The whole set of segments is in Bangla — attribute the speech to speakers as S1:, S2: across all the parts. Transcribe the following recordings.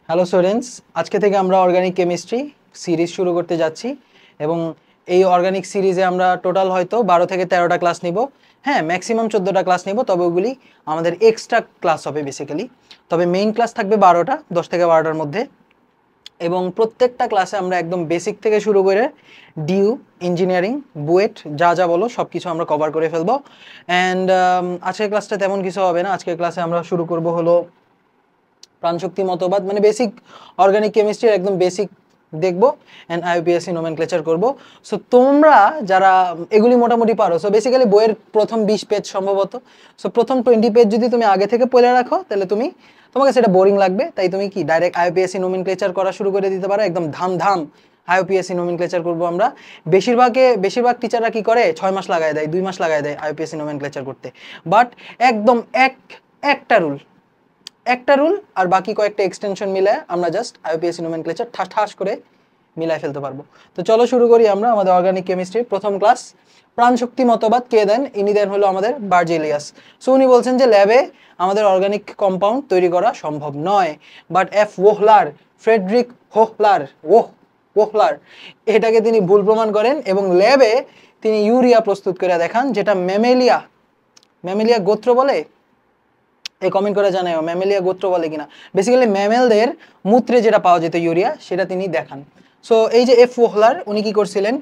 S1: হ্যালো স্টুডেন্টস, আজকে থেকে আমরা অর্গানিক কেমিস্ট্রি সিরিজ শুরু করতে যাচ্ছি এবং এই অর্গানিক সিরিজে আমরা টোটাল হয়তো 12 থেকে 13টা ক্লাস নিব। হ্যাঁ, ম্যাক্সিমাম 14টা ক্লাস নিব, তবে ওগুলি আমাদের এক্সট্রা ক্লাস হবে বেসিক্যালি। তবে মেইন ক্লাস থাকবে 12টা, 10 থেকে 12টার মধ্যে। এবং প্রত্যেকটা ক্লাসে আমরা একদম বেসিক থেকে শুরু করে ডিউ, ইঞ্জিনিয়ারিং, বুয়েট যা যা বলো সব কিছু আমরা কভার করে ফেলবো। অ্যান্ড আজকের ক্লাসটা তেমন কিছু হবে না। আজকের ক্লাসে আমরা শুরু করব হলো প্রাণশক্তি মতবাদ, মানে বেসিক অর্গানিক কেমিস্ট্রির একদম বেসিক দেখবো অ্যান্ড আইইউপিএসসি নোমেনক্লেচার করবো। সো তোমরা যারা এগুলি মোটামুটি পারো, সো বেসিক্যালি বইয়ের প্রথম 20 পেজ সম্ভবত, সো প্রথম 20 পেজ যদি তুমি আগে থেকে পড়ে রাখো তাহলে তোমাকে সেটা বোরিং লাগবে, তাই তুমি কি ডাইরেক্ট আইইউপিএসসি নোমেনক্লেচার করা শুরু করে দিতে পারো। একদম ধাম ধাম আইইউপিএসসি নোমেনক্লেচার করবো আমরা। বেশিরভাগ টিচাররা কি করে 6 মাস লাগায় দেয়, 2 মাস লাগায় দেয় আইইউপিএসসি নোমেনক্লেচার করতে। বাট একদম একটা রুল আর বাকি কয়েকটা এক্সটেনশন মিলে আমরা জাস্ট আইইউপিএসসি নোমেনক্লেচার ঠাস করে মিলাই ফেলতে পারবো। তো চলো শুরু করি আমরা আমাদের অর্গানিক কেমিস্ট্রির প্রথম ক্লাস। প্রাণশক্তি মতবাদ কে দেন? ইনি দেন হলো আমাদের বার্জেলিয়াস। সো উনি বলছেন যে ল্যাবে আমাদের অর্গানিক কম্পাউন্ড তৈরি করা সম্ভব নয়, বাট ফ্রেডরিক ওহলার এটাকে তিনি ভুল প্রমাণ করেন এবং ল্যাবে তিনি ইউরিয়া প্রস্তুত করে দেখান, যেটা ম্যামেলিয়া গোত্র বলে। এই কমেন্ট করে জানাও ম্যামেলিয়া গোত্র বলে কিনা। বেসিক্যালি ম্যামেলদের মূত্রে যেটা পাওয়া যেত ইউরিয়া, সেটা তিনি দেখান। সো এই যে ওহলার, উনি কি করছিলেন?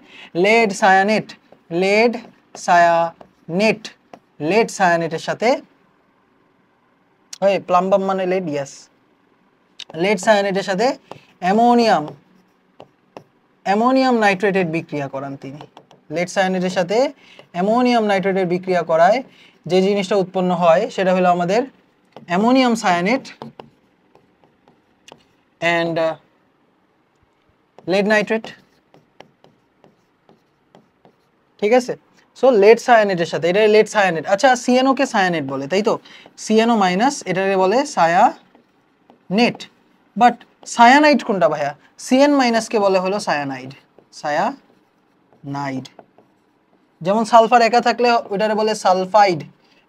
S1: লেড সায়ানেটের সাথে প্লাম্বাম মানে লেড, ইয়েস, লেড সায়ানেটের সাথে অ্যামোনিয়াম নাইট্রেটের বিক্রিয়া করান তিনি। লেড সায়ানেটের সাথে অ্যামোনিয়াম নাইট্রেটের বিক্রিয়া করায় যে জিনিসটা উৎপন্ন হয় সেটা হলো আমাদের ammonium cyanate and lead nitrate. ঠিক আছে, সো লেড সায়ানেটের সাথে, এটা লেড সায়ানেট। আচ্ছা, সিএনও কে সায়ানেট বলে, তাই তো? সিএনও মাইনাস এটাকে বলে সায়ানেট। বাট সায়ানাইড কোনটা ভাইয়া? সিএন মাইনাস কে বলে হলো সায়ানাইড। যেমন সালফার একা থাকলে ওটারে বলে সালফাইড।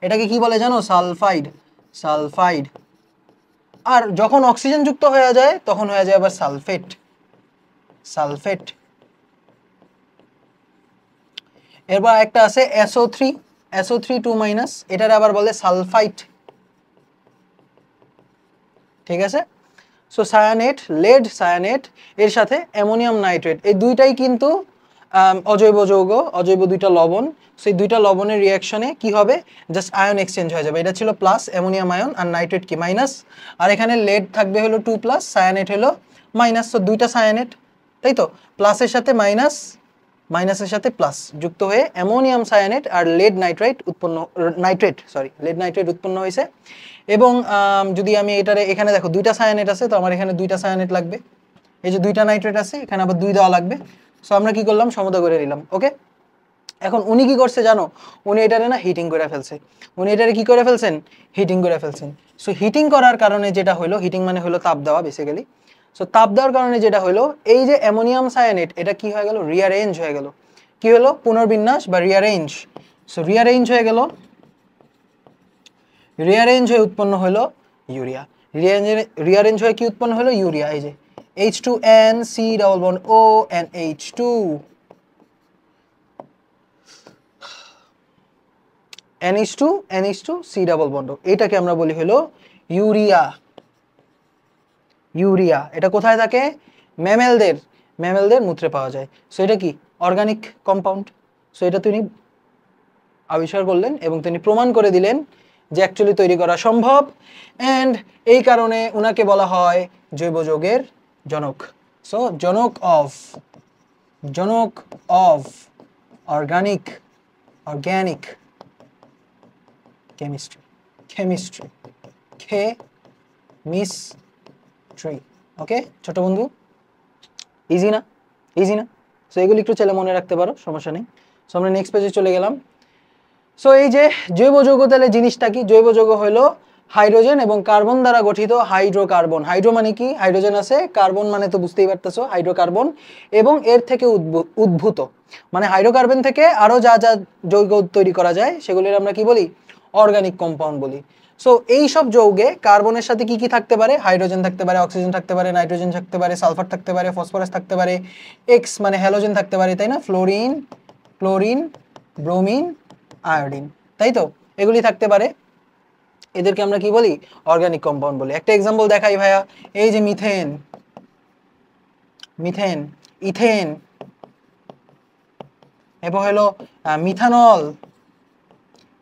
S1: এটাকে কি বলে জানো? সালফাইড। আর যখন অক্সিজেন যুক্ত হয়ে যায় তখন হয়ে যায় আবার সালফেট। এরপর একটা আছে SO3 2-, এটার আবার বলে সালফাইট। ঠিক আছে, সো সায়ানেট, লেড সায়ানেট এর সাথে অ্যামোনিয়াম নাইট্রেট, এই দুইটাই কিন্তু অজৈব যৌগ, অজৈব দুইটা লবণ। সেই দুইটা লবণের রিয়াকশনে কি হবে? জাস্ট আয়ন এক্সচেঞ্জ হয়ে যাবে। এটা ছিল প্লাস অ্যামোনিয়াম আয়ন, আর নাইট্রেট কি মাইনাস। আর এখানে লেড থাকবে হলো 2+, সায়ানেট হলো মাইনাস। সো দুইটা সায়ানেট, তাই তো? প্লাসের সাথে মাইনাসের সাথে প্লাস যুক্ত হয়ে অ্যামোনিয়াম সায়ানেট আর লেড নাইট্রেট উৎপন্ন হয়েছে। এবং যদি আমি এখানে দেখো দুইটা সায়ানেট আছে, তো আমার এখানে দুইটা সায়ানেট লাগবে। এই যে দুইটা নাইট্রেট আছে, এখানে আবার 2 দেওয়া লাগবে। সো আমরা কি করলাম? সমতা করে নিলাম। ওকে, এখন উনি কি করছে জানো? উনি এটারে না হিটিং করে ফেলছেন। সো হিটিং করার কারণে যেটা হলো, হিটিং মানে হলো তাপ দেওয়া বেসিক্যালি। সো তাপ দেওয়ার কারণে যেটা হলো, এই যে অ্যামোনিয়াম সায়ানেট এটা কি হয়ে গেল? রিঅ্যারেঞ্জ হয়ে গেল। কি হলো? পুনর্বিন্যাস বা রিঅ্যারেঞ্জ। সো রিঅ্যারেঞ্জ হয়ে গেল, রিঅ্যারেঞ্জ হয়ে উৎপন্ন হলো ইউরিয়া। রিঅ্যারেঞ্জ হয়ে কি উৎপন্ন হলো? ইউরিয়া। এই যে H2N C double bond O and H2 NH2 C double bond O, এটাকে আমরা বলি হলো ইউরিয়া। এটা কোথায় থাকে? ম্যামেলদের মূত্রে পাওয়া যায়। সো এটা কি? Organic compound. সো এটা তিনি আবিষ্কার করলেন এবং তিনি প্রমাণ করে দিলেন যে অ্যাকচুয়ালি তৈরি করা সম্ভব। অ্যান্ড এই কারণে উনাকে বলা হয় জৈব যৌগের জনক। সো জনক অফ অর্গানিক কেমিস্ট্রি। ওকে ছোট বন্ধু, ইজি না? সো এগুলি একটু ছেলে মনে রাখতে পারো, সমস্যা নেই। সো আমরা নেক্সট পেজে চলে গেলাম। সো এই যে জৈব যৌগ, তাহলে জিনিসটা কি? জৈব যৌগ হলো হাইড্রোজেন এবং কার্বন দ্বারা গঠিত হাইড্রোকার্বন। হাইড্রো মানে কি? হাইড্রোজেন আছে, কার্বন মানে তো বুঝতেই পারতেছো হাইড্রোকার্বন। এবং এর থেকে উদ্ভূত, মানে হাইড্রোকার্বন থেকে আরো যা যা যৌগ তৈরি করা যায় সেগুলির আমরা কি বলি? অর্গানিক কম্পাউন্ড বলি। সো এই সব যৌগে কার্বনের সাথে কি কি থাকতে পারে? হাইড্রোজেন থাকতে পারে, অক্সিজেন থাকতে পারে, নাইট্রোজেন থাকতে পারে, সালফার থাকতে পারে, ফসফরাস থাকতে পারে, এক্স মানে হ্যালোজেন থাকতে পারে, তাই না? ফ্লোরিন, ক্লোরিন, ব্রোমিন, আয়োডিন, তাই তো? এগুলি থাকতে পারে। এদেরকে আমরা কি বলি? অর্গানিক কম্পাউন্ড বলি। একটা এক্সাম্পল দেখাই ভাইয়া, এই যে মিথেন, মিথেন, ইথেন, এরপর হলো মিথানল,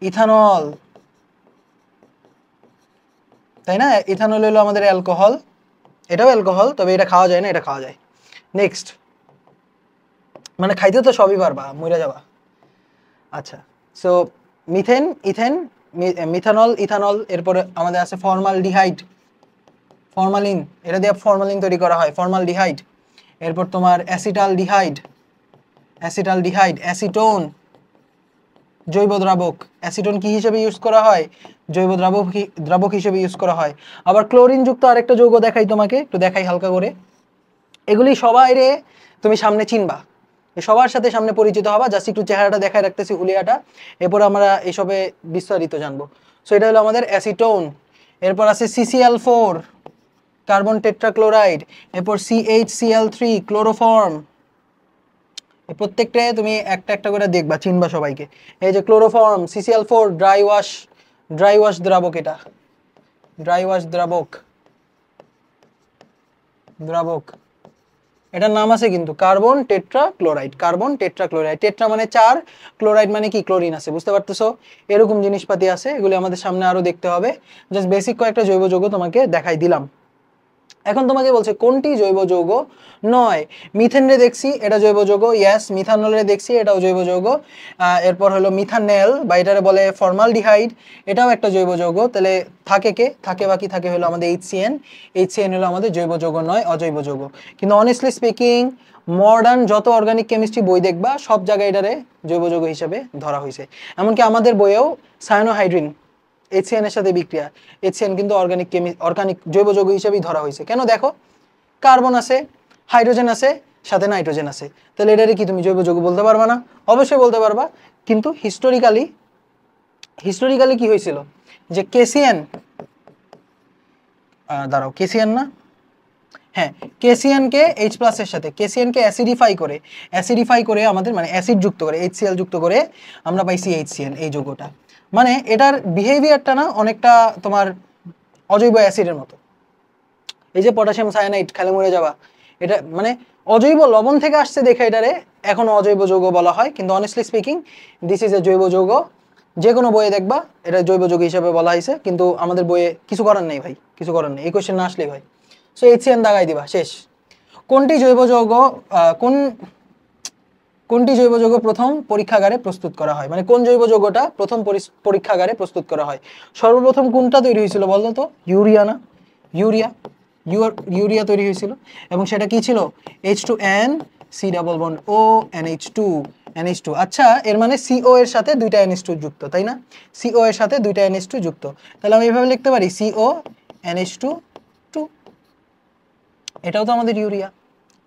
S1: ইথানল, তাই না? ইথানল হলো আমাদের অ্যালকোহল, এটাও অ্যালকোহল, তবে এটা খাওয়া যায় না, এটা খাওয়া যায়। নেক্সট, মানে খাইতে তো সবই পারবা, মরে যাবা। আচ্ছা, so methane, ethane, methanol, ethanol, এরপরে আমাদের আছে ফর্মালডিহাইড, ফর্মালিন, এটা দিয়ে ফর্মালিন তৈরি করা হয়, ফর্মালডিহাইড। এরপর তোমার অ্যাসিটালডিহাইড, অ্যাসিটালডিহাইড, অ্যাসিটোন, জৈব দ্রাবক। অ্যাসিটোন কি হিসেবে ইউজ করা হয়? জৈব দ্রাবক হিসেবে ইউজ করা হয়। আবার ক্লোরিন যুক্ত আরেকটা যৌগ দেখাই তোমাকে, একটু দেখাই হালকা করে। এগুলি সবাই রে তুমি সামনে চিনবা, সবার সাথে সামনে পরিচিত হবা। জাস্ট একটু চেহারাটা দেখায় রাখতেছি, হুলিয়াটা, এরপর আমরা এসবে বিস্তারিত জানবো। সো এটা হলো আমাদের অ্যাসিটোন। এরপর আছে CCl4, কার্বন টেট্রাক্লোরাইড। এরপর CHCl3, ক্লোরোফর্ম। এই প্রত্যেকটা তুমি একটা একটা করে দেখবা, চিনবা সবাইকে। এই যে ক্লোরোফর্ম, CCl4, ড্রাই ওয়াশ দ্রাবক, এটা ড্রাই ওয়াশ দ্রাবক, এটার নাম আছে কিন্তু carbon tetrachloride, carbon tetrachloride. Tetra মানে 4, ক্লোরাইড মানে কি? ক্লোরিন আছে, বুঝতে পারতেছো? এরকম জিনিসপাতি আছে, এগুলি আমাদের সামনে আরো দেখতে হবে। জাস্ট বেসিক কয়েকটা জৈব যৌগ তোমাকে দেখাই দিলাম। এখন তোমাকে বলছে কোনটি জৈব যৌগ নয়। মিথেন রে দেখছি, এটা জৈব যৌগ, ইয়েস। মিথানল রে দেখছি, এটাও জৈব যৌগ। এরপর হলো মিথানেল, বা এটারে বলে ফর্মালডিহাইড, এটাও একটা জৈব যৌগ। তাহলে থাকে কে? থাকে বাকি থাকে হলো আমাদের HCN। HCN হলো আমাদের জৈব যৌগ নয়, অজৈব যৌগ। কিন্তু অনেস্টলি স্পিকিং, মডার্ন যত অর্গানিক কেমিস্ট্রি বই দেখবা, সব জায়গায় এটারে জৈব যৌগ হিসেবে ধরা হয়েছে। এমনকি আমাদের বইয়েও সায়ানোহাইড্রিন HCN এর সাথে বিক্রিয়া, HCN কিন্তু অর্গানিক জৈব যৌগ হিসেবেই ধরা হয়েছে। কেন? দেখো, কার্বন আছে, হাইড্রোজেন আছে, সাথে নাইট্রোজেন আছে, তাহলে এটারে কি তুমি জৈব যৌগ বলতে পারবা না? অবশ্যই বলতে পারবা। কিন্তু হিস্টোরিক্যালি কি হয়েছিল যে কেসিএন, দাঁড়াও, কেসিএন না, হ্যাঁ, কেসিএনকে H+ এর সাথে, কেসিএনকে অ্যাসিডিফাই করে আমাদের মানে অ্যাসিড যুক্ত করে, HCl যুক্ত করে আমরা পাইছি HCN, এই যৌগটা। মানে এটার বিহেভিয়ারটা না অনেকটা তোমার অজৈব অ্যাসিডের মতো। এই যে পটাশিয়াম সায়ানাইড, খেলে মরে যাবা, এটা মানে অজৈব লবণ থেকে আসছে দেখে এটারে এখন অজৈব যৌগ বলা হয়। কিন্তু honestly speaking, this is a জৈব যৌগ। যে কোনো বইয়ে দেখবা এটা জৈব যৌগ হিসেবে বলা হয়েছে, কিন্তু আমাদের বইয়ে কিছু করার নেই ভাই, কিছু করার নেই, এই কোয়েশ্চেন না আসলেই হয়। সো HCN দাগাই দিবা, শেষ। কোনটি জৈব যৌগ কোনটি জৈব যৌগ প্রথম পরীক্ষাগারে প্রস্তুত করা হয়? মানে কোন জৈব যৌগটা প্রথম পরীক্ষাগারে প্রস্তুত করা হয়? সর্বপ্রথম কোনটা তৈরি হয়েছিল বলতো তো? ইউরিয়া না? ইউরিয়া তৈরি হয়েছিল। এবং সেটা কি ছিল? H2N, C double bond O, NH2। আচ্ছা, এর মানে CO এর সাথে দুইটা NH2 যুক্ত, তাই না? CO এর সাথে দুইটা NH2 যুক্ত, তাহলে আমি এইভাবে লিখতে পারি CO NH2 2। এটাও তো আমাদের ইউরিয়া।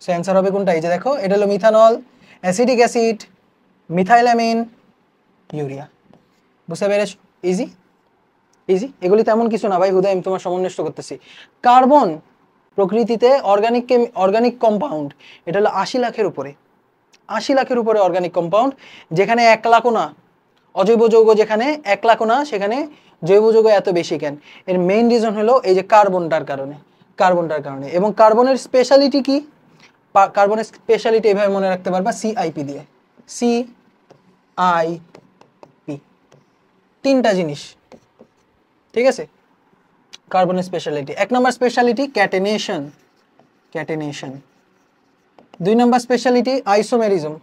S1: সো অ্যান্সার হবে কোনটা? এই যে দেখো, এটা হলো মিথানল, অ্যাসিডিক অ্যাসিড, মিথাইলামিন, ইউরিয়া। বুঝতে পেরেছ? ইজি। এগুলি তেমন কিছু না ভাই, হুদাই আমি তোমার সময় নষ্ট করতেছি। কার্বন প্রকৃতিতে অর্গানিক কম্পাউন্ড, এটা হলো 80 লাখের উপরে, 80 লাখের উপরে অর্গানিক কম্পাউন্ড। যেখানে 1 লাখও না, অজৈব যৌগ যেখানে 1 লাখও না, সেখানে জৈব যৌগ এত বেশি কেন? এর মেইন রিজন হলো এই যে কার্বনটার কারণে। এবং কার্বনের স্পেশালিটি কি? কার্বনের স্পেশালিটি এভাবে মনে রাখতে পারবা, CIP দিয়ে, CIP, 3টা জিনিস, ঠিক আছে? কার্বনের স্পেশালিটি, 1 নম্বর স্পেশালিটি ক্যাটেনেশন, 2 নম্বর স্পেশালিটি আইসোমেরিজম,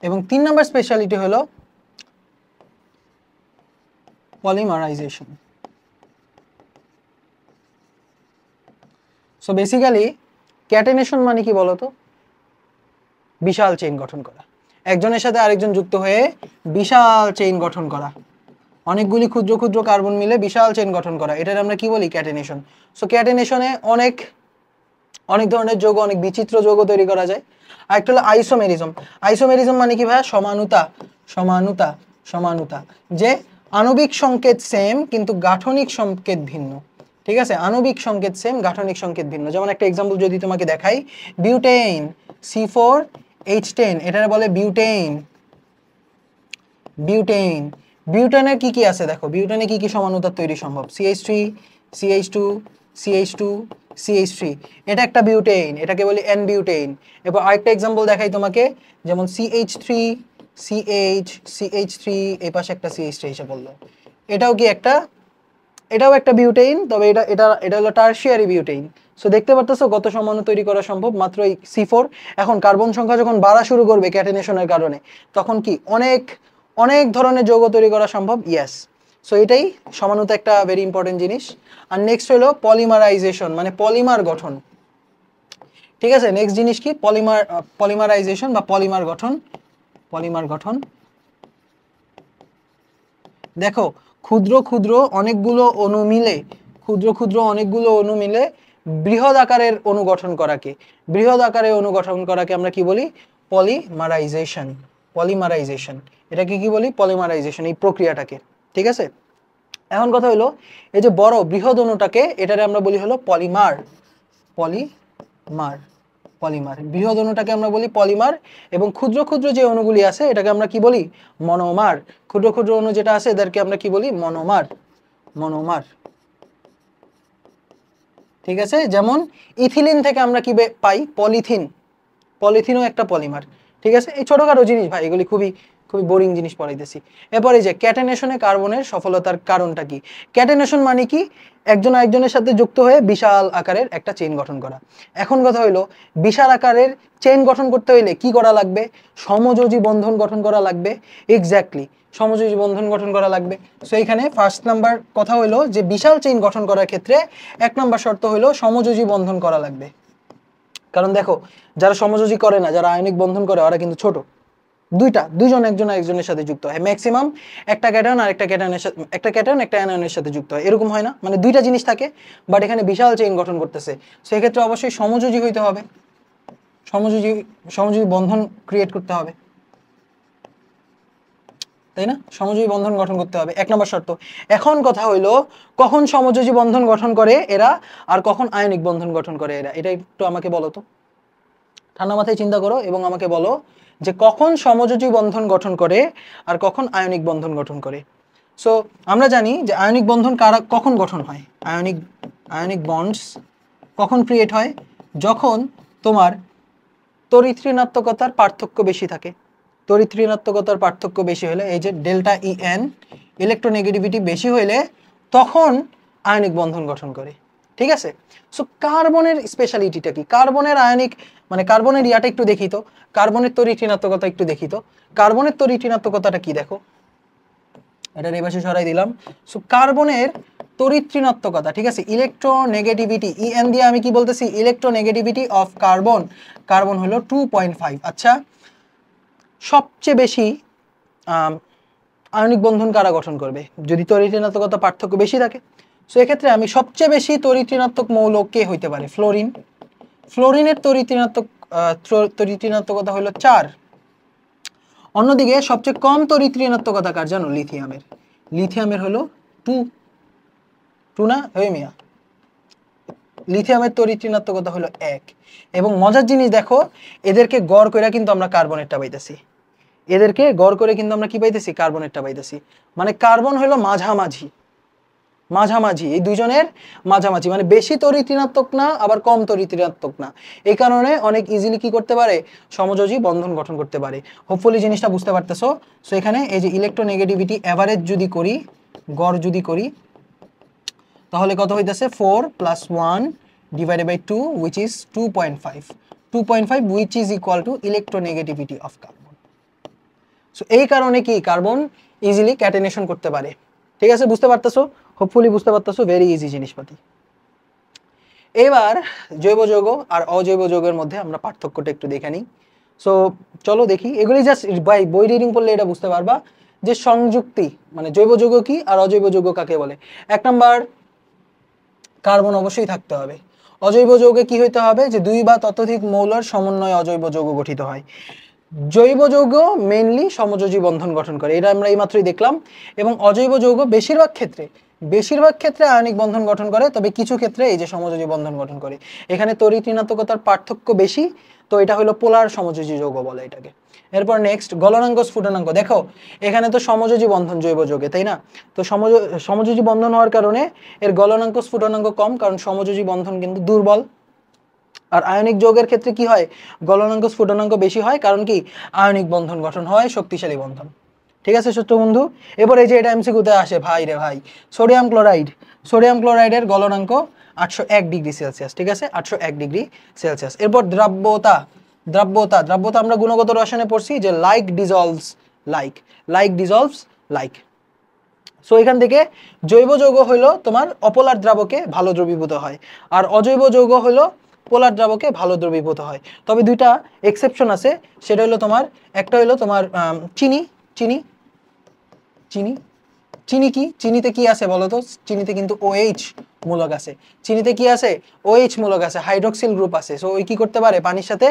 S1: এবং 3 নম্বর স্পেশালিটি হলো পলিমারাইজেশন। সো বেসিক্যালি ক্যাটেনেশন মানে কি বলতো? বিশাল চেইন গঠন করা, একজনের সাথে আরেকজন যুক্ত হয়ে বিশাল চেইন গঠন করা, অনেকগুলি ক্ষুদ্র ক্ষুদ্র কার্বন মিলে বিশাল চেইন গঠন করা, এটার আমরা কি বলি? ক্যাটেনেশন। সো ক্যাটেনেশনে অনেক ধরনের যৌগ, অনেক বিচিত্র যৌগ তৈরি করা যায়। আরেকটা হলো আইসোমেরিজম। আইসোমেরিজম মানে কি ভাইয়া? সমানুতা, সমানুতা, সমানুতা, যে আণবিক সংকেত সেম কিন্তু গাঠনিক সংকেত ভিন্ন। ঠিক আছে, আণবিক সংকেত সেম, গাঠনিক সংকেত ভিন্ন। যেমন একটা এক্সাম্পল যদি তোমাকে দেখাই, বিউটেন C4H10, এটারে বলে বিউটেন। বিউটেন, বিউটেনের কি কি আছে দেখো, বিউটেনে কি কি সমানুতার তৈরি সম্ভব? CH3, CH2, CH2, CH3, এটা একটা বিউটেন, এটাকে বলি এন বিউটেন। এবার আরেকটা এক্সাম্পল দেখাই তোমাকে, যেমন CH3, CH, CH3, এই পাশে একটা CH3 এসে বললো, এটাও কি একটা, এটাও একটা বিউটেন, তবে এটা এটা এটা হলো টারশিয়ারি বিউটেন। সো দেখতে পারতেছো কত সমাণু তৈরি করা সম্ভব মাত্র এই C4। এখন কার্বন সংখ্যা যখন বাড়া শুরু করবে ক্যাটেনেশনের কারণে, তখন কি অনেক অনেক ধরনের যৌগ তৈরি করা সম্ভব। ইয়েস, সো এটাই সমানুতা, একটা ভেরি ইম্পর্টেন্ট জিনিস। আর নেক্সট হলো পলিমারাইজেশন, মানে পলিমার গঠন। ঠিক আছে, নেক্সট জিনিস কি? পলিমারাইজেশন বা পলিমার গঠন। পলিমার গঠন, দেখো ক্ষুদ্র ক্ষুদ্র অনেকগুলো অণু মিলে, ক্ষুদ্র ক্ষুদ্র অনেকগুলো অণু মিলে বৃহৎ আকারের অণু গঠন করাকে, বৃহৎ আকারে অণু গঠন করাকে আমরা কি বলি? পলিমারাইজেশন। পলিমারাইজেশন, এটাকে কি বলি? পলিমারাইজেশন, এই প্রক্রিয়াটাকে। ঠিক আছে, এখন কথা হলো, এই যে বড় বৃহৎ অণুটাকে, এটারে আমরা বলি হলো পলিমার। পলিমার, পলিমার, বৃহৎ অণুটাকে আমরা বলি পলিমার, এবং ক্ষুদ্র ক্ষুদ্র যে অণুগুলি আছে এটাকে আমরা কি বলি? মনোমার। ক্ষুদ্র ক্ষুদ্র অণু যেটা আছে এদেরকে আমরা কি বলি? মনোমার। মনোমার। ঠিক আছে, যেমন ইথিলিন থেকে আমরা কি পাই? পলিথিন। পলিথিনও একটা পলিমার। ঠিক আছে, এই ছোটখাটো জিনিস ভাই, এগুলি খুবই খুবই বোরিং জিনিস পড়াইতেছি। এরপরে যে ক্যাটেনেশনে কার্বনের সফলতার কারণটা কি? ক্যাটেনেশন মানে কি? একজন আরেকজনের সাথে যুক্ত হয়ে বিশাল আকারের একটা চেইন গঠন করা। এখন কথা হইলো, বিশাল আকারের চেইন গঠন করতে হইলে কি করা লাগবে? সমযোজী বন্ধন গঠন করা লাগবে। এক্স্যাক্টলি, সমযোজী বন্ধন গঠন করা লাগবে। সো এইখানে ফার্স্ট নাম্বার কথা হইলো যে বিশাল চেইন গঠন করার ক্ষেত্রে 1 নাম্বার শর্ত হইলো সমযোজী বন্ধন করা লাগবে। কারণ দেখো, যারা সমযোজী করে না, যারা আয়নিক বন্ধন করে, ওরা কিন্তু ছোট, দুইজন একজন আরেকজনের সাথে যুক্ত হয়। ম্যাক্সিমাম একটা ক্যাটায়ন আর একটা ক্যাটায়নের সাথে, একটা ক্যাটায়ন একটা অ্যানায়নের সাথে যুক্ত হয়, এরকম হয় না? মানে দুইটা জিনিস থাকে, বাট এখানে বিশাল চেইন গঠন করতেছে। সেই ক্ষেত্রে অবশ্যই সমযোজী হইতে হবে, সমযোজী, সমযোজী বন্ধন ক্রিয়েট করতে হবে, তাই না? সমযোজী বন্ধন গঠন করতে হবে, 1 নম্বর শর্ত। এখন কথা হইলো, কখন সমযোজী বন্ধন গঠন করে এরা, আর কখন আয়নিক বন্ধন গঠন করে এরা, এটা একটু আমাকে বলো তো। ঠান্ডা মাথায় চিন্তা করো এবং আমাকে বলো যে কখন সমযোজী বন্ধন গঠন করে আর কখন আয়নিক বন্ধন গঠন করে। সো আমরা জানি যে আয়নিক বন্ধন কখন গঠন হয়? আয়নিক বন্ডস কখন ক্রিয়েট হয়? যখন তোমার তড়িৎ ঋণাত্মকতার পার্থক্য বেশি থাকে। তড়িৎ ঋণাত্মকতার পার্থক্য বেশি হলে, এই যে ডেল্টা EN, ইলেকট্রোনেগেটিভিটি বেশি হইলে, তখন আয়নিক বন্ধন গঠন করে। ঠিক আছে, সো কার্বনের স্পেশালিটিটা কি? কার্বনের আয়নিক, মানে কার্বনের ইয়াটা একটু দেখি তো, কার্বনের তড়িৎ ঋণাত্মকতা একটু দেখি তো। কার্বনের তড়িৎ ঋণাত্মকতাটা কি দেখো, এটা এই পাশে সরাই দিলাম। সো কার্বনের তড়িৎ ঋণাত্মকতা, ঠিক আছে, ইলেকট্রোনেগেটিভিটি, EN দিয়ে আমি কি বলতেছি? ইলেকট্রোনেগেটিভিটি অফ কার্বন, কার্বন হলো 2.5। আচ্ছা, সবচেয়ে বেশি আয়নিক বন্ধন কারা গঠন করবে যদি তড়িৎ ঋণাত্মকতা পার্থক্য বেশি থাকে? সো এক্ষেত্রে আমি সবচেয়ে বেশি তড়িৎ ঋণাত্মক মৌল কে হইতে পারে? ফ্লোরিন। ফ্লোরিনের তড়িৎ ঋণাত্মকতা হলো 4। অন্যদিকে সবচেয়ে কম তড়িৎ ঋণাত্মকতা কার জানো? লিথিয়ামের। লিথিয়ামের হলো 2 না মিয়া? লিথিয়ামের তড়িৎ ঋণাত্মকতা হলো 1। এবং মজার জিনিস দেখো, এদেরকে গড় করে কিন্তু আমরা কার্বনেরটা পাইতেছি, এদেরকে গড় করে কিন্তু আমরা কি পাইতেছি? কার্বনেরটা পাইতেছি। মানে কার্বন হলো মাঝামাঝি, মাঝামাঝি, এই দুইজনের মাঝামাঝি, মানে বেশি তড়িৎ ঋণাত্মক না, আবার কম তড়িৎ ঋণাত্মক না। এই কারণে অনেক ইজিলি কি করতে পারে? সমযোজী বন্ধন গঠন করতে পারে। হোপফুলি জিনিসটা বুঝতে পারতেছো। সো এখানে এই যে ইলেকট্রোনেগেটিভিটি এভারেজ যদি করি, গড় যদি করি, তাহলে কত হইতেছে? 4 + 1 divided by 2, which is 2.5, 2.5, which is equal to electronegativity of carbon. So এই কারণে কি কার্বন ইজিলি ক্যাটেনেশন করতে পারে। ঠিক আছে, বুঝতে পারতেছো? হোপফুলি বুঝতে পারতেছো, ভেরি ইজি জিনিসপাতি। এবার জৈব যৌগ আর অজৈব যৌগের মধ্যে আমরা পার্থক্যটা একটু দেখে নিই। সো চলো দেখি, এগুলি জাস্ট বাই বই রিডিং করলে এটা বুঝতে পারবা যে সংযুক্তি, মানে জৈব যৌগ কি আর অজৈব যৌগ কাকে বলে। 1 নাম্বার, কার্বন অবশ্যই থাকতে হবে। অজৈব যৌগে কি হইতে হবে যে দুই বা ততোধিক মৌলের সমন্বয়ে অজৈব যৌগ গঠিত হয়। জৈব যৌগ মেইনলি সমযোজী বন্ধন গঠন করে, এটা আমরা এইমাত্রই দেখলাম। এবং অজৈব যৌগ বেশিরভাগ ক্ষেত্রে আয়নিক বন্ধন গঠন করে, তবে কিছু ক্ষেত্রে এই যে সমযোজী বন্ধন গঠন করে। এখানে তড়িৎ ঋণাত্মকতার পার্থক্য বেশি, তো এটা হলো পোলার সমযোজী যৌগ বলে এটাকে। এরপর নেক্সট গলনাঙ্ক স্ফুটনাঙ্ক। দেখো এখানে তো সমযোজী বন্ধন জৈব যৌগে, তাই না? তো সমযোজী বন্ধন হওয়ার কারণে এর গলনাঙ্ক স্ফুটনাঙ্ক কম, কারণ সমযোজী বন্ধন কিন্তু দুর্বল। আর আয়নিক যৌগের ক্ষেত্রে কি হয়, গলনাঙ্ক স্ফুটনাঙ্ক বেশি হয়, কারণ কি আয়নিক বন্ধন গঠন হয়, শক্তিশালী বন্ধন। ঠিক আছে ছোট্ট বন্ধু? এবার এই যে এটা এমসিকিউতে আসে ভাই রে ভাই, সোডিয়াম ক্লোরাইডের গলনাঙ্ক 801 ডিগ্রি সেলসিয়াস। ঠিক আছে, 801 ডিগ্রি সেলসিয়াস। এরপর দ্রাব্যতা আমরা গুণগত রসায়নে পড়ছি যে লাইক ডিজলভস লাইক। সো এখান থেকে জৈব যৌগ হলো তোমার অপোলার দ্রাবকে ভালো দ্রবীভূত হয়, আর অজৈব যৌগ হলো পোলার দ্রাবকে ভালো দ্রবীভূত হয়। তবে দুইটা এক্সেপশন আছে, সেটা হলো তোমার একটা হলো তোমার চিনি কি চিনিতে কি আছে বলো তো? চিনিতে কিন্তু OH মূলক আছে। চিনিতে কি আছে? OH মূলক আছে, হাইড্রক্সিল গ্রুপ আছে। সো ওই কি করতে পারে, পানির সাথে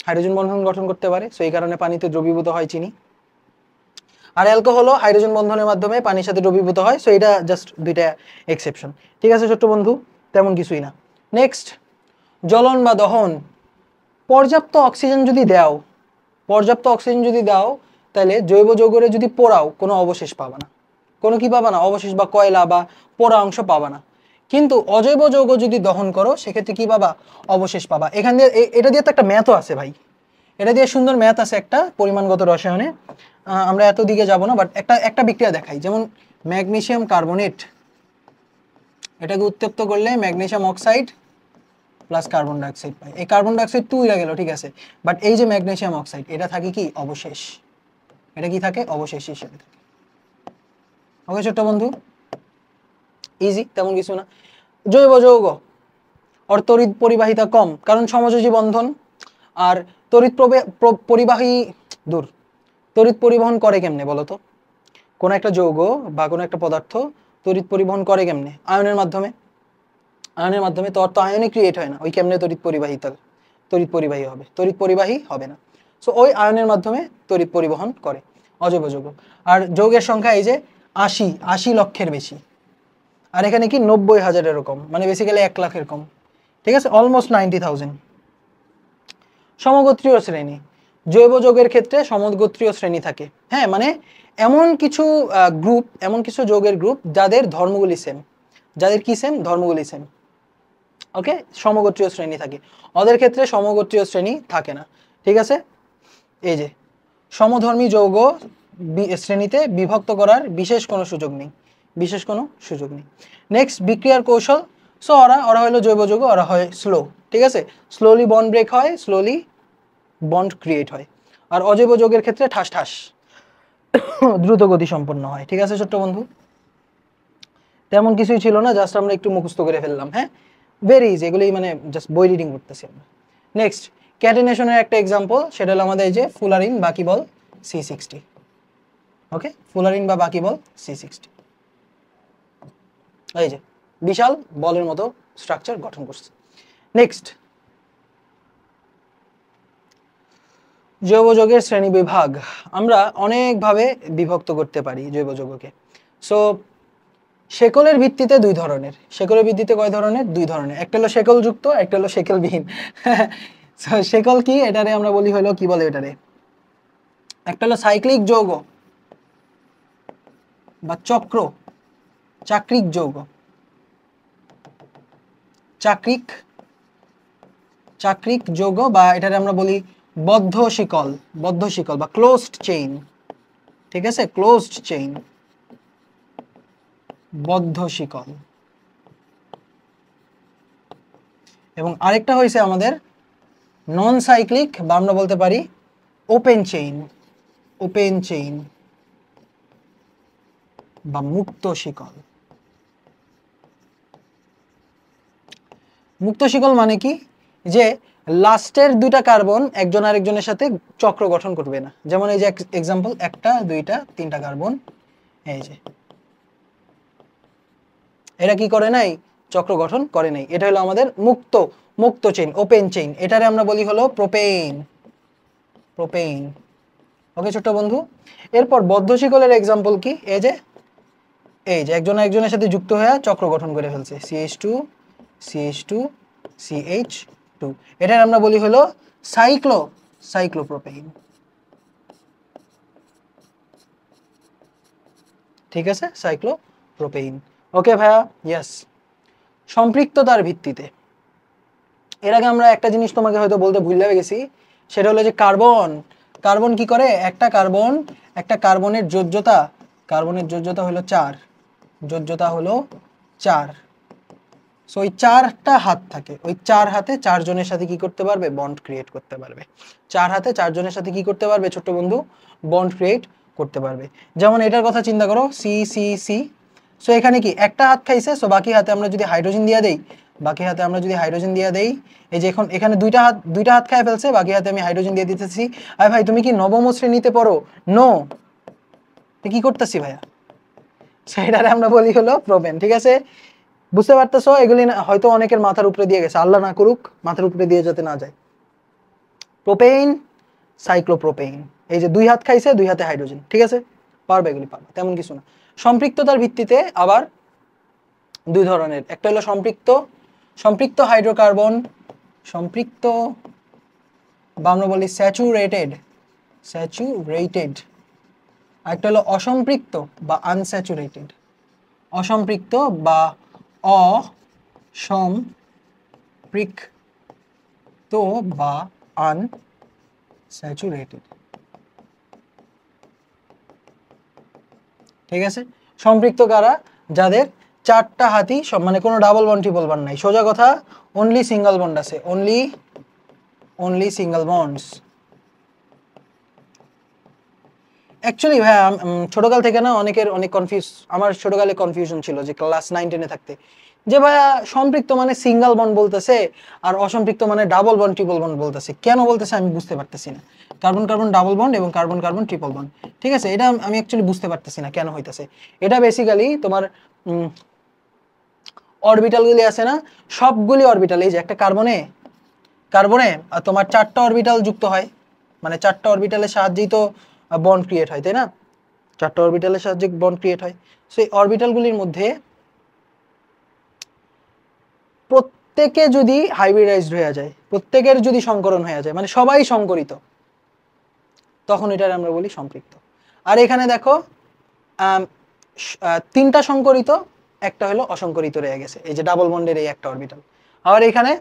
S1: হাইড্রোজেন বন্ধন গঠন করতে পারে। সো এই কারণে পানিতে দ্রবীভূত হয় চিনি। আর অ্যালকোহলও হাইড্রোজেন বন্ধনের মাধ্যমে পানির সাথে দ্রবীভূত হয়। সো এটা জাস্ট দুইটা এক্সেপশন। ঠিক আছে ছোট্ট বন্ধু, তেমন কিছুই না। নেক্সট জ্বলন বা দহন। পর্যাপ্ত অক্সিজেন যদি দাও তাহলে জৈব যৌগরে যদি পোড়াও কোনো অবশেষ পাবা না, অবশেষ বা কয়লা বা পোড়া অংশ পাবা না। কিন্তু অজৈব যৌগ যদি দহন করো সেক্ষেত্রে কি পাবা, অবশেষ পাবা। এখান দিয়ে এটা দিয়ে তো একটা ম্যাথও আছে ভাই, এটা দিয়ে সুন্দর ম্যাথ আছে একটা পরিমাণগত রসায়নে। আমরা এত দিকে যাব না, বাট একটা বিক্রিয়া দেখাই। যেমন ম্যাগনেসিয়াম কার্বনেট, এটাকে উত্তপ্ত করলে magnesium oxide plus carbon dioxide পাই। এই কার্বন ডাইঅক্সাইড তো উড়ে গেল, ঠিক আছে, বাট এই যে ম্যাগনেসিয়াম অক্সাইড এটা থাকে কি অবশেষ, এটা কি থাকে অবশেষ হিসেবে থাকে। ওকে ছোট্ট বন্ধু, ইজি, তেমন কিছু না। জৈব যৌগ আর তড়িৎ পরিবাহিতা কম, কারণ সমযোজী বন্ধন। আর তড়িৎ পরিবহন করে কেমনে বলতো? কোন একটা যৌগ বা কোনো একটা পদার্থ তড়িৎ পরিবহন করে কেমনে? আয়নের মাধ্যমে। তো অর্থ আয়নে ক্রিয়েট হয় না, ওই কেমনে তড়িৎ পরিবাহী হবে না। সো ওই আয়নের মাধ্যমে তড়িৎ পরিবহন করে অজৈব যৌগ। আর যৌগের সংখ্যা এই যে 80 লক্ষের বেশি, আর এখানে কি 90,000 এরকম, মানে বেসিক্যালি 1 লাখের কম। ঠিক আছে, অলমোস্ট 90,000। সমগোত্রীয় শ্রেণী। জৈব যৌগের ক্ষেত্রে সমগোত্রীয় শ্রেণী থাকে। হ্যাঁ, মানে এমন কিছু যৌগের গ্রুপ যাদের ধর্মগুলি সেম, ধর্মগুলি সেম। ওকে, সমগোত্রীয় শ্রেণী থাকে। ওদের ক্ষেত্রে সমগোত্রীয় শ্রেণী থাকে না। ঠিক আছে, এই যে সমধর্মী যৌগ শ্রেণীতে বিভক্ত করার বিশেষ কোনো সুযোগ নেই। নেক্সট বিক্রিয়ার কৌশল। সো ওরা হলো জৈব যৌগ, ওরা হয় স্লো। ঠিক আছে, স্লোলি বন্ড ব্রেক হয়, স্লোলি বন্ড ক্রিয়েট হয়। আর অজৈব যৌগের ক্ষেত্রে ঠাস ঠাস দ্রুত গতি সম্পন্ন হয়। ঠিক আছে ছোট্ট বন্ধু, তেমন কিছুই ছিল না, জাস্ট আমরা একটু মুখস্থ করে ফেললাম। হ্যাঁ, ভেরি ইজি, এগুলোই মানে জাস্ট বই রিডিং করতেছি আমরা। নেক্সট ক্যাটেনেশনের একটা এক্সাম্পল, সেটা হলো আমাদের এই যে ফুলারিন বাকিবল C60। ওকে, ফুলারিন বা বাকিবল C60, এই যে বিশাল বলের মতো স্ট্রাকচার গঠন করছে। নেক্সট জৈব যৌগের শ্রেণী বিভাগ। আমরা অনেকভাবে বিভক্ত করতে পারি জৈব যৌগকে। সো শেকলের ভিত্তিতে দুই ধরনের। কয় ধরনের? দুই ধরনের। একটা হলো শেকল যুক্ত, একটা হলো শেকলবিহীন। শেকল কি, এটারে আমরা বলি হলো কি বলে এটারে, একটা হলো সাইক্লিক যৌগ বা চাক্রিক যৌগ, চাক্রিক যৌগ, বা এটারে আমরা বলি বদ্ধ শিকল বা ক্লোজড চেইন। ঠিক আছে, ক্লোজড চেইন, বদ্ধ শিকল। এবং আরেকটা হয়েছে আমাদের নন সাইক্লিক, বা আমরা বলতে পারি ওপেন চেইন বা মুক্ত শিকল। মুক্ত শিকল মানে কি, যে লাস্টের দুইটা কার্বন একজন আরেকজনের সাথে চক্র গঠন করবে না। যেমন এই যে এক্সাম্পল, 1টা 2টা 3টা কার্বন, এই যে এরা কি করে নাই, চক্র গঠন করে নাই। এটা হলো আমাদের মুক্ত মুক্ত চেইন, ওপেন চেইন। এটারে আমরা বলি হলো প্রোপেন, প্রোপেন। ওকে ছোট্ট বন্ধু, এরপর বদ্ধ শিকলের এক্সাম্পল কি? এই যে একজন একজনের সাথে যুক্ত হয়ে চক্র গঠন করে ফেলছে, CH2 CH2 CH2। এটার আমরা বলি হলো সাইক্লোপ্রোপেন। ঠিক আছে, সাইক্লোপ্রোপেন। ওকে ভাইয়া, ইয়েস। সম্পৃক্ততার ভিত্তিতে, এর আগে আমরা একটা জিনিস তোমাকে হয়তো বলতে ভুলে গেছি, সেটা হলো যে কার্বন কি করে? একটা কার্বনের যোজ্যতা হলো 4, যোজ্যতা হলো 4। সো ওই 4টা হাত থাকে, ওই 4 হাতে 4 জনের সাথে কি করতে পারবে? বন্ড ক্রিয়েট করতে পারবে। 4 হাতে 4 জনের সাথে কি করতে পারবে ছোট্ট বন্ধু? বন্ড ক্রিয়েট করতে পারবে। যেমন এটার কথা চিন্তা করো, C। সো এখানে কি একটা হাত খাইছে, সো বাকি হাতে আমরা যদি হাইড্রোজেন দিয়ে দেই, এই যে এখন এখানে দুইটা হাত খাই ফেলছে, বাকি হাতে আমি হাইড্রোজেন দিয়ে দিতেছি। আরে ভাই তুমি কি নবম শ্রেণীতে পড়ো? নো, কি করতেছি ভাইয়া? সেটারে আমরা বলি হলো প্রোপেন। ঠিক আছে, বুঝতে পারতেছো? এগুলি হয়তো অনেকের মাথার উপরে দিয়ে গেছে, আল্লাহ না করুক মাথার উপরে দিয়ে যেতে না যায়। Propane, cyclopropane. এই যে 2 হাত খাইছে, 2 হাতে হাইড্রোজেন। ঠিক আছে, পারবে, এগুলি পারবে, তেমন কিছু না। সম্পৃক্ততার ভিত্তিতে আবার 2 ধরনের, একটা হলো সম্পৃক্ত হাইড্রোকার্বন, সম্পৃক্ত, বা আমরা বলি স্যাচুরেটেড, আরেকটা হলো অসম্পৃক্ত বা আনস্যাচুরেটেড, অসম্পৃক্ত বা অসম্পৃক্ত বা আনস্যাচুরেটেড। ঠিক আছে, সম্পৃক্ত কারা? যাদের 4টা হাতই, মানে কোনো ডাবল বন্ড ট্রিপল বন্ড নাই, সোজা কথা অনলি সিঙ্গেল বন্ড আছে, অনলি সিঙ্গেল বন্ডস। অ্যাকচুয়ালি ভাই ছোটকাল থেকে না অনেকের অনেক আমার ছোটকালে কনফিউশন ছিল যে ক্লাস 9-10-এ থাকতে, যে ভাইয়া সম্পৃক্ত মানে সিঙ্গেল বন্ড বলতেছে আর অসম্পৃক্ত মানে ডাবল বন্ড ট্রিপল বন্ড বলতেছে, কেন বলতেছে আমি বুঝতে পারতেছি না। কার্বন কার্বন ডাবল বন্ড এবং কার্বন কার্বন ট্রিপল বন্ড, ঠিক আছে, এটা আমি অ্যাকচুয়ালি বুঝতে পারতেছি না কেন হইতাছে। এটা বেসিক্যালি তোমার অরবিটালগুলি আছে না, সবগুলি অরবিটাল, এই যে একটা কার্বনে তোমার 4টা অরবিটাল যুক্ত হয়, মানে 4টা অরবিটালের সাহায্যেই তো বন্ড ক্রিয়েট হয়, তাই না? 4টা অরবিটালের সাহায্যে বন্ড ক্রিয়েট হয়। সো এই অরবিটালগুলির মধ্যে প্রত্যেকে যদি হাইব্রিডাইজড হয়ে যায়, প্রত্যেকের যদি সংকরণ হয়ে যায়, মানে সবাই সংকরিত, তখন এটার আমরা বলি সম্পৃক্ত। আর এখানে দেখো 3টা সংকরিত, একটা হলো অসংকরিত রয়ে গেছে, এই যে ডাবল বন্ডের এই একটা অরবিটাল। আর এখানে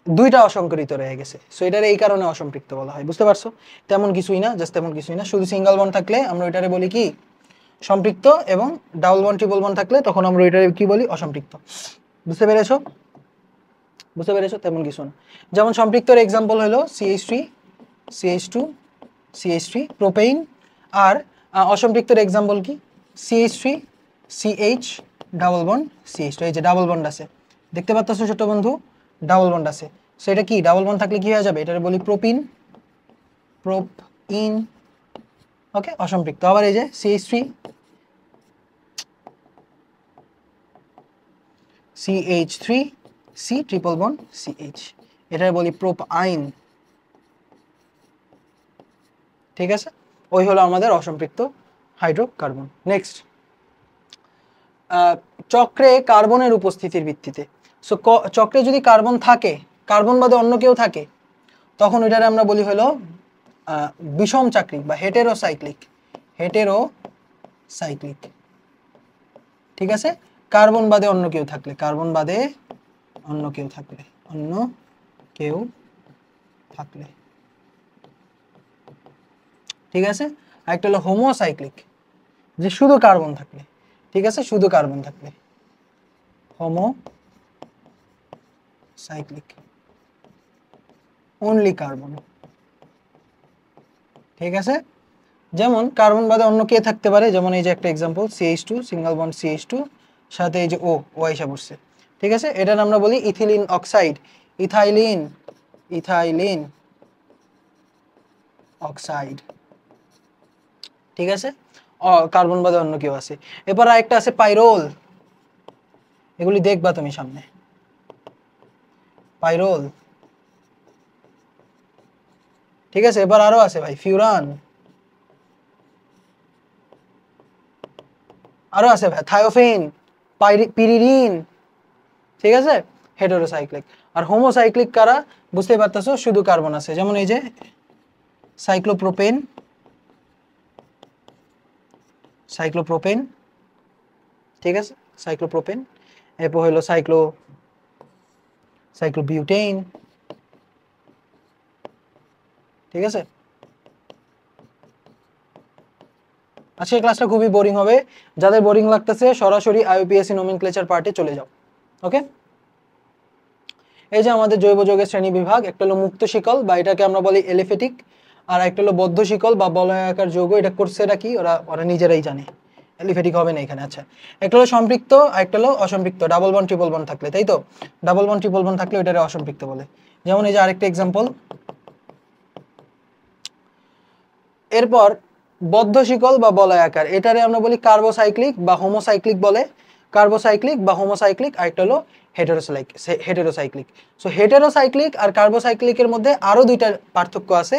S1: 2টা অসংকরিত রয়ে গেছে, সো এটার এই কারণে অসম্পৃক্ত বলা হয়। বুঝতে পারছো? তেমন কিছুই না, জাস্ট তেমন কিছুই না, শুধু সিঙ্গেল বন্ড থাকলে আমরা ওইটারে বলি কি সম্পৃক্ত, এবং ডাবল বন্ড ট্রিপল বন্ড থাকলে তখন আমরা ওইটারে কি বলি? অসম্পৃক্ত। বুঝতে পেরেছো? তেমন কিছু না। যেমন সম্পৃক্তর এক্সাম্পল হলো CH3 CH2 CH3 প্রোপেইন। আর অসম্পৃক্তর এক্সাম্পল কি? CH3 CH double bond CH2, এই যে ডাবল বন্ড আছে, দেখতে পাচ্ছ ছোট বন্ধু, ডাবল বন্ড আছে। সো এটা কি ডাবল বন্ড থাকলে কি হয়ে যাবে? এটারে বলি প্রোপিন। ওকে, অসম্পৃক্ত। আবার এই যে CH3 CH3 C triple bond CH, এটারে বলি প্রোপাইন। ঠিক আছে, ওই হলো আমাদের অসম্পৃক্ত হাইড্রোকার্বন। নেক্সট, চক্রে কার্বনের উপস্থিতির ভিত্তিতে। সো চক্রে যদি কার্বন থাকে, কার্বন বাদে অন্য কেউ থাকে, তখন ওইটারে আমরা বলি হলো বিষম চাক্রিক বা হেটেরোসাইক্লিক। ঠিক আছে, কার্বন বাদে অন্য কেউ থাকলে, ঠিক আছে। আরেকটা হলো হোমোসাইক্লিক, যে শুধু কার্বন থাকলে। ঠিক আছে, শুধু কার্বন থাকলে হোমোসাইক্লিক, অনলি কার্বন। ঠিক আছে, যেমন কার্বন বাদে অন্য কে থাকতে পারে, যেমন এই যে একটা example CH2 single bond CH2 সাথে এই যে ও আইসা পড়ছে। ঠিক আছে, এটার আমরা বলি ইথিলিন অক্সাইড, ইথাইলিন অক্সাইড। ঠিক আছে, কার্বন বাদে অন্য কেউ আছে। এরপর আরেকটা আছে পাইরোল, এগুলি দেখবা তুমি সামনে। পাইরোল, ঠিক আছে। এবার আরো আছে ভাই, ফিউরান, আরো আছে ভাই, থায়োফিন, পিরিডিন, ঠিক আছে। হেটেরোসাইক্লিক। আর হোমোসাইক্লিক কারা বুঝতে পারতেছো, শুধু কার্বন আছে, যেমন এই যে সাইক্লোপ্রোপেন, সাইক্লোপ্রোপেন, ঠিক আছে, সাইক্লোপ্রোপেন। এরপর হলো সাইক্লোবিউটেন, ঠিক আছে। আজকে ক্লাসটা খুবই বোরিং হবে, যাদের বোরিং লাগতেছে সরাসরি আইইউপিএসসি নোমেনক্লেচার পার্টে চলে যাও। ওকে, এই যে আমাদের জৈব যৌগের শ্রেণী বিভাগ, একটা হলো মুক্ত শিকল বা এটাকে আমরা বলি এলিফেটিক, আর একটা হলো বদ্ধ শিকল বা বলয়াকার যৌগ। এটা করছে এটা কি, ওরা নিজেরাই জানে, এলিফেটিক হবে না এখানে। আচ্ছা, একটা হলো সম্পৃক্ত আর একটা হলো অসম্পৃক্ত, ডাবল বন্ড ট্রিপল বন্ড থাকলে, তাই তো। ডাবল বন্ড ট্রিপল বন্ড থাকলে ওটারে অসম্পৃক্ত বলে। যেমন এই যে আরেকটা এক্সাম্পল। এরপর বদ্ধ শিকল বা বলয়াকার, এটারে আমরা বলি কার্বোসাইক্লিক বা হোমোসাইক্লিক বলে। কার্বোসাইক্লিক বা হোমোসাইক্লিক, আর একটা হলো হেটেরোসাইক্লিক। সো হেটেরোসাইক্লিক আর কার্বোসাইক্লিকের মধ্যে আরো দুইটা পার্থক্য আছে।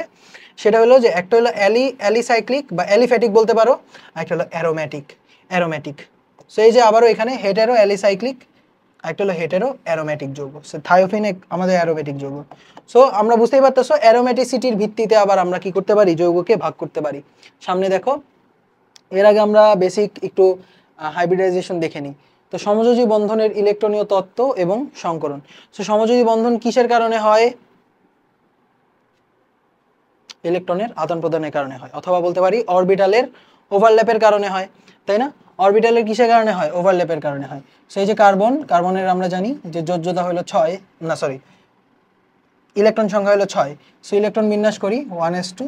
S1: সেটা হলো যে একটা হলো অ্যালিসাইক্লিক বা অ্যালিফ্যাটিক বলতে পারো, আর একটা হলো অ্যারোম্যাটিক। সো এই যে আবারও এখানে হেটেরো অ্যালিসাইক্লিক, একটা হলো হেটেরো অ্যারোম্যাটিক যৌগ। সো থায়োফিন আমাদের অ্যারোম্যাটিক যৌগ। সো আমরা বুঝতেই পারতেছো অ্যারোম্যাটিসিটির ভিত্তিতে আবার আমরা কি করতে পারি, যৌগকে ভাগ করতে পারি। সামনে দেখো, এর আগে আমরা বেসিক একটু হাইব্রিডাইজেশন দেখে নিই। তো সমযোজী বন্ধনের ইলেকট্রনীয় তত্ত্ব এবং সংকরণ। সো সমযোজী বন্ধন কিসের কারণে হয়? ইলেকট্রনের আদান প্রদানের কারণে হয়, অথবা বলতে পারি অরবিটালের ওভারল্যাপের কারণে হয়, তাই না। অরবিটালের কিসের কারণে হয়? ওভারল্যাপের কারণে হয়। সেই যে কার্বনের আমরা জানি যে যোজ্যতা হলো 6, না সরি, ইলেকট্রন সংখ্যা হলো 6। সো ইলেকট্রন বিন্যাস করি 1s2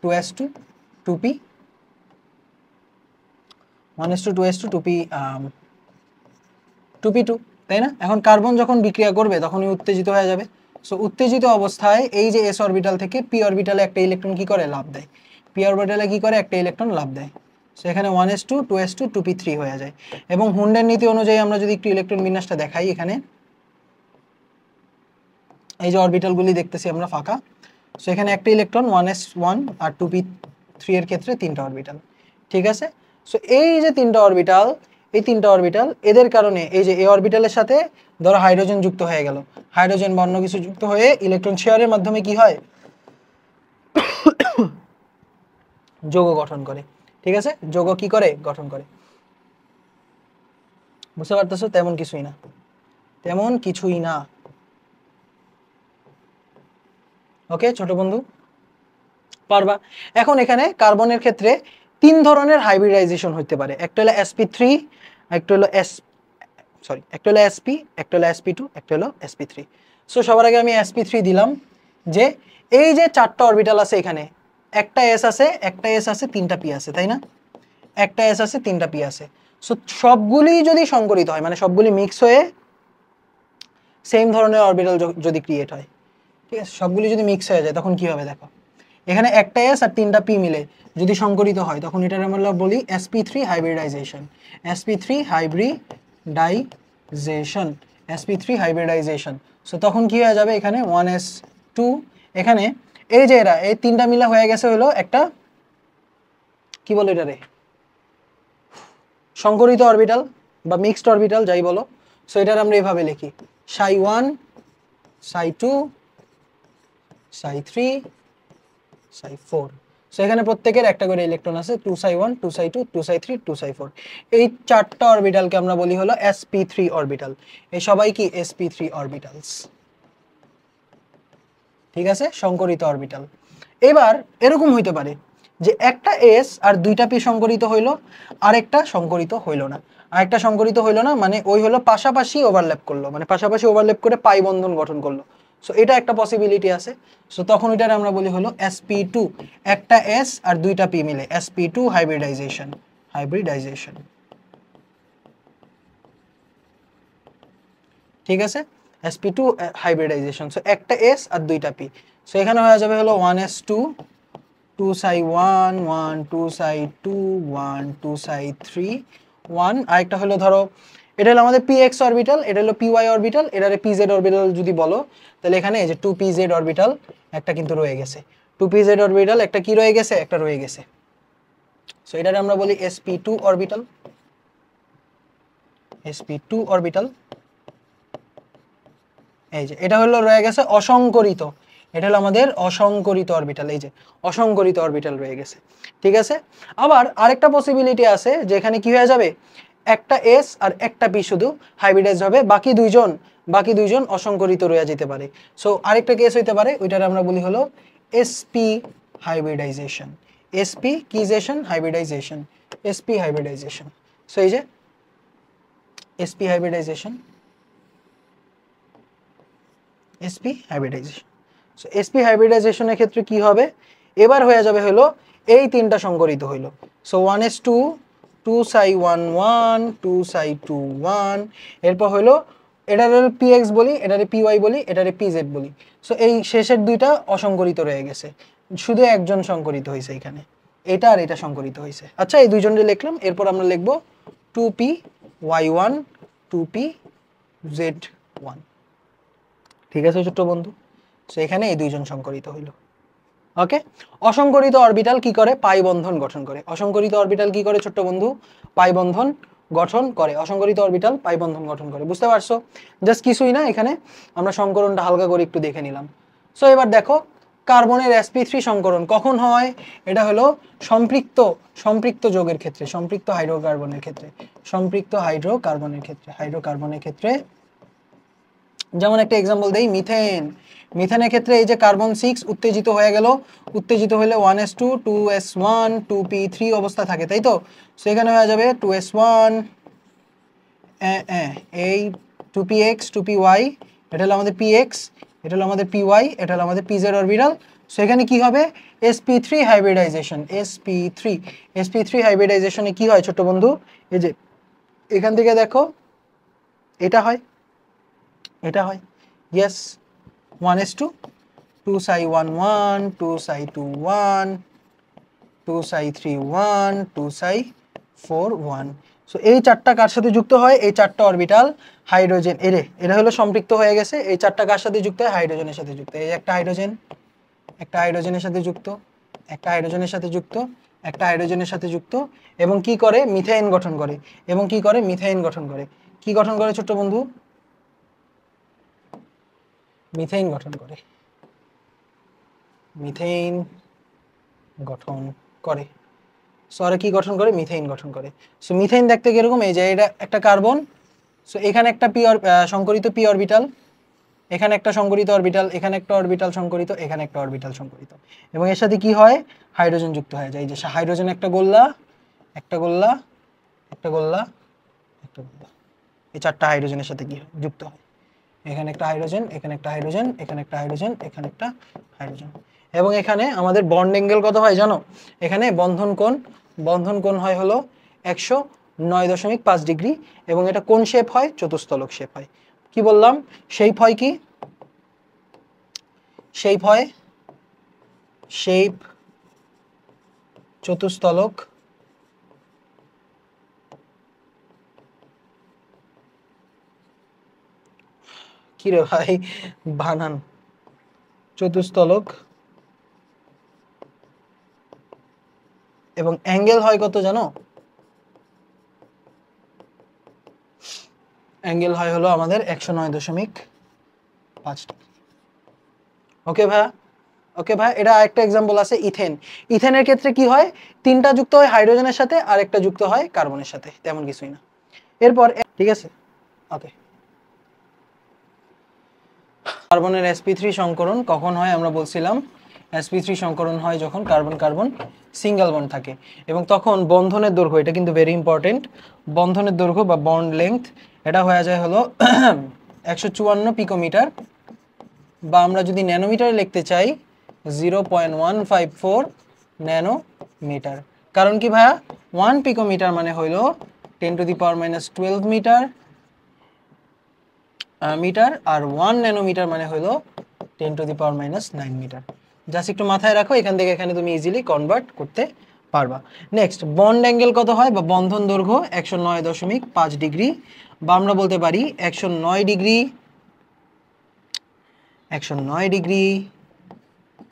S1: 2s2 2p, 1s2 2s2 2p 2p2, তাই না। এখন কার্বন যখন বিক্রিয়া করবে তখনই উত্তেজিত হয়ে যাবে। সো উত্তেজিত অবস্থায় এই যে এস অরবিটাল থেকে পি অরবিটালে একটা ইলেকট্রন কি করে, লাভ দেয়। পি অরবিটালে কি করে, একটা ইলেকট্রন লাভ দেয়। সো এখানে 1s2 2s2 2p3 হয়ে যায়। এবং হুন্ডের নীতি অনুযায়ী আমরা যদি একটু ইলেকট্রন বিন্যাসটা দেখাই, এখানে এই যে অরবিটালগুলি দেখতেছি আমরা ফাঁকা। সো এখানে একটা ইলেকট্রন 1s1 আর 2p3 এর ক্ষেত্রে 3টা অরবিটাল, ঠিক আছে। সো এই যে 3টা অরবিটাল, এই 3টা অরবিটাল এদের কারণে এই যে এই অরবিটালের সাথে ধরো হাইড্রোজেন যুক্ত হয়ে গেল, হাইড্রোজেন বা অন্য কিছু যুক্ত হয়ে ইলেকট্রন শেয়ারের মাধ্যমে কি হয়, যৌগ গঠন করে, ঠিক আছে। যৌগ কি করে, গঠন করে। বুঝতে পারতেছো? তেমন কিছুই না। ওকে ছোট বন্ধু, পারবা। এখন এখানে কার্বনের ক্ষেত্রে 3 ধরনের হাইব্রিডাইজেশন হতে পারে। একটা হলো sp3, একটা হলো একটা হলো sp, একটা হলো sp2, একটা হলো sp3। সো সবার আগে আমি sp3 দিলাম, যে এই যে 4টা অরবিটাল আছে এখানে, একটা s আছে, একটা s আছে, 3টা p আছে, তাই না। একটা s আছে, 3টা p আছে। সো সবগুলি যদি সংকরিত হয়, মানে সবগুলি মিক্স হয়ে সেম ধরনের অরবিটাল যদি ক্রিয়েট হয়, ঠিক আছে, সবগুলি যদি মিক্স হয়ে যায় তখন কি হবে দেখো, এখানে একটা s আর 3টা p মিলে যদি সংকরিত হয় তখন এটার আমরা বলি sp3 hybridization. sp3 hybridization, sp3 hybridization. So তখন কি হয়ে যাবে, এখানে 1s2, এখানে এই যে এরা এই 3টা মিলে হয়ে গেছে হলো একটা কি বলে এটারে, সংকরিত অরবিটাল বা মিক্সড অরবিটাল যাই বলো। সো এটার আমরা এভাবে লিখি ψ1 ψ2 ψ3 ψ4। সো এখানে প্রত্যেকের একটা করে ইলেকট্রন আছে, 2ψ1 2ψ2 2ψ3 2ψ4। এই 4টা অরবিটালকে আমরা বলি হলো sp3 অরবিটাল। এই সবাই কি sp3 অরবিটালস, ঠিক আছে, সংকরিত অরবিটাল। এবার এরকম হইতে পারে যে একটা s আর 2টা p সংকরিত হইলো, আরেকটা সংকরিত হইলো না। আরেকটা সংকরিত হইলো না মানে ওই হলো পাশাপাশি ওভারল্যাপ করলো, মানে পাশাপাশি ওভারল্যাপ করে পাই বন্ধন গঠন করলো। সো এটা একটা পসিবিলিটি আছে। সো তখন এটার আমরা বলি হলো sp2, একটা s আর 2টা p মিলে sp2 হাইব্রিডাইজেশন, ঠিক আছে, sp2 হাইব্রিডাইজেশন। সো একটা s আর 2টা p। সো এখানে হয়ে যাবে হলো 1s2 2ψ1 1 2ψ2 1 2ψ3 1, আরেকটা হলো ধরো এটা হলো আমাদের px অরবিটাল, এটা হলো py অরবিটাল, এটা হলো pz অরবিটাল যদি বলো, তাহলে এখানে এই যে 2pz অরবিটাল একটা কিন্তু রয়ে গেছে। 2pz অরবিটাল একটা কি রয়ে গেছে, একটা রয়ে গেছে। সো এটাকে আমরা বলি sp2 অরবিটাল, sp2 অরবিটাল। এই যে এটা হলো রয়ে গেছে অসংকরিত, এটা হলো আমাদের অসংকরিত অরবিটাল, এই যে অসংকরিত অরবিটাল রয়ে গেছে। ঠিক আছে, আবার আরেকটা পসিবিলিটি আছে যেখানে কি হয়ে যাবে, একটা s আর একটা p শুধু হাইব্রিডাইজ হবে, বাকি দুইজন অসংকরিত রয়ে যেতে পারে। সো আরেকটা কেস হইতে পারে, ওইটার আমরা বলি হলো sp হাইব্রিডাইজেশন, sp কিজেশন হাইব্রিডাইজেশন, sp হাইব্রিডাইজেশন। সো এই যে sp hybridization, sp hybridization. So sp হাইব্রিডাইজেশনের ক্ষেত্রে কি হবে, এবার হয়ে যাবে হলো এই তিনটা সংকরিত হইলো। সো 1s2 2ψ11 2ψ21, এরপর হলো এটার px বলি, এটারে py বলি, এটারে pz বলি। সো এই শেষের দুইটা অসংকরিত রয়ে গেছে, শুধু একজন সংকরিত হয়েছে এখানে, এটা আর এটা সংকরিত হয়েছে। আচ্ছা এই দুইজনকে লিখলাম, এরপর আমরা লিখবো 2py1 2pz1। ঠিক আছে ছোট্ট বন্ধু, সো এখানে এই দুইজন সংকরিত হইল। ওকে, অসংকরিত অরবিটাল কি করে, পাই বন্ধন গঠন করে। অসংকরিত অরবিটাল কি করে ছোট্ট বন্ধু, পাই বন্ধন গঠন করে। অসংকরিত অরবিটাল পাই বন্ধন গঠন করে, বুঝতে পারছো? জাস্ট কিছুই না, এখানে আমরা সংকরণটা হালকা করে একটু দেখে নিলাম। সো এবার দেখো কার্বনের sp3 সংকরণ কখন হয়, এটা হলো সম্পৃক্ত যৌগের ক্ষেত্রে, সম্পৃক্ত হাইড্রোকার্বনের ক্ষেত্রে, সম্পৃক্ত হাইড্রোকার্বনের ক্ষেত্রে। যেমন একটা एग्जांपल দেই, মিথেনের ক্ষেত্রে এই যে কার্বন 6 উত্তেজিত হয়ে গেল, উত্তেজিত হলে 1s2 2s1 2p3 অবস্থা থাকে, তাই তো? সো এখানে হয়ে যাবে 2s1 এই 2px 2py, এটা হলো আমাদের px, এটা হলো আমাদের py, এটা হলো আমাদের pz অরবিটাল। সো এখানে কি হবে, sp3 হাইব্রিডাইজেশন, sp3 হাইব্রিডাইজেশনে কি হয় ছোট বন্ধু, এই যে এখান থেকে দেখো এটা হয়, এটা হয়, ইয়েস 1s2 2ψ11 2ψ21 2ψ31 2ψ41। সো এই চারটা কার সাথে যুক্ত হয়, এই চারটা অরবিটাল হাইড্রোজেন, এরা হলো সম্পৃক্ত হয়ে গেছে, এই চারটা কার সাথে যুক্ত হয়, হাইড্রোজেনের সাথে যুক্ত। এই একটা হাইড্রোজেন, একটা হাইড্রোজেনের সাথে যুক্ত, একটা হাইড্রোজেনের সাথে যুক্ত, একটা হাইড্রোজেনের সাথে যুক্ত, এবং কি করে, মিথাইন গঠন করে, এবং কি করে, মিথাইন গঠন করে। কি গঠন করে ছোট্ট বন্ধু, মিথেন গঠন করে, মিথেন গঠন করে। সো আর কি গঠন করে, মিথেন গঠন করে। সো মিথেন দেখতে কিরকম, এই যে এটা একটা কার্বন, সো এখানে একটা সংকরিত পি অরবিটাল, এখানে একটা সংকরিত অরবিটাল, এখানে একটা অরবিটাল সংকরিত, এখানে একটা অরবিটাল সংকরিত, এবং এর সাথে কি হয়, হাইড্রোজেন যুক্ত হয়ে যায়। এই যে হাইড্রোজেন একটা গোল্লা, একটা গোল্লা, একটা গোল্লা, একটা গোল্লা, এই চারটা হাইড্রোজেনের সাথে কি যুক্ত হয়, এখানে একটা হাইড্রোজেন, এখানে একটা হাইড্রোজেন, এখানে একটা হাইড্রোজেন, এখানে একটা হাইড্রোজেন। এবং এখানে আমাদের বন্ড অ্যাঙ্গেল কত হয় জানো, এখানে বন্ধন কোণ হয় হলো 109.5 ডিগ্রি, এবং এটা কোন শেপ হয়, চতুস্তলক শেপ হয়। কি বললাম, শেপ হয় কি, শেপ হয়, শেপ চতুস্তলক, কি রে ভাই বানান, চতুস্তলক, এবং অ্যাঙ্গেল হয় কত জানো, অ্যাঙ্গেল হয় হলো আমাদের 109.5 ডিগ্রি। ওকে ভাইয়া, ওকে ভাই, এটা আরেকটা एग्जांपल আছে ইথেনের ক্ষেত্রে কি হয়, তিনটা যুক্ত হয় হাইড্রোজেনের সাথে আর একটা যুক্ত হয় কার্বনের সাথে, তেমন কিছুই না। এরপর ঠিক আছে, ওকে, কার্বনের sp3 সংকরণ কখন হয় আমরা বলছিলাম, sp3 সংকরণ হয় যখন কার্বন কার্বন সিঙ্গেল বন্ড থাকে, এবং তখন বন্ধনের দৈর্ঘ্য, এটা কিন্তু ভেরি ইম্পর্টেন্ট, বন্ধনের দৈর্ঘ্য বা বন্ড লেংথ এটা হয়ে যায় হলো 154 পিকোমিটার, বা আমরা যদি ন্যানোমিটারে লিখতে চাই 0.154 ন্যানোমিটার। কারণ কি ভাইয়া, 1 পিকোমিটার মানে হইলো 10⁻⁻12 মিটার, আর 1 ন্যানোমিটার মানে হলো 10⁻⁹ মিটার। জাস্ট একটু মাথায় রাখো, এখান থেকে এখানে তুমি ইজিলি কনভার্ট করতে পারবা। নেক্সট বন্ড অ্যাঙ্গেল কত হয় বা বন্ধন দৈর্ঘ্য 109.5 ডিগ্রি, বা আমরা বলতে পারি 109 ডিগ্রি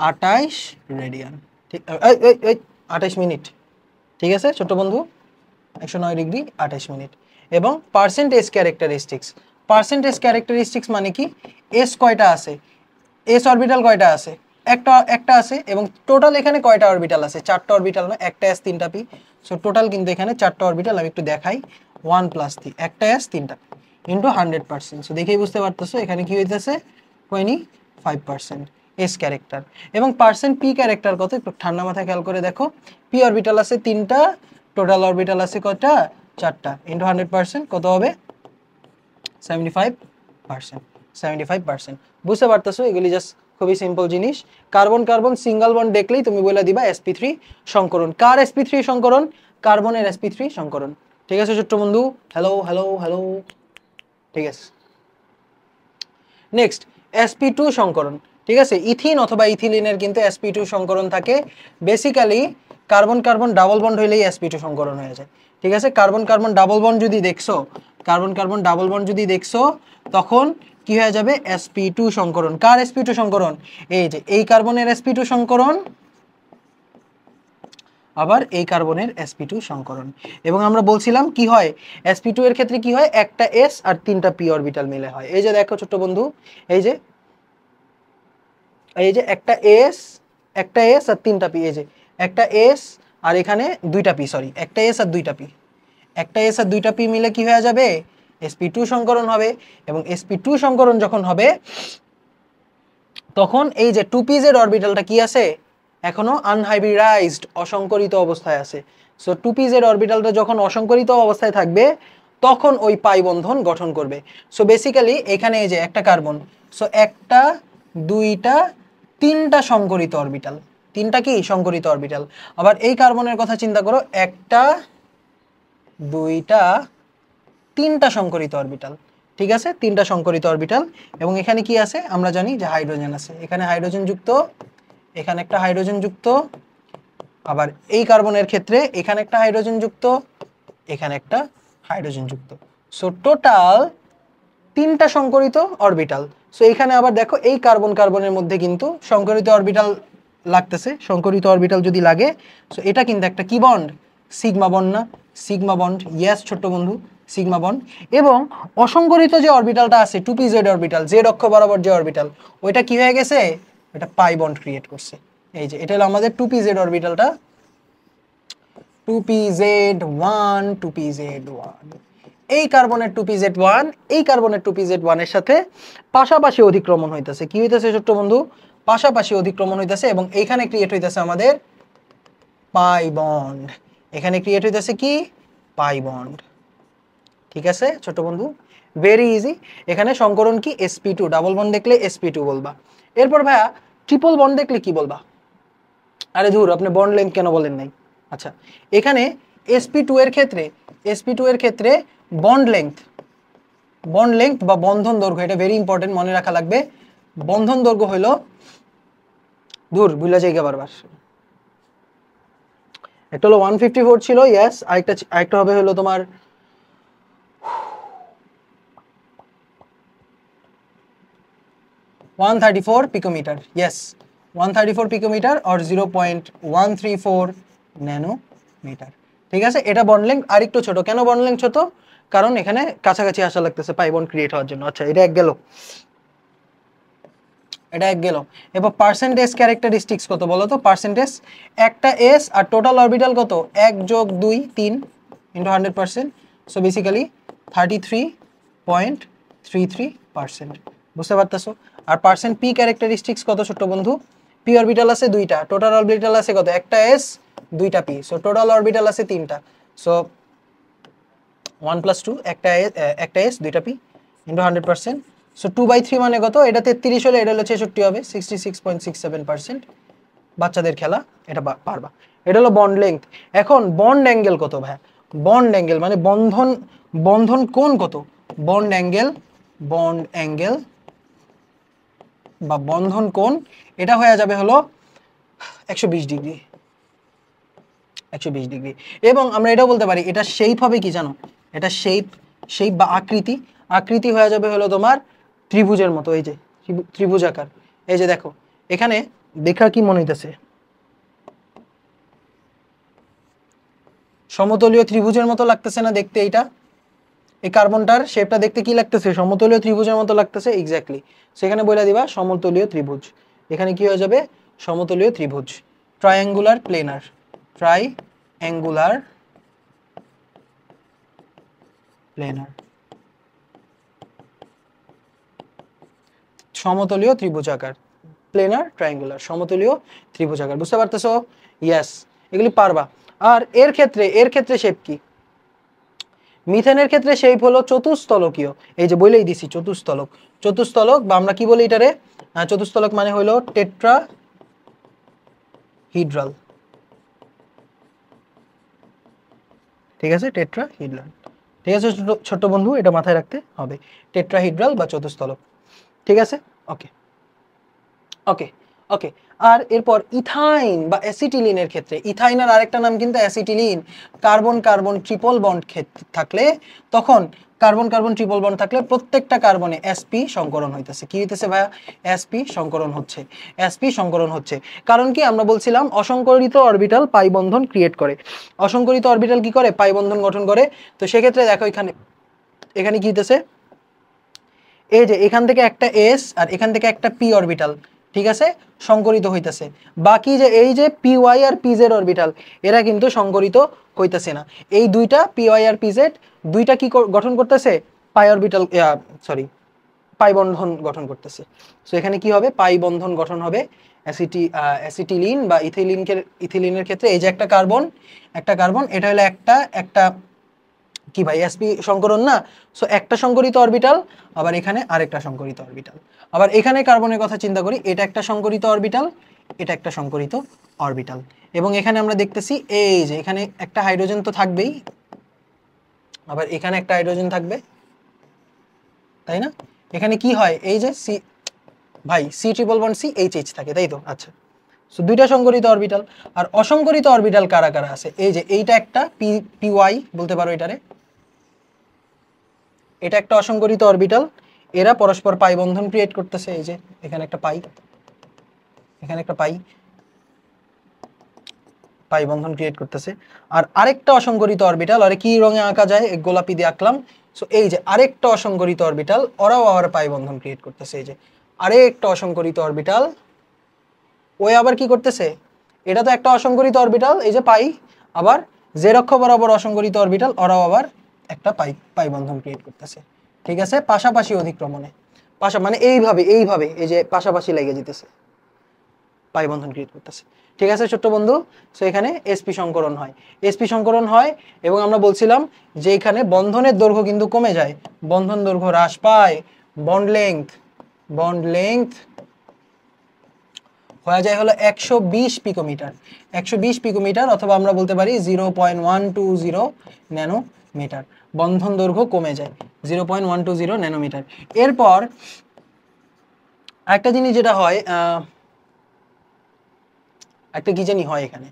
S1: 28 রেডিয়ান, ঠিক 28 মিনিট। ঠিক আছে ছোট্ট বন্ধু, 109 ডিগ্রি 28 মিনিট। এবং পার্সেন্টেজ ক্যারেক্টারিস্টিক্স, পার্সেন্টেজ ক্যারেক্টারিস্টিক্স মানে কি, এস কয়টা আছে, এস অরবিটাল কয়টা আছে, একটা আছে, এবং টোটাল এখানে কয়টা অরবিটাল আছে, 4টা অরবিটাল না, একটা এস 3টা পি। সো টোটাল কিন্তু এখানে 4টা অরবিটাল, আমি একটু দেখাই, 1 + 3, একটা এস 3টা ইন্টু 100%। সো দেখেই বুঝতে পারতেছো এখানে কি হইতেছে, 25% এস ক্যারেক্টার। এবং পার্সেন্ট পি ক্যারেক্টার কত, একটু ঠান্ডা মাথায় খেয়াল করে দেখো, পি অরবিটাল আছে 3টা, টোটাল অরবিটাল আছে কয়টা, 4টা, ইন্টু 100% কত হবে, 75%। 75%, বুঝতে পারতেছো, এগুলি জাস্ট খুবই সিম্পল জিনিস। কার্বন কার্বন সিঙ্গেল বন্ড দেখলেই তুমি বলে দিবা sp3 সংকরণ। কার sp3 সংকরণ, কার্বনের sp3 সংকরণ। ঠিক আছে ছোট্ট বন্ধু, হ্যালো হ্যালো হ্যালো, ঠিক আছে। নেক্সট sp2 সংকরণ, ঠিক আছে, ইথিন অথবা ইথিলিনের কিন্তু sp2 সংকরণ থাকে। Basically carbon carbon double bond হইলেই sp2 সংকরণ হয়ে যায়। ঠিক আছে, কার্বন কার্বন ডাবল বন্ড যদি দেখছো, কার্বন কার্বন ডাবল বন্ড যদি দেখছো, তখন কি হয়ে যাবে, sp2 সংকরণ। কার sp2 সংকরণ, এই যে এই কার্বনের sp2 সংকরণ, আবার এই কার্বনের sp2 সংকরণ। এবং আমরা বলছিলাম কি হয়, sp2 এর ক্ষেত্রে কি হয়, একটা s আর 3টা p অরবিটাল মিলে হয়। এই যে দেখো ছোট্ট বন্ধু, এই যে একটা s আর 3টা p, এই যে একটা s আর এখানে 2টা p, সরি একটা s আর 2টা p, একটা s আর 2টা p মিলে কি হয়ে যাবে, sp2 সংকরণ হবে। এবং sp2 সংকরণ যখন হবে, তখন এই যে 2pz অরবিটালটা কি আছে, এখনো আনহাইব্রিডাইজড, অসংকরিত অবস্থায় আছে। সো 2pz অরবিটালটা যখন অসংকরিত অবস্থায় থাকবে, তখন ওই পাই বন্ধন গঠন করবে। সো বেসিক্যালি এখানে এই যে একটা কার্বন, সো একটা, দুইটা, 3টা সংকরিত অরবিটাল, 3টা কি সংকরিত অরবিটাল। আবার এই কার্বনের কথা চিন্তা করো, একটা, দুইটা, 3টা সংকরিত অরবিটাল। ঠিক আছে, 3টা সংকরিত অরবিটাল। এবং এখানে কি আছে, আমরা জানি যে হাইড্রোজেন আছে, এখানে হাইড্রোজেন যুক্ত, এখানে একটা হাইড্রোজেন যুক্ত, আবার এই কার্বনের ক্ষেত্রে এখানে একটা হাইড্রোজেন যুক্ত, এখানে একটা হাইড্রোজেন যুক্ত। সো টোটাল 3টা সংকরিত অরবিটাল। সো এখানে আবার দেখো, এই কার্বন কার্বনের মধ্যে কিন্তু সংকরিত অরবিটাল লাগতেছে। সংকরিত অরবিটাল যদি লাগে, সো এটা কিন্তু একটা কি বন্ড, সিগমা বন্ড না, সিগমা বন্ড। ইয়েস ছোট্ট বন্ধু, সিগমা বন্ড। এবং অসংকরিত যে অরবিটালটা আছে 2pz অরবিটাল, জেড অক্ষ বরাবর যে অরবিটাল, ওইটা কি হয়ে গেছে, এটা পাই বন্ড ক্রিয়েট করছে। এই যে এটা হলো আমাদের 2pz অরবিটালটা, 2pz1 2pz1। এই কার্বনের 2pz1, এই কার্বনের 2pz1 এর সাথে পাশাপাশি অধিক্রমণ হইতাছে। কি হইতাছে ছোট্ট বন্ধু, পাশাপাশি অধিক্রমণ হইতাছে। এবং এইখানে ক্রিয়েট হইতাছে আমাদের পাই বন্ড, এখানে ক্রিয়েট হইতাছে কি, পাই বন্ড। ঠিক আছে ছোট বন্ধু, ভেরি ইজি। এখানে সংকরণ কি, sp2, ডাবল বন্ড দেখলে sp2 বলবা। এরপর ভাইয়া ট্রিপল বন্ড দেখলে কি বলবা, আরে ধুর, আপনি বন্ড লেংথ কেন বলেন নাই। আচ্ছা, এখানে sp2 এর ক্ষেত্রে, sp2 এর ক্ষেত্রে বন্ড লেংথ, বন্ড লেংথ বা বন্ধন দৈর্ঘ্য, এটা ভেরি ইম্পর্টেন্ট, মনে রাখা লাগবে। বন্ধন দৈর্ঘ্য হলো, ধুর ভুলা জায়গা বারবার, একটা হলো 154 ছিল, ইয়েস, আরেকটা হবে হলো তোমার 134 picometre. Yes, 134 picometre or 0.134 nanometre. ঠিক আছে, এটা বন্ড লেংথ। আর একটু ছোট, কেন বন্ড লেংথ ছোট, কারণ এখানে কাছাকাছি আসা লাগতেছে পাই বন্ড ক্রিয়েট হওয়ার জন্য। আচ্ছা, এটা এক গেল, এটা এক গেল। এবার পার্সেন্টেজ ক্যারেক্টারিস্টিক্স কত বলো তো, পার্সেন্টেজ, একটা এস আর টোটাল অরবিটাল কত, 1 যোগ 2 3 ইন্টু 100%। সো বেসিক্যালি 33.33%, বুঝতে পারতেছো। আর পার্সেন্ট পি ক্যারেক্টারিস্টিক্স কত ছোট্ট বন্ধু, পি অরবিটাল আছে 2টা, টোটাল অরবিটাল আছে কত, একটা এস 2টা পি, সো টোটাল অরবিটাল আছে 3টা। সো 1 + 2, একটা এস 2টা পি ইন্টু 100%। সো 2/3 মানে কত, এটা 33 হলে এটা হলো 66 হবে, 66.67%। বাচ্চাদের খেলা, এটা পারবা। এটা হলো বন্ড লেংথ। এখন বন্ড অ্যাঙ্গেল কত ভাই, বন্ড অ্যাঙ্গেল মানে বন্ধন, বন্ধন কোণ কত, বন্ড অ্যাঙ্গেল, বন্ড অ্যাঙ্গেল বা বন্ধন কোণ, এটা হয়ে যাবে হলো 120 ডিগ্রি। 120 ডিগ্রি। এবং আমরা এটাও বলতে পারি এটা শেপ হবে কি জানো, এটা শেপ বা আকৃতি হয়ে যাবে হলো তোমার ত্রিভুজের মতো, এই যে ত্রিভুজ আকার। এই যে দেখো এখানে দেখা কি মনে হইতেছে, সমতলীয় ত্রিভুজের মতো লাগতেছে না দেখতে? এইটা এই কার্বনটার শেপটা দেখতে কি লাগতেছে, সমতলীয় ত্রিভুজের মতো লাগতেছে। এক্স্যাক্টলি, সেখানে বলে দিবা সমতলীয় ত্রিভুজ। এখানে কি হয়ে যাবে, সমতলীয় ত্রিভুজ, ট্রায়াঙ্গুলার প্লেনার, ট্রাইঅ্যাঙ্গুলার প্লেনার, সমতলীয় ত্রিভুজাকার, প্লেনার ট্রায়াঙ্গুলার, সমতলীয় ত্রিভুজাকার। বুঝতে পারতেছো? ইয়েস, এগুলি পারবা। আর এর ক্ষেত্রে শেপ কি, মিথেনের ক্ষেত্রে শেপ হলো চতুস্তলকীয়। এই যে বলেই দিছি চতুস্তলক বা আমরা কি বলি এটারে, চতুস্তলক মানে হলো টেট্রাহিড্রাল। ঠিক আছে, টেট্রাহিড্রাল। ঠিক আছে ছোট্ট বন্ধু, এটা মাথায় রাখতে হবে, টেট্রাহিড্রাল বা চতুস্তলক। ঠিক আছে, ওকে ওকে ওকে। আর এরপর ইথাইন বা অ্যাসিটিলিনের ক্ষেত্রে, ইথাইনের আরেকটা নাম কিন্তু acetylene. Carbon carbon triple bond থাকলে, তখন কার্বন কার্বন ট্রিপল বন্ড থাকলে প্রত্যেকটা কার্বনে sp সংকরণ হইতেছে। কি হইতেছে ভাইয়া? sp সংকরণ হচ্ছে, sp সংকরণ হচ্ছে। কারণ কি, আমরা বলছিলাম অসংকরিত অরবিটাল পাই বন্ধন ক্রিয়েট করে। অসংকরিত অরবিটাল কি করে? পাই বন্ধন গঠন করে। তো সেক্ষেত্রে দেখো এখানে কি হইতেছে, এই যে এখান থেকে একটা s আর এখান থেকে একটা p অরবিটাল, ঠিক আছে, সংকরিত হইতেছে। বাকি যে এই যে py আর pz অরবিটাল, এরা কিন্তু সংকরিত হইতেছে না। এই দুইটা py আর pz দুইটা কি গঠন করতেছে? পাই অরবিটাল, সরি, পাই বন্ধন গঠন করতেছে। সো এখানে কি হবে? পাই বন্ধন গঠন হবে। অ্যাসিটিলিন বা ইথিলিনের ক্ষেত্রে এই যে একটা কার্বন, এটা হলো একটা কি ভাই, sp সংকরণ না? সো একটা সংকরিত অরবিটাল, আবার এখানে আরেকটা সংকরিত অরবিটাল। আবার এখানে কার্বনের কথা চিন্তা করি, এটা একটা সংকরিত অরবিটাল, এটা একটা সংকরিত অরবিটাল। এবং এখানে আমরা দেখতেছি এই যে এখানে একটা হাইড্রোজেন তো থাকবেই, আবার এখানে একটা হাইড্রোজেন থাকবে, তাই না? এখানে কি হয়, এই যে C triple bond C H থাকে, তাই তো? আচ্ছা, সো দুইটা সংকরিত অরবিটাল। আর অসংকরিত অরবিটাল কারা কারা আছে? এই যে এইটা একটা পি ওয়াই বলতে পারো এটারে, এটা একটা অসংকরিত অরবিটাল। এরা পরস্পর পাই বন্ধন ক্রিয়েট করতেছে। এই যে এখানে একটা পাই, এখানে একটা পাই বন্ধন ক্রিয়েট করতেছে। আর আরেকটা অসংকরিত অরবিটাল, আরে কি রঙে আঁকা যায়, গোলাপি দিয়ে আঁকলাম। সো এই যে আরেকটা অসংকরিত অরবিটাল, ওরাও আবার পাই বন্ধন ক্রিয়েট করতেছে। এই যে আরেকটা অসংকরিত অরবিটাল, ওই আবার কি করতেছে, এটা তো একটা অসংকরিত অরবিটাল, এই যে পাই, আবার জেড অক্ষ বরাবর অসংকরিত অরবিটাল, ওরাও আবার একটা পাই বন্ধন ক্রিয়েট করতেছে। ঠিক আছে, পাশাপাশি অধিক্রমণে, মানে এইভাবে এই যে পাশাপাশি লেগে যেতেছে, পাই বন্ধন ক্রিয়েট করতেছে। ঠিক আছে ছোট্ট বন্ধু, সো এখানে sp সংকরণ হয়, এবং আমরা বলছিলাম যে এখানে বন্ধনের দৈর্ঘ্য কিন্তু কমে যায়, বন্ধন দৈর্ঘ্য হ্রাস পায়, বন্ড লেংথ হয়ে যায় হলো 120 পিকোমিটার, 120 পিকোমিটার, অথবা আমরা বলতে পারি 0.120 ন্যানোমিটার। বন্ধন দৈর্ঘ্য কমে যায় 0.120 ন্যানোমিটার। এরপর একটা জিনিস যেটা হয়, একটা কি জানি হয় এখানে,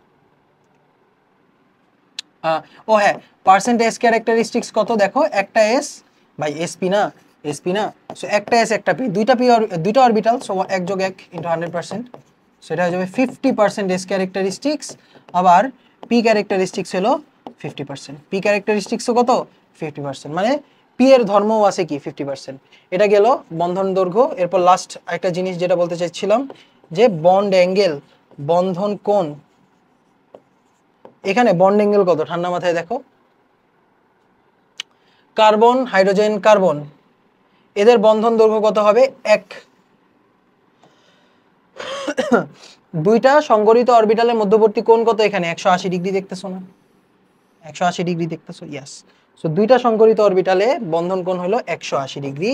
S1: ও হ্যাঁ, পার্সেন্টেজ ক্যারেক্টারিস্টিক্স কত দেখো, একটা এস, ভাই এসপি না, সো একটা এস একটা পি, দুইটা অরবিটাল, সো 1+1 × 100%, সেটা হয়ে যাবে 50% এস ক্যারেক্টারিস্টিক্স। আবার পি ক্যারেক্টারিস্টিক্স হলো 50%, পি ক্যারেক্টারিস্টিক্সও কত, 50%, মানে পি এর ধর্মও আছে কি 50%। এটা গেল বন্ধন দৈর্ঘ্য। এরপর লাস্ট একটা জিনিস যেটা বলতে চাইছিলাম, যে বন্ড অ্যাঙ্গেল, বন্ধন কোণ। এখানে বন্ড অ্যাঙ্গেল কত, ঠান্ডা মাথায় দেখো, কার্বন হাইড্রোজেন কার্বন, এদের বন্ধন দৈর্ঘ্য কত হবে, দুইটা সংগঠিত অরবিটালের মধ্যবর্তী কোণ কত, এখানে 180 ডিগ্রি দেখতেছো না, 180 ডিগ্রি দেখতেছো, ইয়াস। সো দুইটা সংগঠিত অরবিটালে বন্ধন কোণ হলো 180 ডিগ্রি।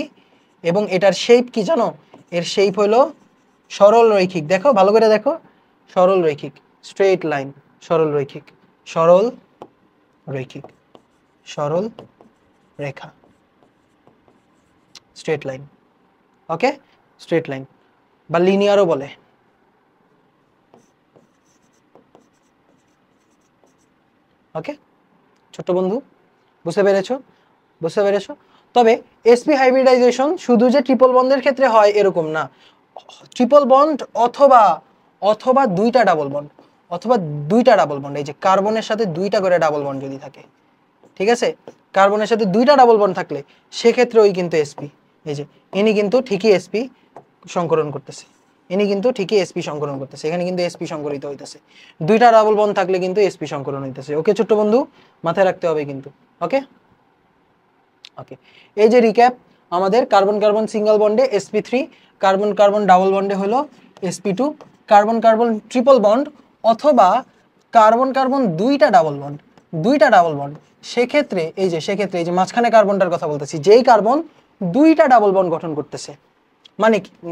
S1: এবং এটার শেপ কি জানো, এর শেপ হলো সরল রৈখিক। দেখো ভালো করে দেখো, সরল রৈখিক, স্ট্রেট লাইন, সরল রৈখিক, সরল রৈখিক, সরল রেখা, স্ট্রেট লাইন। ওকে, স্ট্রেট লাইন বা লিনিয়ারও বলে। ওকে ছোট্ট বন্ধু, বুঝতে পেরেছো? বুঝতে পেরেছো? তবে sp হাইব্রিডাইজেশন শুধু যে ট্রিপল বন্ডের ক্ষেত্রে হয় এরকম না, ট্রিপল বন্ড অথবা অথবা দুইটা ডাবল বন্ড, অথবা দুইটা ডাবল বন্ড, এই যে কার্বনের সাথে দুইটা করে ডাবল বন্ড যদি থাকে, ঠিক আছে, কার্বনের সাথে দুইটা ডাবল বন্ড থাকলে সেক্ষেত্রে ওই কিন্তু sp, এই যে ইনি কিন্তু ঠিকই sp সংকরণ করতেছে, ইনি কিন্তু ঠিকই sp সংকরণ করতেছে, এখানে কিন্তু sp সংকরিত হইতেছে, দুইটা ডাবল বন্ড থাকলে কিন্তু sp সংকরণ হইতেছে। ওকে ছোট্ট বন্ধু, মাথায় রাখতে হবে কিন্তু। ওকে ওকে, এই যে রিক্যাপ, আমাদের কার্বন কার্বন সিঙ্গেল বন্ডে sp3, কার্বন কার্বন ডাবল বন্ডে হলো sp2, carbon carbon triple bond অথবা কার্বন কার্বন দুইটা ডাবল বন্ড, দুইটা ডাবল বন্ড, সেক্ষেত্রে এই যে মাঝখানে কার্বনটার কথা বলতেছি, যেই কার্বন দুইটা ডাবল বন্ড গঠন করতেছে,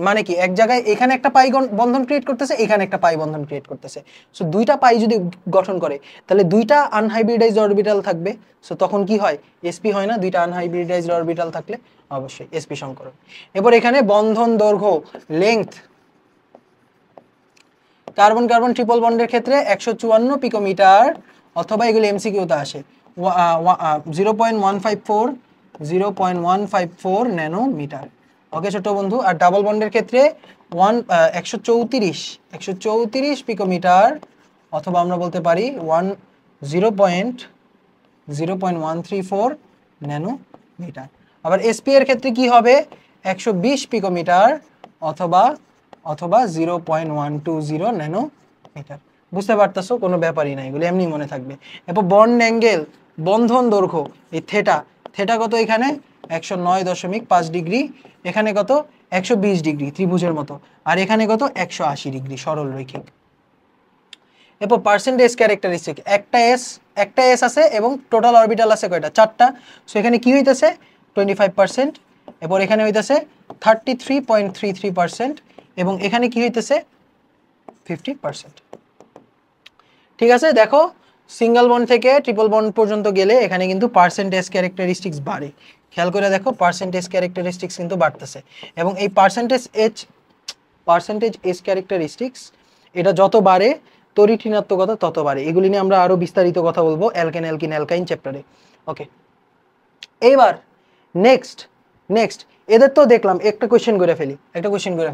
S1: মানে কি এক জায়গায় এখানে একটা পাই বন্ধন ক্রিয়েট করতেছে, এখানে একটা পাই বন্ধন ক্রিয়েট করতেছে, সো দুইটা পাই যদি গঠন করে তাহলে দুইটা আনহাইব্রিডাইজড অরবিটাল থাকবে, সো তখন কি হয়, sp হয় না, দুইটা আনহাইব্রিডাইজড অরবিটাল থাকলে অবশ্যই sp সংকরণ। এরপর এখানে বন্ধন দৈর্ঘ্য লেংথ, কার্বন কার্বন ট্রিপল বন্ডের ক্ষেত্রে 154 পিকোমিটার, অথবা এগুলো এমসিকিউতে আসে 0.154 ন্যানোমিটার। ওকে ছোট বন্ধু, আর ডাবল বন্ডের ক্ষেত্রে 134 পিকোমিটার, অথবা আমরা বলতে পারি 0.134 ন্যানোমিটার। আবার sp এর ক্ষেত্রে কি হবে, 120 পিকোমিটার অথবা অথবা 0.120 ন্যানোমিটার। বুঝতে পারতেছো, কোনো ব্যাপারই না, এগুলো এমনি মনে থাকবে। এরপর বন্ড অ্যাঙ্গেল, বন্ধন দৈর্ঘ্য, এই থেটা, থেটা কত এখানে 109.5 ডিগ্রি, এখানে কত 120 ডিগ্রি ত্রিভুজের মতো, আর এখানে কত 180 ডিগ্রি সরল রৈখিক। এরপর পার্সেন্টেজ ক্যারেক্টারিস্টিক, একটা এস আছে এবং টোটাল অরবিটাল আছে কয়টা, চারটা, সো এখানে কি হইতেছে 25%, এরপর এখানে হইতেছে 33.33%, এবং এখানে কি হইতেছে 50%। ঠিক আছে, দেখো সিঙ্গেল বন্ড থেকে ট্রিপল বন্ড পর্যন্ত গেলে এখানে কিন্তু পার্সেন্টেজ ক্যারেক্টারিস্টিক্স বাড়ে, খেয়াল করে দেখো পার্সেন্টেজ ক্যারেক্টারিস্টিক্স কিন্তু বাড়তেছে, এবং এই পার্সেন্টেজ এজ ক্যারেক্টারিস্টিক্স এটা যত বাড়ে তড়িৎ ঋণাত্মকতা তত বাড়ে। এগুলি নিয়ে আমরা আরো বিস্তারিত কথা বলবো অ্যালকেন অ্যালকিন অ্যালকাইন চ্যাপ্টারে। ওকে, এইবার নেক্সট এদের তো দেখলাম, একটা কোশ্চেন করে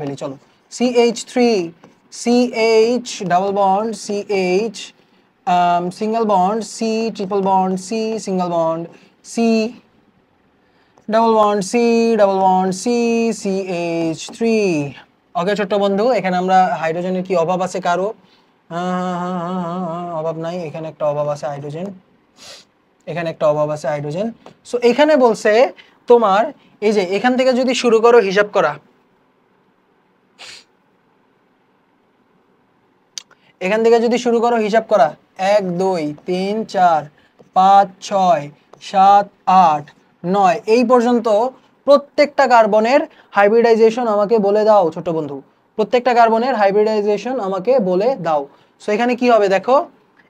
S1: ফেলি চলো। CH3 CH double bond, CH single bond, C triple bond, C single bond, C double bond, C double bond, C CH3। ওকে ছোট্ট বন্ধু, এখানে আমরা হাইড্রোজেনের কি অভাব আছে কারো? অভাব নাই, এখানে একটা অভাব আছে হাইড্রোজেন, এখানে একটা অভাব আছে হাইড্রোজেন। সো এখানে বলছে তোমার এই যে এখান থেকে যদি শুরু করো হিসাব করা, এখান থেকে যদি শুরু করো হিসাব করা 1 2 3 4 5 6 7 8 9 এই পর্যন্ত প্রত্যেকটা কার্বনের হাইব্রিডাইজেশন আমাকে বলে দাও ছোট বন্ধু, প্রত্যেকটা কার্বনের হাইব্রিডাইজেশন আমাকে বলে দাও। সো এখানে কি হবে দেখো,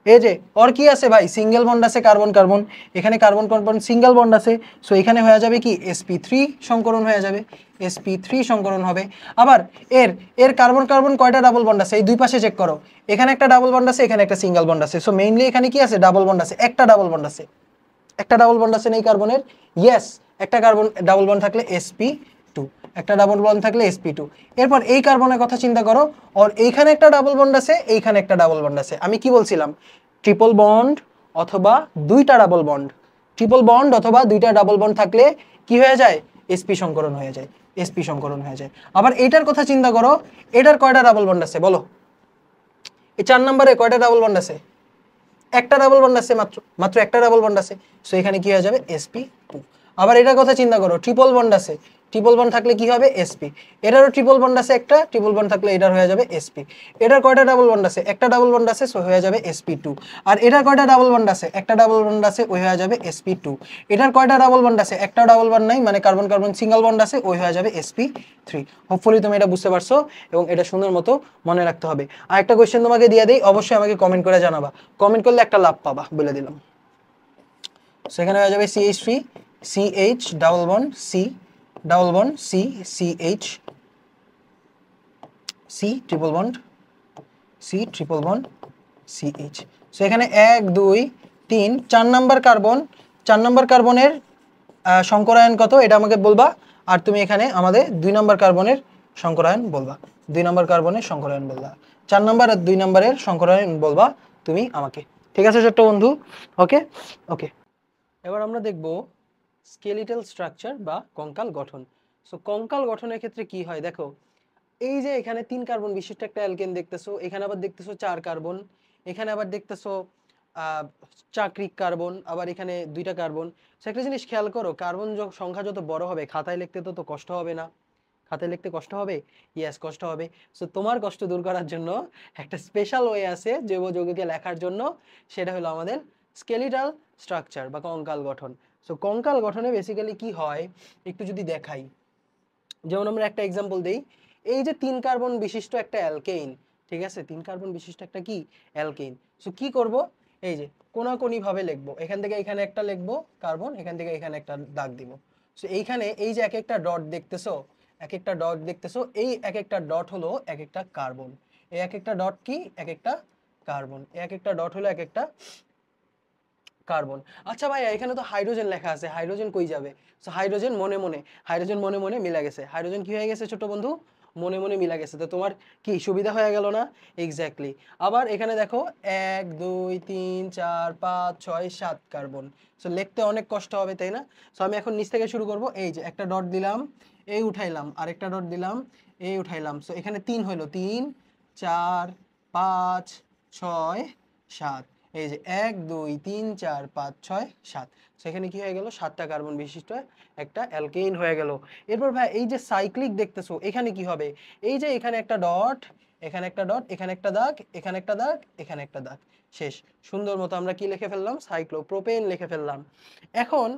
S1: এই যে ওর কি আছে ভাই, সিঙ্গেল বন্ড আছে কার্বন কার্বন, এখানে কার্বন কার্বন সিঙ্গেল বন্ড আছে, সো এখানে হয়ে যাবে কি sp3 সংকরণ হয়ে যাবে, sp3 সংকরণ হবে। আবার এর কার্বন কার্বন কয়টা ডাবল বন্ড আছে, এই দুই পাশে চেক করো, এখানে একটা ডাবল বন্ড আছে, এখানে একটা সিঙ্গেল বন্ড আছে, সো মেইনলি এখানে কি আছে ডাবল বন্ড আছে, একটা ডাবল বন্ড আছে, একটা ডাবল বন্ড আছে এই কার্বনের, ইয়েস একটা কার্বন ডাবল বন্ড থাকলে sp2, একটা ডাবল বন্ড থাকলে sp2। এরপর এই কার্বনের কথা চিন্তা করো, আর এইখানে একটা ডাবল বন্ড আছে, এইখানে একটা ডাবল বন্ড আছে, আমি কি বলছিলাম ট্রিপল বন্ড অথবা দুইটা ডাবল বন্ড, ট্রিপল বন্ড অথবা দুইটা ডাবল বন্ড থাকলে কি হয়ে যায়, sp সংকরণ হয়ে যায়, sp সংকরণ হয়ে যায়। আবার এটার কথা চিন্তা করো, এটার কয়টা ডাবল বন্ড আছে বলো, এই 4 নম্বরে কয়টা ডাবল বন্ড আছে, একটা ডাবল বন্ড আছে, মাত্র একটা ডাবল বন্ড আছে, সো এখানে কি হয়ে যাবে sp2। আবার এটার কথা চিন্তা করো, ট্রিপল বন্ড আছে, ট্রিপল বন্ড থাকলে কি হবে sp, এটারও ট্রিপল বন্ড আছে একটা, ট্রিপল বন্ড থাকলে এটার হয়ে যাবে sp। এটার কয়টা ডাবল বন্ড আছে, একটা ডাবল বন্ড আছে, সো হয়ে যাবে sp2। আর এটার কয়টা ডাবল বন্ড আছে, একটা ডাবল বন্ড আছে, ওই হয়ে যাবে sp2। এটার কয়টা ডাবল বন্ড আছে, একটা ডাবল বন্ড নাই, মানে কার্বন কার্বন সিঙ্গেল বন্ড আছে, ওই হয়ে যাবে sp3। হোপফুলি তুমি এটা বুঝতে পারছো এবং এটা সুন্দর মতো মনে রাখতে হবে। আর একটা কোশ্চেন তোমাকে দিয়ে দেই, অবশ্যই আমাকে কমেন্ট করে জানাবা, কমেন্ট করলে একটা লাভ পাবা, বলে দিলাম। সেখানে হয়ে যাবে CH3 CH double bond, C double bond, C CH, C triple bond, C triple bond, CH। So এখানে 1 2 3 4 নাম্বার কার্বন, 4 নাম্বার কার্বনের সংকরায়ন কত এটা আমাকে বলবা। আর তুমি এখানে আমাদের 2 নাম্বার কার্বনের সংকরায়ন বলবা, 2 নাম্বার কার্বনের সংকরায়ন বলবা, 4 নাম্বার আর 2 নাম্বারের সংকরায়ন বলবা তুমি আমাকে। ঠিক আছে ছোট্ট বন্ধু? ওকে ওকে। এবার আমরা দেখব স্কেলিটাল স্ট্রাকচার বা কঙ্কাল গঠন। সো কঙ্কাল গঠনের ক্ষেত্রে কি হয় দেখো, এই যে এখানে 3 কার্বন বিশিষ্ট একটা অ্যালকেন দেখতেছো, এখানে আবার দেখতেছো 4 কার্বন, এখানে আবার দেখতেছো চাকরিক কার্বন, আবার এখানে 2টা কার্বন। সো একটা জিনিস খেয়াল করো, কার্বন সংখ্যা যত বড় হবে খাতায় লিখতে তত কষ্ট হবে না? খাতায় লিখতে কষ্ট হবে? ইয়েস, কষ্ট হবে। সো তোমার কষ্ট দূর করার জন্য একটা স্পেশাল ওয়ে আছে জৈব যৌগিকে লেখার জন্য, সেটা হলো আমাদের স্কেলিটাল স্ট্রাকচার বা কঙ্কাল গঠন। সো কঙ্কাল গঠনে বেসিক্যালি কি হয় একটু যদি দেখাই, যেমন আমরা একটা এক্সাম্পল দেই, এই যে 3 কার্বন বিশিষ্ট একটা অ্যালকেইন, ঠিক আছে, 3 কার্বন বিশিষ্ট একটা কি অ্যালকেইন। সো কি করব, এই যে কোনাকুনি ভাবে লিখবো, এখান থেকে এখানে একটা লিখবো কার্বন, এখান থেকে এখানে একটা দাগ দিব। সো এইখানে এই যে এক একটা ডট দেখতেছো, এক একটা ডট দেখতেছো, এই এক একটা ডট হলো এক একটা কার্বন, এই এক একটা ডট কি এক একটা কার্বন, এক একটা ডট হলো এক একটা কার্বন। আচ্ছা ভাই এখানে তো হাইড্রোজেন লেখা আছে, হাইড্রোজেন কই যাবে? সো হাইড্রোজেন মনে মনে, হাইড্রোজেন মনে মনে মিলা গেছে, হাইড্রোজেন কি হয়ে গেছে ছোট বন্ধু? মনে মনে মিলা গেছে। তো তোমার কি সুবিধা হয়ে গেল না? এক্স্যাক্টলি। আবার এখানে দেখো 1 2 3 4 5 6 7 কার্বন। সো লিখতে অনেক কষ্ট হবে তাই না? সো আমি এখন নিচ থেকে শুরু করব, এই যে একটা ডট দিলাম, এই উঠাইলাম, আরেকটা ডট দিলাম, এই উঠাইলাম। সো এখানে 3 হলো, 3 4 5 6 7, এই যে 1 2 3 4 5 6 7। সেখানে কি হয়ে গেল? 7টা কার্বন বিশিষ্ট একটা অ্যালকেইন হয়ে গেল। এরপর ভাই এই যে সাইক্লিক দেখতেছো, এখানে কি হবে? এই যে এখানে একটা ডট, এখানে একটা ডট, এখানে একটা দাগ, এখানে একটা দাগ, এখানে একটা দাগ, শেষ। সুন্দর মতো আমরা কি লিখে ফেললাম? সাইক্লোপ্রোপেন লিখে ফেললাম। এখন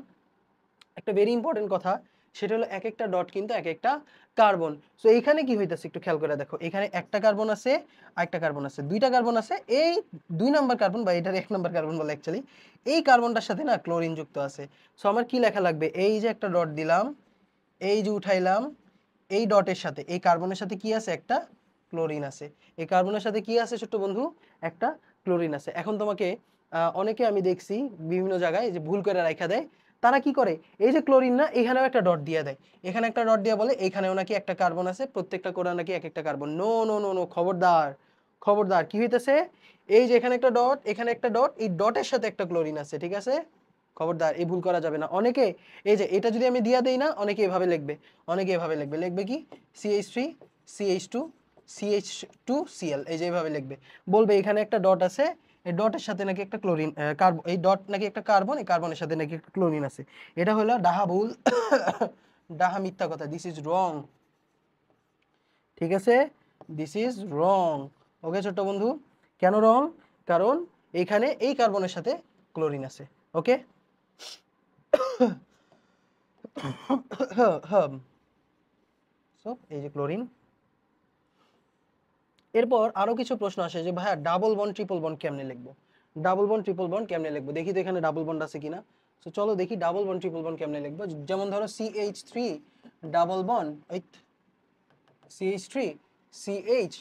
S1: একটা ভেরি ইম্পর্টেন্ট কথা, সেটা হলো এক একটা ডট কিন্তু এক একটা কার্বন। সো এইখানে কি হইতাছে একটু খেয়াল করে দেখো, এখানে একটা কার্বন আছে, আরেকটা কার্বন আছে, 2টা কার্বন আছে। এই 2 নাম্বার কার্বন বা এটার 1 নাম্বার কার্বন বলে অ্যাকচুয়ালি, এই কার্বনটার সাথে না ক্লোরিন যুক্ত আছে। সো আমার কি লেখা লাগবে? এই যে একটা ডট দিলাম, এই যে উঠাইলাম, এই ডটের সাথে এই কার্বনের সাথে কি আছে? একটা ক্লোরিন আছে। এই কার্বনের সাথে কি আছে ছোট্ট বন্ধু? একটা ক্লোরিন আছে। এখন তোমাকে অনেকে আমি দেখছি বিভিন্ন জায়গায় যে ভুল করে রাখা দেয়, তারা কি করে, এই যে ক্লোরিন না, এখানেও একটা ডট দিয়ে দেয়, এখানে একটা ডট দিয়ে বলে এইখানেও নাকি একটা কার্বন আছে, প্রত্যেকটা কোণা নাকি এক একটা carbon. No no no no, খবরদার খবরদার। কি হইতেছে? এই যে এখানে একটা ডট, এখানে একটা ডট, এই ডটের সাথে একটা ক্লোরিন আছে, ঠিক আছে? খবরদার, এই ভুল করা যাবে না। অনেকে এই যে এটা যদি আমি দিয়া দেই না, অনেকে এভাবে লিখবে, অনেকে এভাবে লিখবে, লিখবে কি CH3 CH2 CH2Cl, এই যে এইভাবে লিখবে, বলবে এখানে একটা ডট আছে, এই ডটের সাথে নাকি একটা ক্লোরিন, এই ডট নাকি একটা কার্বন, এই কার্বনের সাথে নাকি একটা ক্লোরিন আছে। এটা হলো ডাহা ভুল, ডাহা মিথ্যা কথা, দিস ইজ রং, ঠিক আছে? This is wrong. ওকে ছোট্ট বন্ধু, কেন রং? কারণ এইখানে এই কার্বনের সাথে ক্লোরিন আছে। ওকে, সো এই যে ক্লোরিন। এরপর আরো কিছু প্রশ্ন আসে যে ভাইয়া ডাবল বন্ড ট্রিপল বন্ড কেমনে লিখবো? ডাবল বন্ড ট্রিপল বন্ড কেমনে লিখবো দেখি তো, এখানে ডাবল বন্ড আছে কিনা। সো চলো দেখি ডাবল বন্ড ট্রিপল বন্ড কেমনে লিখবো। যেমন ধরো CH3 double bond, CH3 CH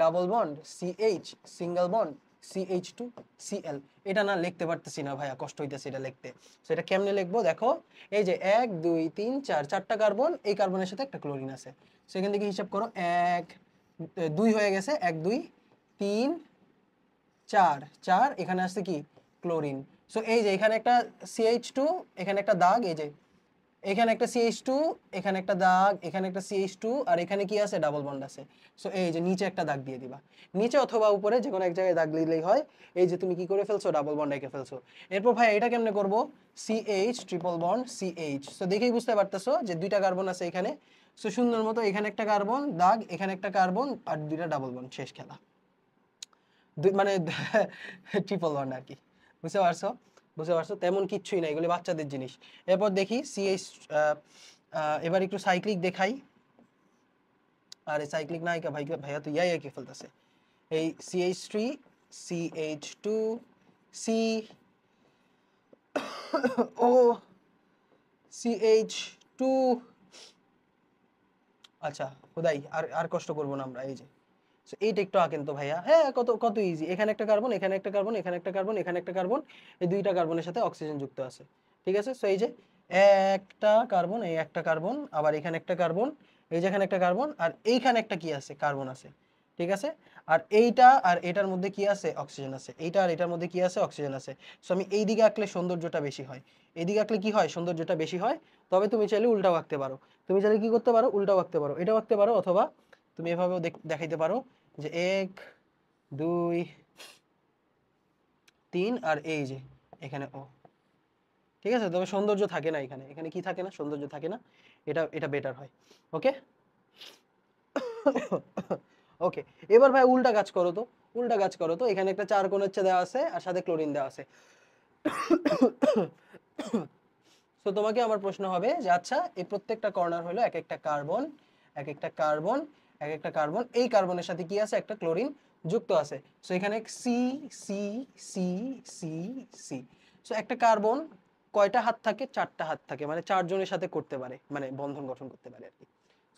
S1: double bond, CH single bond, CH2 Cl। এটা না লিখতে পারতেছি না ভাইয়া, কষ্ট হইতেছে এটা লিখতে। সো এটা কেমনে লিখবো দেখো, এই যে 1 2 3 4, 4টা কার্বন, এই কার্বনের সাথে একটা ক্লোরিন আছে। সেখান থেকে হিসাব করো, 1 2 হয়ে গেছে, 1 2 3 4 4, এখানে আসছে কি ক্লোরিন। সো এই যে এখানে একটা CH2, এখানে একটা দাগ, এই যে এখানে একটা CH2, এখানে একটা দাগ, এখানে একটা CH2, আর এখানে কি আছে? ডাবল বন্ড আছে। সো এই যে নিচে একটা দাগ দিয়ে দিবা, নিচে অথবা উপরে যে কোনো এক জায়গায় দাগ দিলেই হয়। এই যে তুমি কি করে ফেলছো? ডাবল বন্ড এঁকে ফেলছো। এরপর ভাই এটা কেমনে করব? CH triple bond CH। So দেখেই বুঝতে পারতেছো যে 2টা কার্বন আছে এখানে। সো সুন্দর মতো এখানে একটা কার্বন দাগ, এখানে একটা কার্বন, আর 2টা ডাবল বন্ড, শেষ খেলা। মানে ট্রিপল বন্ড আর কি, বুঝতে পারছো? বুঝতে পারছো? তেমন কিচ্ছুই না, এগুলো বাচ্চাদের জিনিস। এরপর দেখি CH, এবার একটু সাইক্লিক দেখাই। আরে সাইক্লিক নাই ভাই, ভাইয়া তো ইয়াই এঁকে ফেলতেছে। এই CH3 CH2 C ও CH2। আচ্ছা খুদাই, আর আর কষ্ট করবো না আমরা। এই যে এইটা একটু আঁকেন তো ভাইয়া। হ্যাঁ, কত কত ইজি। এখানে একটা কার্বন, এখানে একটা কার্বন, এখানে একটা কার্বন, এখানে একটা কার্বন, এই দুইটা কার্বনের সাথে অক্সিজেন যুক্ত আছে। ঠিক আছে, সো এই যে একটা কার্বন, এই একটা কার্বন, আবার এখানে একটা কার্বন, এই যেখানে একটা কার্বন, আর এইখানে একটা কি আছে, কার্বন আছে। ঠিক আছে, আর এইটা আর এটার মধ্যে কি আছে, অক্সিজেন আছে। এইটা আর এটার মধ্যে কি আছে, অক্সিজেন আছে। সো আমি এই দিকে আঁকলে সৌন্দর্যটা বেশি হয়, এইদিকে আঁকলে কি হয়, সৌন্দর্যটা বেশি হয়। তবে তুমি চাইলে উল্টাও আঁকতে পারো, তুমি চাইলে কি করতে পারো, উল্টাও আঁকতে পারো, এটাও আঁকতে পারো, অথবা তুমি এভাবেও দেখাইতে পারো যে 1 2 3 আর এই যে এখানে ও। ঠিক আছে, তবে সৌন্দর্য থাকে না এখানে, এখানে কি থাকে না, সৌন্দর্য থাকে না। এটা এটা বেটার হয়। ওকে ওকে, এবার ভাই উল্টা কাজ করো তো, উল্টা কাজ করো তো। এখানে একটা 4 কোণ হচ্ছে দেওয়া আছে, আর সাথে ক্লোরিন দেওয়া আছে। তো তোমাকে আমার প্রশ্ন হবে যে আচ্ছা, এই প্রত্যেকটা কর্নার হলো এক একটা কার্বন, এক একটা কার্বন, এক একটা কার্বন, এই কার্বনের সাথে কি আছে, একটা ক্লোরিন যুক্ত আছে। সো এখানে C C C C C. So একটা কার্বন কয়টা হাত থাকে, 4টা হাত থাকে, মানে 4 জনের সাথে করতে পারে, মানে বন্ধন গঠন করতে পারে আর কি।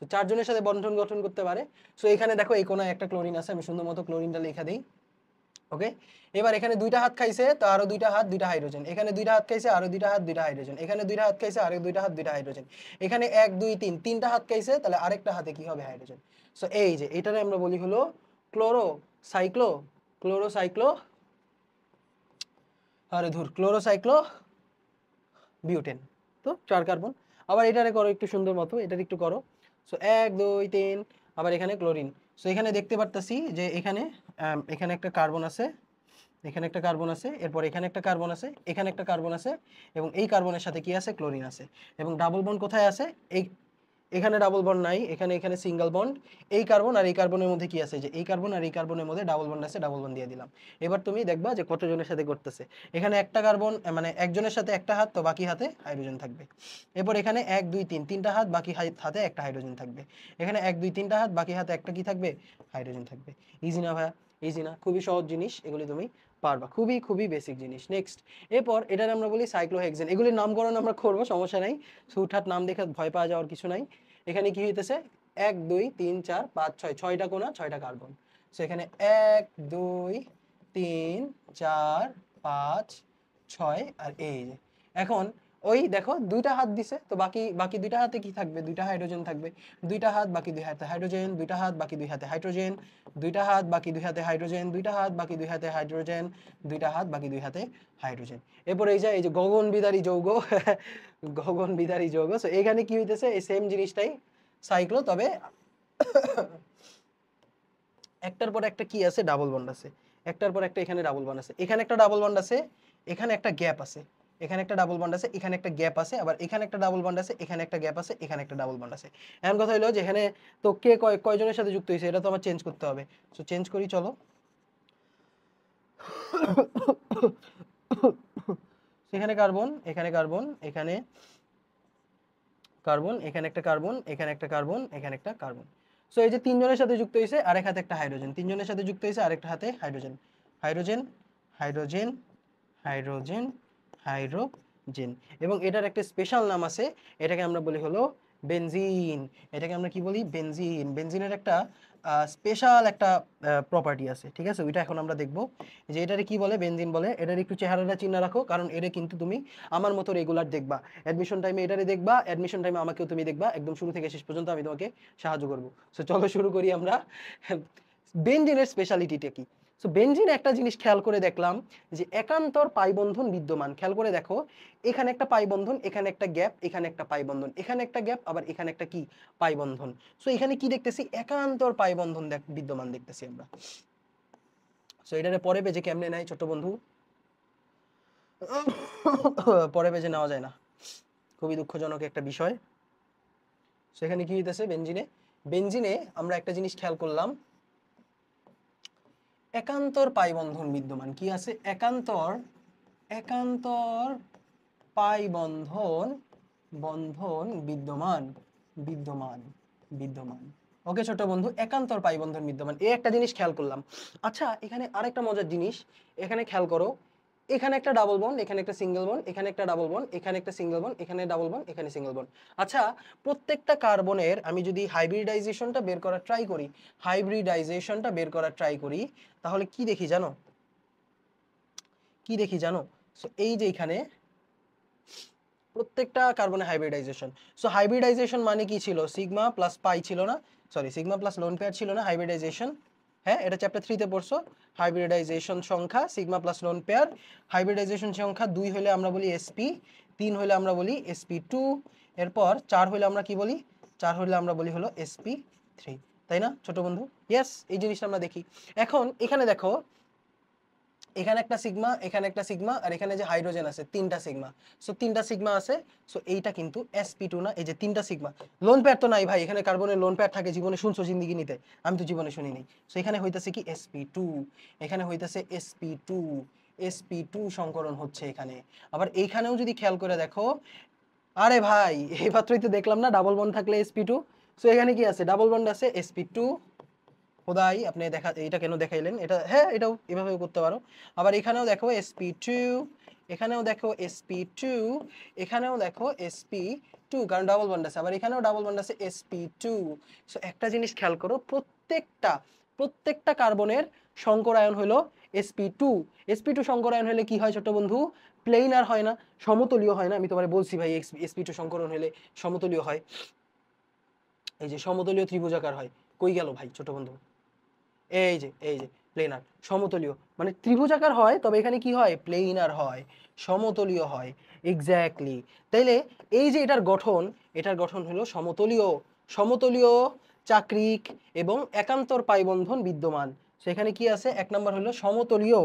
S1: তো 4 জনের সাথে বন্ধন গঠন করতে পারে। সো এখানে দেখো এই কোনায় একটা ক্লোরিন আছে, আমি সুন্দর মতো ক্লোরিনটা লিখে দিই। ওকে, এবার এখানে দুইটা হাত খাইছে, তো আরো দুইটা হাত, দুইটা হাইড্রোজেন। এখানে দুইটা হাত খাইছে, আরো দুইটা হাত, দুইটা হাইড্রোজেন। এখানে দুইটা হাত খাইছে, আরো দুইটা হাত, দুইটা হাইড্রোজেন। এখানে 1 2 3 তিনটা হাত খাইছে, তাহলে আরেকটা হাতে কি হবে, হাইড্রোজেন। সো এই যে এটারে আমরা বলি হলো ক্লোরোসাইক্লো, ক্লোরোসাইক্লো, আরে ধুর, ক্লোরোসাইক্লো বিউটেন। তো 4 কার্বন। আবার এটারে করো একটু সুন্দর মতো, এটার একটু করো। সো 1 2 3, আবার এখানে ক্লোরিন। সো এখানে দেখতে পারতাছি যে এখানে এখানে একটা কার্বন আছে, এখানে একটা কার্বন আছে, এরপর এখানে একটা কার্বন আছে, এখানে একটা কার্বন আছে, এবং এই কার্বনের সাথে কি আছে, ক্লোরিন আছে। এবং ডাবল বন্ড কোথায় আছে, এই এখানে ডাবল বন্ড নাই, এখানে এখানে সিঙ্গেল বন্ড। এই কার্বন আর এই কার্বনের মধ্যে কি আছে, যে এই কার্বন আর এই কার্বনের মধ্যে ডাবল বন্ড আছে, ডাবল বন্ড দিয়ে দিলাম। এবার তুমি দেখবা যে কতজনের সাথে করতেছে। এখানে একটা কার্বন, মানে একজনের সাথে একটা হাত, তো বাকি হাতে হাইড্রোজেন থাকবে। এরপর এখানে 1 2 3 তিনটা হাত, বাকি হাতে একটা হাইড্রোজেন থাকবে। এখানে 1 2 তিনটা হাত, বাকি হাতে একটা কি থাকবে, হাইড্রোজেন থাকবে। ইজি না ভাইয়া, ইজি না, খুবই সহজ জিনিস, এগুলি তুমি পারবা, খুবই খুবই বেসিক জিনিস। নেক্সট, এরপর এটার আমরা বলি সাইক্লোহেক্সেন। এগুলির নামকরণ আমরা করবো, সমস্যা নাই, হুটহাট নাম দেখে ভয় পাওয়া যাওয়ার কিছু নাই। এখানে কি হইতেছে, 1 2 3 4 5 6, 6টা কোণা, 6টা কার্বন। সো এখানে 1 2 3 4 5 6, আর এই যে এখন ওই দেখো দুইটা হাত দিছে, তো বাকি বাকি দুইটা হাতে কি থাকবে, দুইটা হাইড্রোজেন থাকবে। দুইটা হাত, বাকি দুই হাতে হাইড্রোজেন, দুইটা হাত, বাকি দুই হাতে হাইড্রোজেন, দুইটা হাত, বাকি দুই হাতে হাইড্রোজেন, দুইটা হাত, বাকি দুই হাতে হাইড্রোজেন, দুইটা হাত, বাকি দুই হাতে হাইড্রোজেন। এরপর এই যে গগন বিদারী যৌগ, গগন বিদারী যৌগ। সো এখানে কি হইতেছে, এই সেম জিনিসটাই সাইক্লো, তবে একটার পর একটা কি আছে, ডাবল বন্ড আছে, একটার পর একটা এখানে ডাবল বন্ড আছে, এখানে একটা ডাবল বন্ড আছে, এখানে একটা গ্যাপ আছে, এখানে একটা ডাবল বন্ড আছে, এখানে একটা গ্যাপ আছে, আবার এখানে একটা ডাবল বন্ড আছে, এখানে একটা গ্যাপ আছে, এখানে একটা ডাবল বন্ড আছে। এমন কথা হলো যে এখানে তো কে কয়জনের সাথে যুক্ত হয়েছে, এটা তো আমার চেঞ্জ করতে হবে। সো চেঞ্জ করি চলো। সেখানে কার্বন, এখানে কার্বন, এখানে কার্বন, এখানে একটা কার্বন, এখানে একটা কার্বন, এখানে একটা কার্বন। সো এই যে তিনজনের সাথে যুক্ত হয়েছে, আরেক হাতে একটা হাইড্রোজেন, তিনজনের সাথে যুক্ত হয়েছে, আরেকটা হাতে hydrogen, hydrogen, hydrogen, hydrogen, hydrogen. এবং এটার একটা স্পেশাল নাম আছে, এটাকে আমরা বলি হলো বেনজিন। এটাকে আমরা কি বলি, বেনজিন। বেনজিনের একটা স্পেশাল একটা প্রপার্টি আছে, ঠিক আছে, ওইটা এখন আমরা দেখবো যে এটারে কি বলে, বেনজিন বলে। এটার একটু চেহারাটা চিন্তা রাখো, কারণ এটা কিন্তু তুমি আমার মতো রেগুলার দেখবা, অ্যাডমিশন টাইমে এটারে দেখবা, অ্যাডমিশন টাইমে আমাকেও তুমি দেখবা, একদম শুরু থেকে শেষ পর্যন্ত আমি তোমাকে সাহায্য করবো। সো চলো শুরু করি আমরা। বেনজিনের স্পেশালিটিটা কি। সো বেনজিন একটা জিনিস খেয়াল করে দেখলাম, যে একান্তর পাই বন্ধন বিদ্যমান। খেয়াল করে দেখো, এখানে একটা পাই বন্ধন, এখানে একটা গ্যাপ, এখানে একটা পাই বন্ধন, এখানে একটা গ্যাপ, আবার এখানে একটা কি, পাই বন্ধন। সো এখানে কি দেখতেছি, একান্তর পাই বন্ধন বিদ্যমান দেখতেছি আমরা। সো এটারে পরে পেজে কেমনে নেয় ছোট বন্ধু, পরে পেজে নেওয়া যায় না, খুবই দুঃখজনক একটা বিষয়। সেখানে কি হইতেছে, বেনজিনে, বেনজিনে আমরা একটা জিনিস খেয়াল করলাম, একান্তর পাই বন্ধন বিদ্যমান। কি আছে, একান্তর, একান্তর পাই বন্ধন, বন্ধন বিদ্যমান, বিদ্যমান, বিদ্যমান। ওকে ছোট বন্ধু, একান্তর পাই বন্ধন বিদ্যমান, এই একটা জিনিস খেয়াল করলাম। আচ্ছা, এখানে আরেকটা মজার জিনিস, এখানে খেয়াল করো, এখানে একটা ডাবল বন্ড, এখানে একটা সিঙ্গেল বন্ড, এখানে একটা ডাবল বন্ড, এখানে একটা সিঙ্গেল বন্ড, এখানে ডাবল বন্ড, এখানে সিঙ্গেল বন্ড। আচ্ছা, প্রত্যেকটা কার্বনের আমি যদি হাইব্রিডাইজেশনটা বের করার ট্রাই করি, তাহলে কি দেখি জানো? সো এই যে এখানে প্রত্যেকটা কার্বনের হাইব্রিডাইজেশন। সো হাইব্রিডাইজেশন মানে কি ছিল? সিগমা প্লাস পাই ছিল না, sorry sigma plus lone pair ছিল না হাইব্রিডাইজেশন? হ্যাঁ, এটা চ্যাপ্টার 3 তে পড়ছো। হাইব্রিডাইজেশন সংখ্যা sigma plus lone pair. Hybridization সংখ্যা 2 হলে আমরা বলি sp, 3 হলে আমরা বলি sp2, এরপর 4 হলে আমরা কি বলি? 4 হলে আমরা বলি হলো sp3, তাই না ছোট বন্ধু? ইয়েস, এই জিনিসটা আমরা দেখি। এখন এখানে দেখো, এখানে একটা সিগমা, এখানে একটা সিগমা, আর এখানে যে হাইড্রোজেন আছে 3টা সিগমা। সো 3টা সিগমা আছে। সো এইটা কিন্তু sp2 না, এই যে 3টা সিগমা। লোন পেয়ার তো নাই ভাই, এখানে কার্বনের লোন পেয়ার থাকে? জীবনে শুনছো জিন্দিগি নিতে? আমি তো জীবনে শুনি নাই। সো এখানে হইতাছে কি sp2, এখানে হইতাছে sp2, sp2 সংকরণ হচ্ছে এখানে। আবার এইখানেও যদি খেয়াল করে দেখো, আরে ভাই এই মাত্রই তো দেখলাম না ডাবল বন্ড থাকলে sp2। সো এখানে কি আছে? ডাবল বন্ড আছে sp2। খোদাই, আপনি এটা কেন দেখাইলেন? এটা হ্যাঁ, এটাও এভাবেও করতে পারো। আবার এখানেও দেখো sp2, এখানেও দেখো sp2, এখানেও দেখো sp2, কারণ ডাবল বন্ড আছে। আবার এখানেও ডাবল বন্ড আছে sp2। সো একটা জিনিস খেয়াল করো, প্রত্যেকটা কার্বনের সংকরায়ন হলো sp2। sp2 সংকরায়ন হলে কি হয় ছোট বন্ধু? প্লেনার হয় না, সমতলীয় হয় না। আমি তোমারে বলছি ভাই sp2 সংকরণ হলে সমতলীয় হয়, এই যে সমতলীয় ত্রিভুজাকার হয়। কই গেল ভাই ছোট বন্ধু? এই যে প্লেনার, সমতলীয় মানে ত্রিভুজাকার হয়, তবে এখানে কি হয়? প্লেনার হয়, সমতলীয় হয়। এক্স্যাক্টলি। তাইলে এই যে এটার গঠন হলো সমতলীয় চাক্রিক এবং একান্তর পাই বন্ধন বিদ্যমান। সেখানে কি আছে? 1 নাম্বার হলো সমতলীয়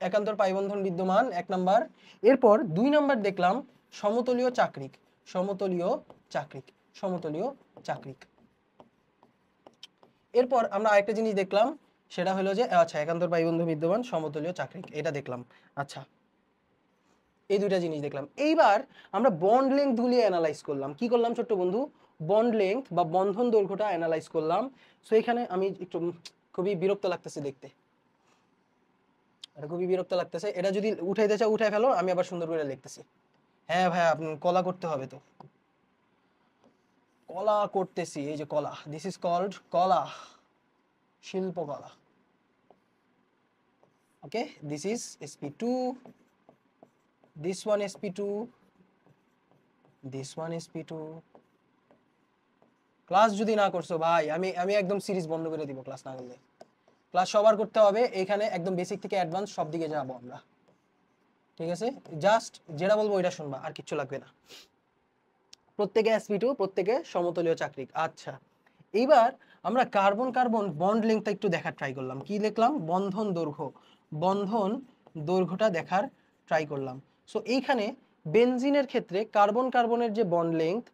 S1: একান্তর পাই বন্ধন বিদ্যমান, 1 নাম্বার। এরপর 2 নাম্বার দেখলাম সমতলীয় চাক্রিক, সমতলীয় চাক্রিক, সমতলীয় চাক্রিক। এরপর আমরা আরেকটা জিনিস দেখলাম, সেটা হলো যে আচ্ছা, একান্তর পাই বন্ধন বিদ্যমান, সমতলীয় চাক্রিক, এটা দেখলাম। আচ্ছা, এই দুইটা জিনিস দেখলাম। এইবার আমরা বন্ড লেংথ গুলি অ্যানালাইজ করলাম। কি করলাম ছোট্ট বন্ধু? বন্ড লেংথ বা বন্ধন দৈর্ঘ্যটা অ্যানালাইজ করলাম। সো এখানে আমি একটু খুবই বিরক্ত লাগতেছে দেখতে, এটা খুবই বিরক্ত লাগতেছে। এটা যদি উঠাইতে চাও উঠাই ফেলো, আমি আবার সুন্দর করে লিখতেছি। হ্যাঁ ভাই, আপনি কলা করতে হবে তো, কলা করতেছি, এই যে কলা, দিস ইজ কল্ড কলা, শিল্পকলা। Okay, this is sp2, this one sp2, this one sp2। Class যদি না করছো ভাই, আমি একদম সিরিজ বন্ধ করে দিব ক্লাস না করলে। ক্লাস সবার করতে হবে, এখানে একদম বেসিক থেকে অ্যাডভান্স সব দিকে যাবো আমরা, ঠিক আছে? জাস্ট যেটা বলবো ওইটা শুনবা, আর কিচ্ছু লাগবে না। প্রত্যেকে sp2, প্রত্যেকে সমতলীয় চাক্রিক। আচ্ছা, এইবার আমরা কার্বন কার্বন বন্ড লেংথটা একটু দেখার ট্রাই করলাম। কি দেখলাম? বন্ধন দৈর্ঘ্যটা দেখার ট্রাই করলাম। সো এইখানে বেনজিনের ক্ষেত্রে কার্বন কার্বনের যে বন্ড লেংথ,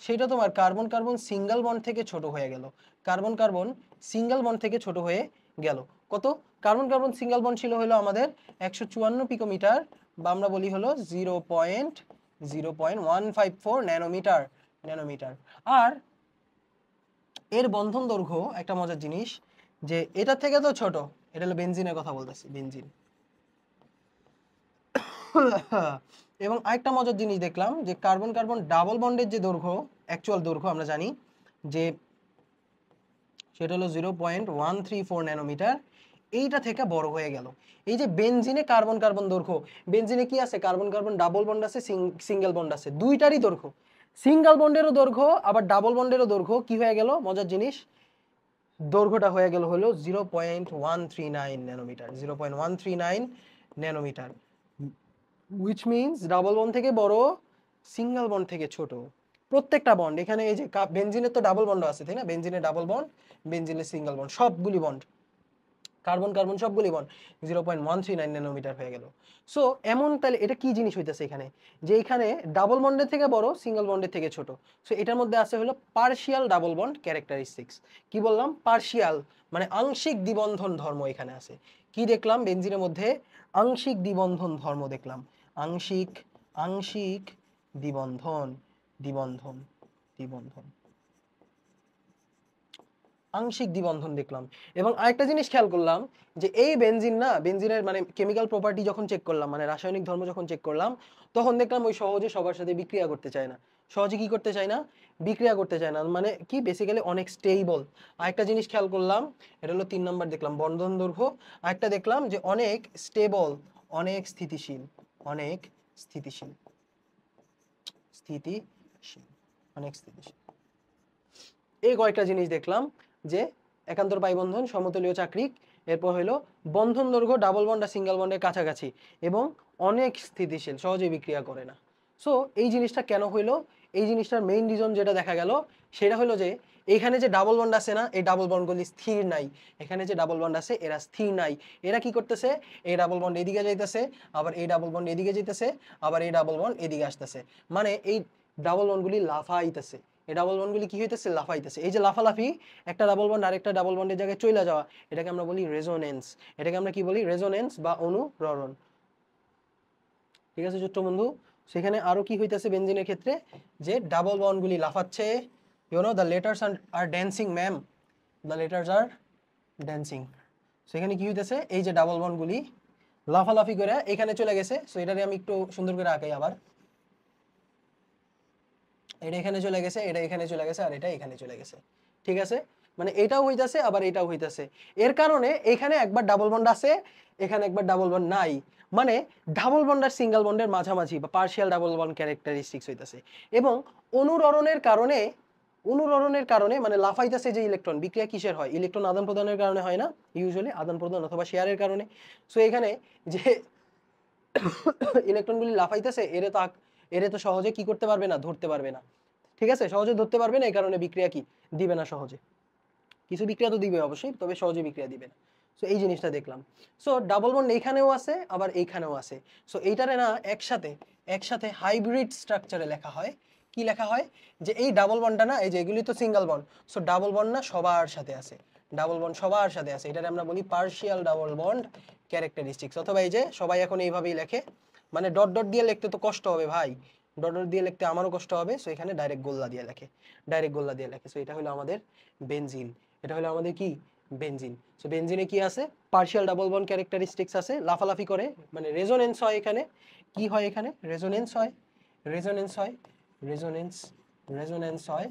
S1: সেটা তোমার কার্বন কার্বন সিঙ্গেল বন্ড থেকে ছোট হয়ে গেল। কার্বন কার্বন সিঙ্গেল বন্ড থেকে ছোট হয়ে গেল। কত? কার্বন কার্বন সিঙ্গেল বন্ড ছিল হলো আমাদের 154 পিকোমিটার, বা আমরা বলি হলো 0.154 ন্যানোমিটার। আর এর বন্ধন দৈর্ঘ্য একটা মজার জিনিস, যে এটা থেকে তো ছোট। এটা হলো বেনজিনের কথা বলতেছি, বেনজিন। এবং আরেকটা মজার জিনিস দেখলাম, যে কার্বন কার্বন ডাবল বন্ডের যে দৈর্ঘ্য, অ্যাকচুয়াল দৈর্ঘ্য আমরা জানি যে সেটা হলো 0.134 ন্যানোমিটার। এইটা থেকে বড় হয়ে গেল। এই যে বেনজিনে কার্বন কার্বন দৈর্ঘ্য, বেনজিনে কি আছে? কার্বন কার্বন ডাবল বন্ড আছে, সিঙ্গেল বন্ড আছে, দুইটারই দৈর্ঘ্য, সিঙ্গেল বন্ডেরও দৈর্ঘ্য আবার ডাবল বন্ডেরও দৈর্ঘ্য কি হয়ে গেল? মজার জিনিস, দৈর্ঘ্যটা হয়ে গেল হলো 0.139 nanometre, 0.139 nanometre, which means double bond থেকে বড়, সিঙ্গেল বন্ড থেকে ছোট। প্রত্যেকটা বন্ড এখানে, এই যে বেনজিনের তো ডাবল বন্ড আছে, তাই না? বেনজিনের ডাবল বন্ড, বেনজিনের সিঙ্গেল বন্ড, সবগুলি বন্ড, কার্বন কার্বন সবগুলি বন্ড 0.139 ন্যানোমিটার হয়ে গেল। সো এমন, তাহলে এটা কি জিনিস হইতেছে এখানে? যে এখানে ডাবল বন্ডের থেকে বড়, সিঙ্গেল বন্ডের থেকে ছোট। সো এটার মধ্যে আছে হলো পার্শিয়াল ডাবল বন্ড ক্যারেক্টারিস্টিক্স। কি বললাম? পার্শিয়াল, মানে আংশিক দ্বিবন্ধন ধর্ম এখানে আছে। কি দেখলাম বেনজিনের মধ্যে? আংশিক দ্বিবন্ধন ধর্ম দেখলাম। আংশিক দ্বিবন্ধন, দ্বিবন্ধন, দ্বিবন্ধন। আংশিক দ্বিবন্ধন দেখলাম। এবং আরেকটা জিনিস খেয়াল করলাম যে এই বেনজিন না, বেনজিনের মানে কেমিক্যাল প্রপার্টি যখন চেক করলাম, মানে রাসায়নিক ধর্ম যখন চেক করলাম, তখন দেখলাম ওই সহজে সবার সাথে বিক্রিয়া করতে চায় না। সহজে কি করতে চায় না? বিক্রিয়া করতে চায় না, মানে কি বেসিক্যালি অনেক স্টেবল। আরেকটা জিনিস খেয়াল করলাম, এটা হলো 3 নাম্বার দেখলাম বন্ধন দৈর্ঘ্য। আরেকটা দেখলাম যে অনেক স্টেবল, অনেক স্থিতিশীল, অনেক স্থিতিশীল, স্থিতিশীল, অনেক স্থিতিশীল। এই কয়েকটা জিনিস দেখলাম যে একান্তর পাই বন্ধন, সমতলীয় চাকরিক, এরপর হলো বন্ধন দৈর্ঘ্য ডাবল বন্ড আর সিঙ্গেল বন্ডের কাছাকাছি এবং অনেক স্থিতিশীল, সহজে বিক্রিয়া করে না। সো এই জিনিসটা কেন হইলো? এই জিনিসটার মেইন রিজন যেটা দেখা গেল সেটা হলো যে এইখানে যে ডাবল বন্ড আছে না, এই ডাবল বন্ডগুলি স্থির নাই। এখানে যে ডাবল বন্ড আছে এরা স্থির নাই। এরা কি করতেছে? এই ডাবল বন্ড এদিকে যাইতেছে, আবার এই ডাবল বন্ড এদিকে যাইতেছে, আবার এই ডাবল বন্ড এদিকে আসতেছে। মানে এই ডাবল বন্ডগুলি লাফাইতেছে। এই ডাবল বন্ডগুলি কি হইতেছে? লাফাইতেছে। এই যে লাফালাফি, একটা ডাবল বন্ড আরেকটা ডাবল বন্ডের জায়গায় চলে যাওয়া, এটাকে আমরা বলি রেজোনেন্স। এটাকে আমরা কি বলি? রেজোনেন্স বা অনুরণন। ঠিক আছে ছোট্ট বন্ধু? সেখানে আরো কি হইতেছে বেনজিনের ক্ষেত্রে? যে ডাবল বন্ডগুলি লাফাচ্ছে। You know the letters are dancing ma'am, the letters are dancing. সেখানে কি হইতেছে? এই যে ডাবল বন্ডগুলি লাফালাফি করে এখানে চলে গেছে। সো এটারে আমি একটু সুন্দর করে আঁকাই আবার। এটা এখানে চলে গেছে, এটা এখানে চলে গেছে, আর এটা এখানে চলে গেছে। ঠিক আছে? মানে এটাও হইতাছে আবার এটাও হইতাছে। এর কারণে এখানে একবার ডাবল বন্ড আছে, এখানে একবার ডাবল বন্ড নাই। মানে ডাবল বন্ড আর সিঙ্গেল বন্ডের মাঝামাঝি বা পার্শিয়াল ডাবল বন্ড ক্যারেক্টারিস্টিক্স হইতাছে। এবং অনুরণনের কারণে, অনুরণনের কারণে মানে লাফাইতাছে যে ইলেকট্রন, বিক্রিয়া কিসের হয়? ইলেকট্রন আদান প্রদানের কারণে হয় না? ইউজুয়ালি আদান প্রদান অথবা শেয়ারের কারণে। সো এখানে যে ইলেকট্রনগুলি লাফাইতেছে, এরে তো সহজে কি করতে পারবে না? ধরতে পারবে না। ঠিক আছে? সহজে ধরতে পারবে না, এই কারণে বিক্রিয়া কি দিবে না সহজে। কিছু বিক্রিয়া তো দিবে অবশ্যই, তবে সহজে বিক্রিয়া দিবে না। সো এই জিনিসটা দেখলাম। সো ডাবল বন্ড এইখানেও আছে আবার এইখানেও আছে। সো এইটারে না একসাথে একসাথে হাইব্রিড স্ট্রাকচারে লেখা হয়। কি লেখা হয়? যে এই ডাবল বন্ডটা না, এই যে এগুলি তো single bond, so double bond না সবার সাথে আছে, ডাবল বন্ড সবার সাথে আছে। এটারে আমরা বলি পার্শিয়াল ডাবল বন্ড ক্যারেক্টারিস্টিক্স। অথবা এই যে সবাই এখন এইভাবেই লেখে, মানে ডট ডট দিয়ে লিখতে তো কষ্ট হবে ভাই, ডট ডট দিয়ে লিখতে আমারও কষ্ট হবে। সো এখানে ডাইরেক্ট গোল্লা দিয়ে লেখে, ডাইরেক্ট গোল্লা দিয়ে লেখে। সো এটা হলো আমাদের বেনজিন। এটা হলো আমাদের কি? বেনজিন। সো বেনজিনে কি আছে? পার্শিয়াল ডাবল বন্ড ক্যারেক্টারিস্টিক্স আছে, লাফালাফি করে, মানে রেজোনেন্স হয় এখানে। কি হয় এখানে? রেজোনেন্স হয়, রেজোনেন্স হয়, রেজোনেন্স, রেজোনেন্স হয়।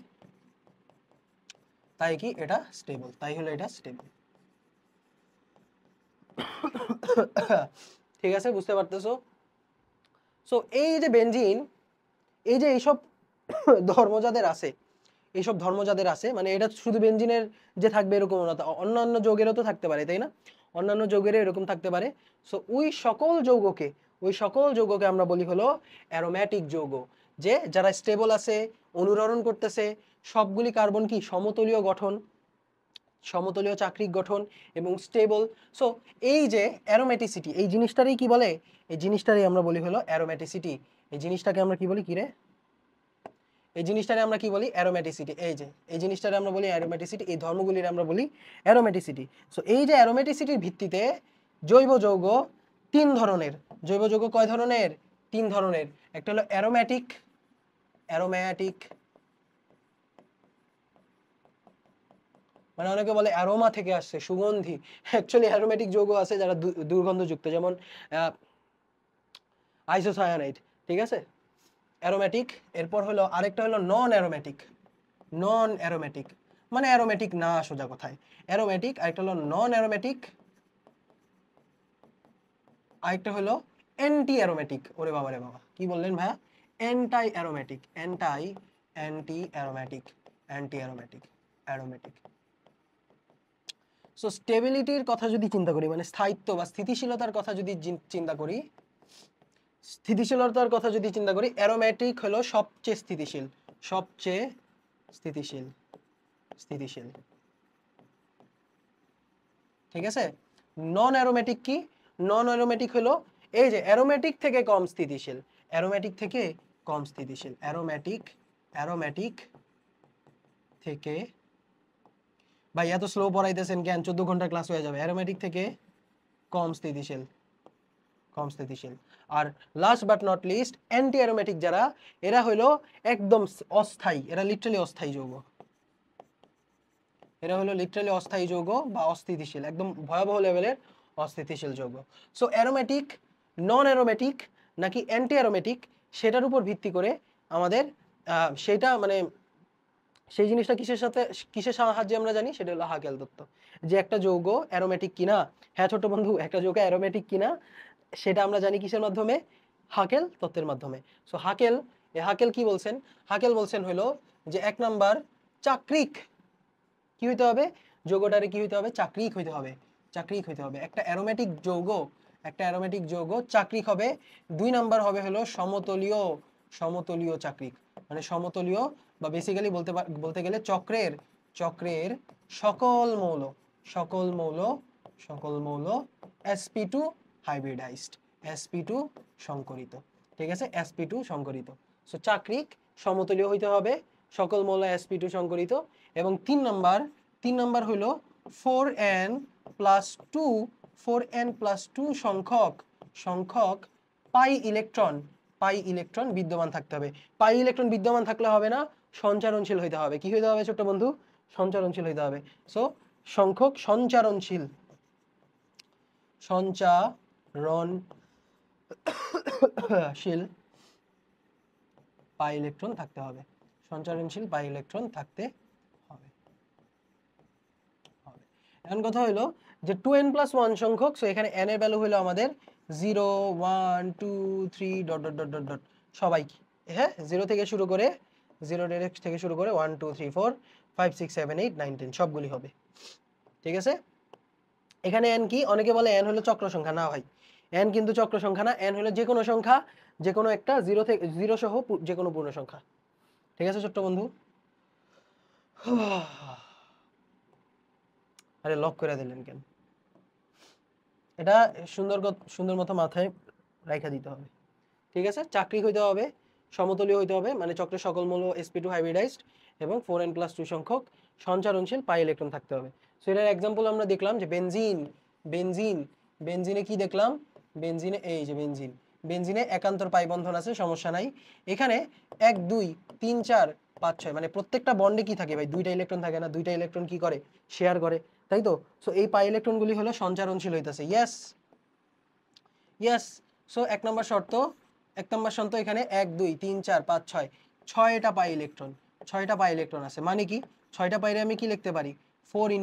S1: তাই কি এটা স্টেবল, তাই হলো এটা স্টেবল। ঠিক আছে? বুঝতে পারতেছো? সো এই যে বেনজিন, এই যে এইসব ধর্ম যাদের আছে, এইসব ধর্ম যাদের আছে, মানে এটা শুধু বেনজিনের যে থাকবে এরকম না, অন্যান্য যৌগেরও তো থাকতে পারে, তাই না? অন্যান্য যৌগেরও এরকম থাকতে পারে। সো ওই সকল যৌগকে আমরা বলি হলো অ্যারোম্যাটিক যৌগ। যে যারা স্টেবল আছে, অনুরণন করতেছে, সবগুলি কার্বন কি সমতলীয় গঠন, সমতলীয় চাকরিক গঠন এবং স্টেবল। সো এই যে অ্যারোম্যাটিসিটি, এই জিনিসটারই কি বলে? এই জিনিসটারই আমরা বলি হলো অ্যারোম্যাটিসিটি। এই জিনিসটাকে আমরা কি বলি? কি রে? এই জিনিসটারে আমরা কি বলি? অ্যারোম্যাটিসিটি। এই যে এই জিনিসটারে আমরা বলি অ্যারোম্যাটিসিটি, এই ধর্মগুলির আমরা বলি অ্যারোম্যাটিসিটি। সো এই যে অ্যারোম্যাটিসিটির ভিত্তিতে জৈব যৌগ 3 ধরনের। জৈব যৌগ কয় ধরনের? 3 ধরনের। একটা হলো অ্যারোম্যাটিক, অ্যারোম্যাটিক মানে অনেকে বলে অ্যারোমা থেকে আসছে, সুগন্ধি। অ্যাকচুয়ালি অ্যারোম্যাটিক যৌগ আছে যারা দুর্গন্ধযুক্ত, যেমন আইসোসায়ানাইড। ঠিক আছে? অ্যারোম্যাটিক। এরপর হলো আরেকটা হলো নন অ্যারোম্যাটিক, নন অ্যারোম্যাটিক মানে অ্যারোম্যাটিক না সোজা কথায়, অ্যারোম্যাটিক। আরেকটা হলো নন অ্যারোম্যাটিক, আরেকটা হলো অ্যান্টি অ্যারোম্যাটিক। ওরে বাবা রে বাবা, কি বললেন ভাইয়া? Anti aromatic, anti aromatic, anti aromatic, aromatic. So স্টেবিলিটির কথা যদি চিন্তা করি, মানে স্থায়িত্ব বা স্থিতিশীলতার কথা যদি চিন্তা করি, স্থিতিশীলতার কথা যদি চিন্তা করি, অ্যারোম্যাটিক হলো সবচেয়ে স্থিতিশীল, সবচেয়ে স্থিতিশীল, স্থিতিশীল। ঠিক আছে? নন অ্যারোম্যাটিক কি? নন অ্যারোম্যাটিক হলো এই যে অ্যারোম্যাটিক থেকে কম স্থিতিশীল, অ্যারোম্যাটিক থেকে কম স্থিতিশীল, অ্যারোম্যাটিক, অ্যারোম্যাটিক থেকে, ভাই এত স্লো পড়াইতেছেন কেন? 14 ঘন্টার ক্লাস হয়ে যাবে। অ্যারোম্যাটিক থেকে কম স্থিতিশীল, কম স্থিতিশীল। আর last but not least anti aromatic যারা, এরা হলো একদম অস্থায়ী, এরা লিটারালি অস্থায়ী যৌগ, এরা হলো লিটারালি অস্থায়ী যৌগ বা অস্থিতিশীল, একদম ভয়াবহ লেভেলের অস্থিতিশীল যৌগ। সো অ্যারোমেটিক, নন অ্যারোমেটিক নাকি অ্যান্টি অ্যারোমেটিক, সেটার উপর ভিত্তি করে আমাদের সেটা মানে সেই জিনিসটা কিসের সাহায্যে আমরা জানি, সেটা হলো হাকেল তত্ত্ব। যে একটা যৌগ অ্যারোমেটিক কিনা, হ্যাঁ ছোট্ট বন্ধু, একটা যৌগ অ্যারোমেটিক কিনা সেটা আমরা জানি কিসের মাধ্যমে, হাকেল তত্ত্বের মাধ্যমে। সো হাকেল কি বলছেন, হাকেল বলছেন হলো যে 1 নাম্বার চাক্রিক কি হইতে হবে, যৌগটারে কি হইতে হবে, চাক্রিক হইতে হবে, চাক্রিক হইতে হবে। একটা অ্যারোমেটিক যৌগ চাক্রিক হবে। 2 নাম্বার হবে হলো সমতলীয় চাক্রিক, মানে সমতলীয় বা বেসিক্যালি বলতে গেলে চক্রের সকল মৌল sp2 হাইব্রিডাইজড, sp2 সংকরিত, ঠিক আছে, sp2 সংকরিত। সো চাক্রিক সমতলীয় হইতে হবে, সকল মৌল sp2 সংকরিত। এবং 3 নাম্বার হইল 4n+2 সংখ্যক পাই ইলেকট্রন বিদ্যমান থাকতে হবে। পাই ইলেকট্রন বিদ্যমান থাকলে হবে না, সঞ্চারণশীল হইতে হবে। কি হইতে হবে ছোট্ট বন্ধু, সঞ্চারণশীল হইতে হবে। সো সংখ্যক সঞ্চারণশীল পাই ইলেকট্রন থাকতে হবে, সঞ্চারণশীল পাই ইলেকট্রন থাকতে হবে। এখন কথা হলো যে 2n+1 সংখ্যক, সো এখানে n এর ভ্যালু হলো আমাদের 0 1 2 3 dot dot dot dot dot সবাই, হ্যাঁ 0 থেকে শুরু করে 1 2 3 4 5 6 7 8 9 10 সবগুলি হবে, ঠিক আছে। এখানে n কি, অনেকে বলে n হলো চক্র সংখ্যা, না ভাই n কিন্তু চক্র সংখ্যা না, n হলো যে কোনো সংখ্যা, যে কোনো একটা 0 সহ যে কোনো পূর্ণ সংখ্যা, ঠিক আছে ছোট্ট বন্ধু। আরে লক করে দিলেন কেন, এটা সুন্দর মতো মাথায় রাখা দিতে হবে, ঠিক আছে। চাক্রিক হইতে হবে, সমতলীয় হইতে হবে, মানে চক্রের সকল মৌল sp2 হাইব্রিডাইজড, এবং 4n+2 সংখ্যক সঞ্চারণশীল পাই ইলেকট্রন থাকতে হবে। সো এটার এক্সাম্পল আমরা দেখলাম যে বেনজিনে কি দেখলাম, বেনজিনে একান্তর পাই বন্ধন আছে, সমস্যা নাই। এখানে 1 2 3 4 5 6 মানে প্রত্যেকটা বন্ডে কি থাকে ভাই, 2টা ইলেকট্রন থাকে না, 2টা ইলেকট্রন কি করে, শেয়ার করে, তাই তো। সো এই পাই ইলেকট্রনগুলি হলো সঞ্চারণশীল হইতাছে, ইয়েস। সো 1 নম্বর শর্ত এখানে 1 2 3 4 5 6 6টা পাই ইলেকট্রন আছে, মানে কি 6টা পাইরে আমি কি লিখতে পারি, 4 ×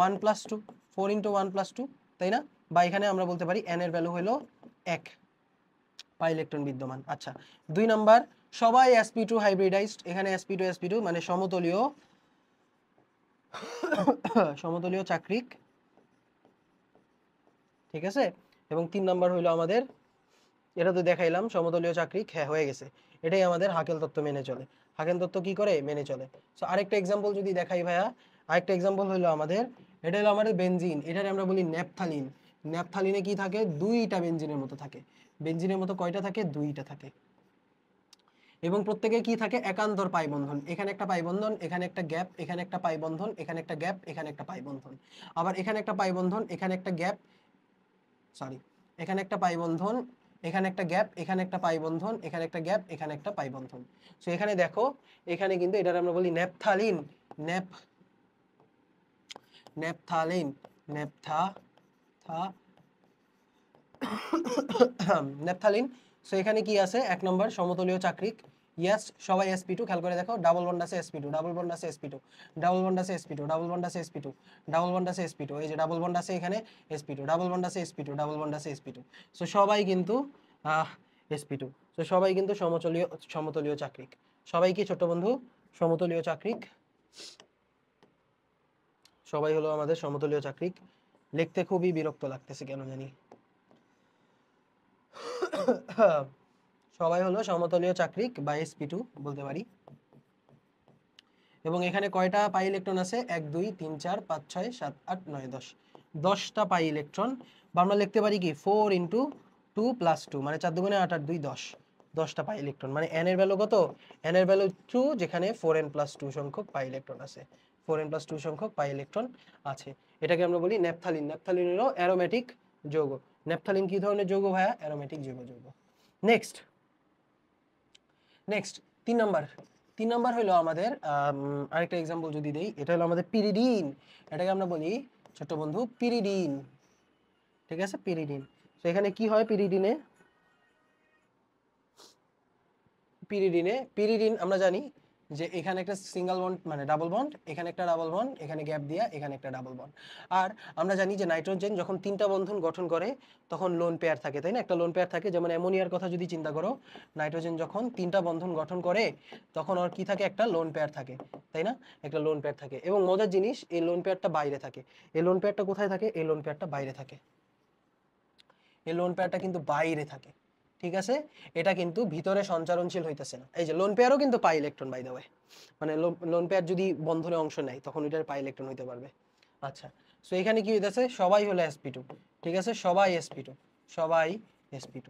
S1: 1 + 2, 4 × 1 + 2, তাই না। বা এখানে আমরা বলতে পারি n এর ভ্যালু হলো 1 পাই ইলেকট্রন বিদ্যমান। আচ্ছা 2 নাম্বার, সবাই sp2 হাইব্রিডাইজড, এখানে sp2 মানে সমতলীয় চাক্রিক, ঠিক আছে। এবং 3 নাম্বার হইলো আমাদের, এটা তো দেখাইলাম সমতলীয় চাক্রিক, হ্যাঁ হয়ে গেছে, এটাই আমাদের হাকেল তত্ত্ব মেনে চলে। হাকেল তত্ত্ব কি করে মেনে চলে। সো আরেকটা এক্সাম্পল যদি দেখাই ভাইয়া, আরেকটা এক্সাম্পল হলো আমাদের, এটা হলো আমাদের বেনজিন, এটারে আমরা বলি ন্যাপথালিন। ন্যাপথালিনে কি থাকে, 2টা বেনজিনের মতো থাকে, বেনজিনের মতো কয়টা থাকে, 2টা থাকে। এবং প্রত্যেকে কি থাকে, একান্তর পাই বন্ধন, এখানে একটা পাই বন্ধন, এখানে একটা গ্যাপ, এখানে একটা পাই বন্ধন, এখানে একটা গ্যাপ, এখানে একটা পাই বন্ধন, আবার এখানে একটা পাই বন্ধন, এখানে একটা গ্যাপ, সরি এখানে একটা পাই বন্ধন, এখানে একটা গ্যাপ, এখানে একটা পাই বন্ধন, এখানে একটা গ্যাপ, এখানে একটা পাই বন্ধন। সো এখানে দেখো, এখানে কিন্তু এটার আমরা বলি ন্যাপথালিন, ন্যাপথালিন ন্যাপথালিন। সো এখানে কি আছে, 1 নম্বর সমতলীয় চাক্রিক, ইয়েস সবাই sp2, খেয়াল করে দেখো, ডাবল বন্ড আছে sp2, ডাবল বন্ড আছে sp2, ডাবল বন্ড আছে sp2, ডাবল বন্ড আছে sp2, ডাবল বন্ড আছে sp2, এই যে ডাবল বন্ড আছে এখানে sp2, ডাবল বন্ড আছে sp2, ডাবল বন্ড আছে sp2। সো সবাই কিন্তু sp2, সো সবাই কিন্তু সমতলীয় চাক্রিক, সবাই কি ছোট বন্ধু সমতলীয় চাক্রিক, সবাই হলো আমাদের সমতলীয় চাক্রিক। লিখতে খুবই বিরক্ত লাগতেছে কেন জানি। সবাই হলো সমতলীয় চাক্রিক বা sp2 বলতে পারি। এবং এখানে কয়টা পাই ইলেকট্রন আছে, 1 2 3 4 5 6 7 8 9 10, 10টা পাই ইলেকট্রন। বা আমরা লিখতে পারি কি 4 × 2 + 2, মানে 4 × 8 8 2 10, 10টা পাই ইলেকট্রন, মানে n এর ভ্যালু কত, n এর ভ্যালু 2, যেখানে 4n+2 সংখ্যক পাই ইলেকট্রন আছে, 4n+2 সংখ্যক পাই ইলেকট্রন আছে। এটাকে আমরা বলি ন্যাপথালিন। ন্যাপথালিন হলো অ্যারোমেটিক যৌগ। ন্যাপথালিন কি ধরনের যৌগ ভাইয়া, অ্যারোমেটিক যৌগ। নেক্সট 3 নাম্বার,
S2: 3 নাম্বার হলো আমাদের আরেকটা এক্সাম্পল যদি দেই, এটা হলো আমাদের পিরিডিন। এটাকে আমরা বলি ছোট্ট বন্ধু পিরিডিন, ঠিক আছে, পিরিডিন। তো এখানে কি হয় পিরিডিনে, পিরিডিন আমরা জানি যে এখানে একটা সিঙ্গেল বন্ড মানে ডাবল বন্ড, এখানে একটা ডাবল বন্ড, এখানে গ্যাপ দিয়া এখানে একটা ডাবল বন্ড। আর আমরা জানি যে নাইট্রোজেন যখন 3টা বন্ধন গঠন করে তখন লোন পেয়ার থাকে, তাই না? একটা লোন পেয়ার থাকে, যেমন অ্যামোনিয়ার কথা যদি চিন্তা করো, নাইট্রোজেন যখন 3টা বন্ধন গঠন করে তখন ওর কি থাকে, একটা লোন পেয়ার থাকে, তাই না? একটা লোন পেয়ার থাকে। এবং মজার জিনিস, এই লোন পেয়ারটা বাইরে থাকে। এই লোন পেয়ারটা কোথায় থাকে? এই লোন পেয়ারটা বাইরে থাকে। এই লোন পেয়ারটা কিন্তু বাইরে থাকে, ঠিক আছে? এটা কিন্তু ভিতরে সঞ্চারণশীল হইতেছে না। এই যে লোন পেয়ারও কিন্তু pi electron, by the way, মানে লোন পেয়ার যদি বন্ধনে অংশ নেয় তখন এটার পাই ইলেকট্রন হইতে পারবে। আচ্ছা, সো এখানে কি হইতেছে, সবাই হলো sp2, ঠিক আছে, সবাই sp2, সবাই sp2,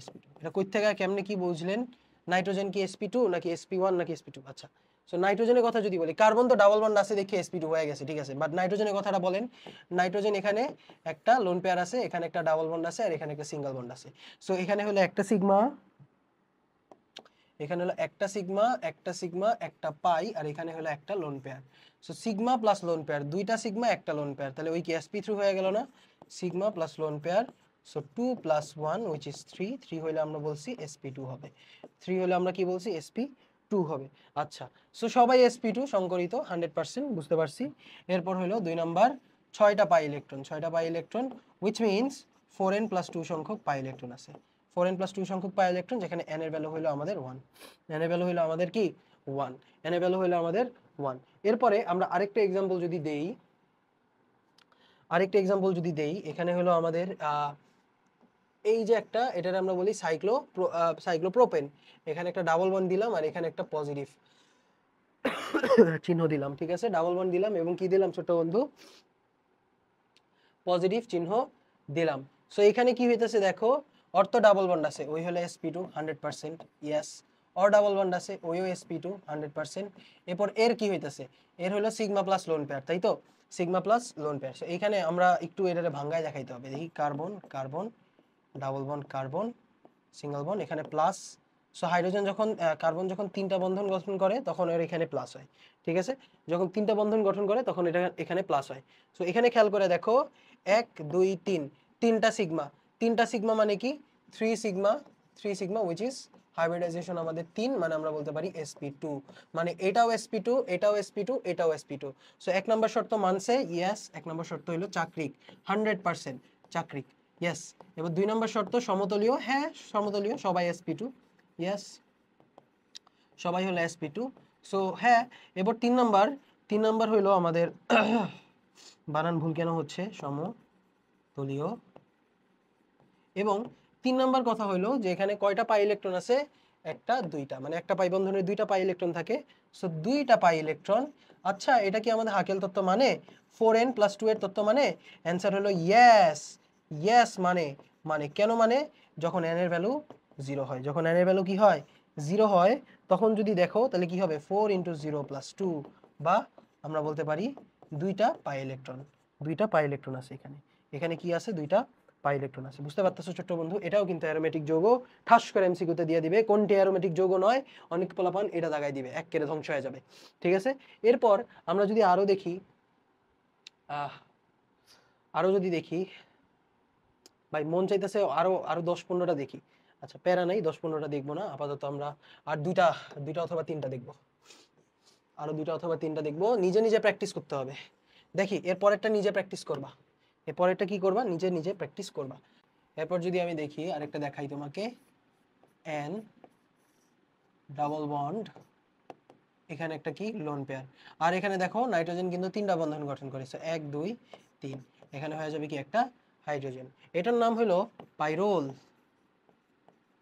S2: sp2। এটা কই থেকে কেমনে কি বুঝলেন? নাইট্রোজেন কি sp2 নাকি sp1 নাকি sp2? আচ্ছা, সো নাইট্রোজেনের কথা যদি বলি, কার্বন তো ডাবল বন্ড আছে দেখে sp2 হয়ে গেছে, ঠিক আছে, বাট নাইট্রোজেনের কথাটা বলেন। নাইট্রোজেন এখানে একটা লোন পেয়ার আছে, এখানে একটা ডাবল বন্ড আছে, আর এখানে একটা সিঙ্গেল বন্ড আছে। সো এখানে হলো একটা সিগমা, এখানে হলো একটা সিগমা, একটা সিগমা, একটা পাই, আর এখানে হলো একটা lone pair. So sigma plus lone pair, দুইটা সিগমা একটা লোন পেয়ার, তাহলে ওই কি sp3 হয়ে গেল না? Sigma plus lone pair, so 2 + 1 which is 3, 3 হলে আমরা বলছি sp2 হবে, 3 হলে আমরা কি বলছি, sp2 হবে। আচ্ছা, সো সবাই sp2 সংকরিত 100%, বুঝতে পারছি। এরপর হলো 2 নাম্বার, 6টা পাই ইলেকট্রন, 6টা pi electron, which means 4n + 2 সংখ্যক পাই ইলেকট্রন আছে। 4n + 2 সংখ্যক পাই ইলেকট্রন, যেখানে n এর ভ্যালু হলো আমাদের 1, n এর ভ্যালু হলো আমাদের কি 1, n এর ভ্যালু হলো আমাদের 1। এরপরে আমরা আরেকটা एग्जांपल যদি দেই, এখানে হলো আমাদের এই যে একটা, এটার আমরা বলি সাইক্লোপ্রোপেন। এখানে একটা ডাবল বন্ড দিলাম আর এখানে একটা পজিটিভ চিহ্ন দিলাম, ঠিক আছে, ডাবল বন্ড দিলাম এবং কি দিলাম ছোট বন্ধু, পজিটিভ চিহ্ন দিলাম। সো এখানে কি হইতেছে দেখো, অর তো ডাবল বন্ড আছে, ওই হলো sp2 100%, yes. Or double bond আছে, ওইও sp2 100%। এরপর এর কি হইতেছে, এর হলো সিগমা প্লাস লোন পেয়ার, তাই তো, sigma plus lone pair. So এইখানে আমরা একটু এটারে ভাঙ্গায় দেখাইতে হবে, দেখি carbon carbon, double bond carbon, single bond, এখানে প্লাস। সো হাইড্রোজেন যখন কার্বন যখন 3টা বন্ধন গঠন করে তখন এর এখানে প্লাস হয়, ঠিক আছে, যখন 3টা বন্ধন গঠন করে তখন এটা এখানে প্লাস হয়। সো এখানে খেয়াল করে দেখো, 1 2 3, 3টা সিগমা, 3টা সিগমা মানে কি 3 sigma, 3 sigma which is hybridization আমাদের 3, মানে আমরা বলতে পারি sp2, মানে এটাও sp2, এটাও sp2, এটাও sp2। সো 1 নম্বর শর্ত মানছে, ইয়েস, 1 নম্বর শর্ত হলো চাকরিক 100% চাকরিক, ইয়েস। এবার 2 নম্বর শর্ত সমতলীয়, হ্যাঁ সমতলীয়, সবাই sp2, ইয়েস, সবাই হলো sp2। সো হ্যাঁ, এবার 3 নম্বর হইলো আমাদের বানান ভুল কেন হচ্ছে, সমতলীয়। এবং 3 নম্বর কথা হইলো যে এখানে কয়টা পাই ইলেকট্রন আছে, একটা দুইটা, মানে একটা পাই বন্ধনে দুইটা পাই ইলেকট্রন থাকে। সো দুইটা পাই ইলেকট্রন। আচ্ছা, এটা কি আমাদের হাকেল তত্ত্ব মানে, 4n + 2 এর তত্ত্ব মানে? অ্যান্সার হলো ইয়েস, ইয়েস। মানে মানে কেন মানে, যখন n এর ভ্যালু 0 হয়, যখন n এর ভ্যালু কি হয় 0 হয়, তখন যদি দেখো তাহলে কি হবে 4 × 0 + 2, বা আমরা বলতে পারি দুইটা পাই ইলেকট্রন, দুইটা পাই ইলেকট্রন আছে এখানে, এখানে কি আছে, দুইটা পাই ইলেকট্রন আছে। বুঝতে পারতেছো ছোট্ট বন্ধু? এটাও কিন্তু অ্যারোমেটিক যৌগ, ঠাস করে এমসিকিউতে দিয়ে দিবে কোনটি অ্যারোমেটিক যৌগ নয়, অনেক পোলাপান এটা দাগাই দিবে, এক কেড়ে ধ্বংস হয়ে যাবে, ঠিক আছে। এরপর আমরা যদি আরো দেখি, আরো যদি দেখি, ভাই মন চাইতেছে আরো আরো 10-15টা দেখি। আচ্ছা প্যারা নাই, 10-15টা দেখবো না আপাতত, আমরা আর দুইটা দুইটা অথবা তিনটা দেখবো, আরো দুইটা অথবা তিনটা দেখবো, নিজে নিজে প্র্যাকটিস করতে হবে। দেখি এরপরেরটা নিজে প্র্যাকটিস করবা, এরপরেরটা কি করবা, নিজে নিজে প্র্যাকটিস করবা। এরপর যদি আমি দেখি আরেকটা দেখাই তোমাকে, n ডাবল বন্ড, এখানে একটা কি লোন পেয়ার, আর এখানে দেখো নাইট্রোজেন কিন্তু 3টা বন্ধন গঠন করেছে, 1 2 3, এখানে হয়ে যাবে কি একটা হাইড্রোজেন, এটার নাম হলো পাইরোল।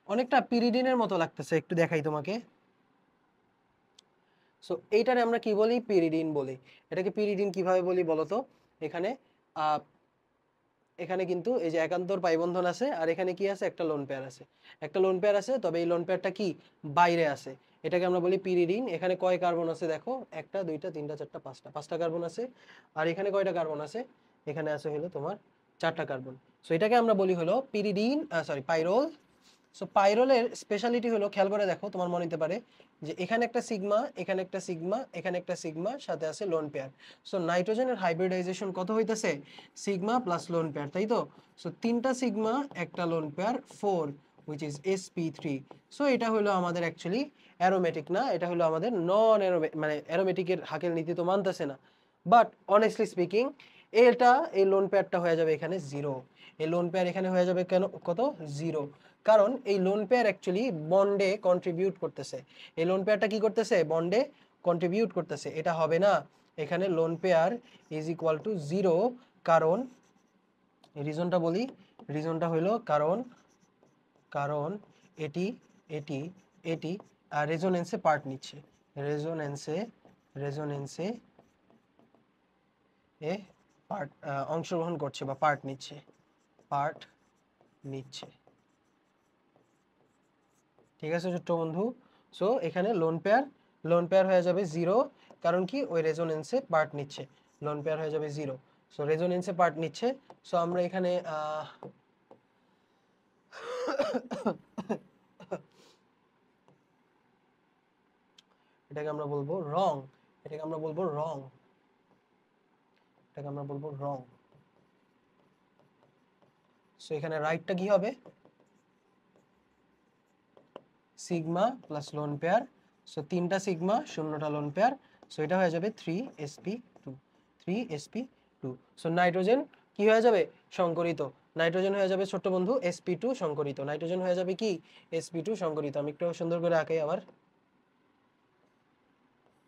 S2: অনেকটা পিরিডিনের মতো লাগতেছে, একটু দেখাই তোমাকে। সো এইটারে আমরা কি বলি, পিরিডিন বলি। এটাকে পিরিডিন কিভাবে বলি বলো তো, এখানে এখানে কিন্তু এই যে একান্তর পাই বন্ধন আছে, আর এখানে কি আছে, একটা লোন পেয়ার আছে, একটা লোন পেয়ার আছে, তবে এই লোন পেয়ারটা কি বাইরে আছে, এটাকে আমরা বলি পিরিডিন। এখানে কয় কার্বন আছে দেখো, একটা দুইটা তিনটা চারটা পাঁচটা, পাঁচটা কার্বন আছে। আর এখানে কয়টা কার্বন আছে, এখানে আছে হলো তোমার 4টা কার্বন। সো এটাকে আমরা বলি হলো পিরিডিন, সরি পাইরোল। সো পাইরোলের স্পেশালিটি হলো, খেয়াল করে দেখো, তোমার মনে হতে পারে যে এখানে একটা সিগমা, এখানে একটা সিগমা, এখানে একটা সিগমা, সাথে আছে লোন পেয়ার। সো নাইট্রোজেনের হাইব্রিডাইজেশন কত হইতেছে? সিগমা প্লাস লোন পেয়ার, তাই তো? সো তিনটা সিগমা একটা lone pair, 4 which is sp3। So এটা হলো আমাদের অ্যাকচুয়ালি অ্যারোমেটিক না, এটা হলো আমাদের নন অ্যারোমেটিক, মানে অ্যারোমেটিকের হাকের নীতি তো মানতেছে না। বাট অনেস্টলি স্পিকিং, এটা এই লোন পেয়ারটা হয়ে যাবে এখানে 0। এই লোন পেয়ার এখানে হয়ে যাবে কেন, কত? 0। কারণ এই লোন পেয়ার অ্যাকচুয়ালি বন্ডে কন্ট্রিবিউট করতেছে। এই লোন পেয়ারটা কি করতেছে? বন্ডে কন্ট্রিবিউট করতেছে। এটা হবে না, এখানে lone pair is equal to 0। কারণ রিজনটা বলি, রিজনটা হইলো কারণ কারণ এটি এটি এটি রেজোনেন্সে পার্ট নিচ্ছে, রেজোনেন্সে রেজোনেন্সে এ পার্ট অংশগ্রহণ করছে বা পার্ট নিচ্ছে, পার্ট নিচ্ছে। ঠিক আছে ছোট্ট বন্ধু? সো এখানে লোন পেয়ার হয়ে যাবে 0। কারণ কি? ওই রেজোনেন্সে পার্ট নিচ্ছে, লোন পেয়ার হয়ে যাবে 0। সো রেজোনেন্সে পার্ট নিচ্ছে। সো আমরা এখানে এটাকে আমরা বলবো রং, এটাকে আমরা বলবো রং, এটাকে আমরা বলবো রং। সো এখানে রাইটটা কি হবে? Sigma plus lone pair. So তিনটা সিগমা, শূন্যটা লোন পেয়ার। সো এটা হয়ে যাবে 3sp2, 3sp2। সো নাইট্রোজেন কি হয়ে যাবে? সংকরিত। নাইট্রোজেন হয়ে যাবে ছোট্ট বন্ধু sp2 সংকরিত। নাইট্রোজেন হয়ে যাবে কি? sp2 সংকরিত। আমি একটু সুন্দর করে আঁকাই আবার।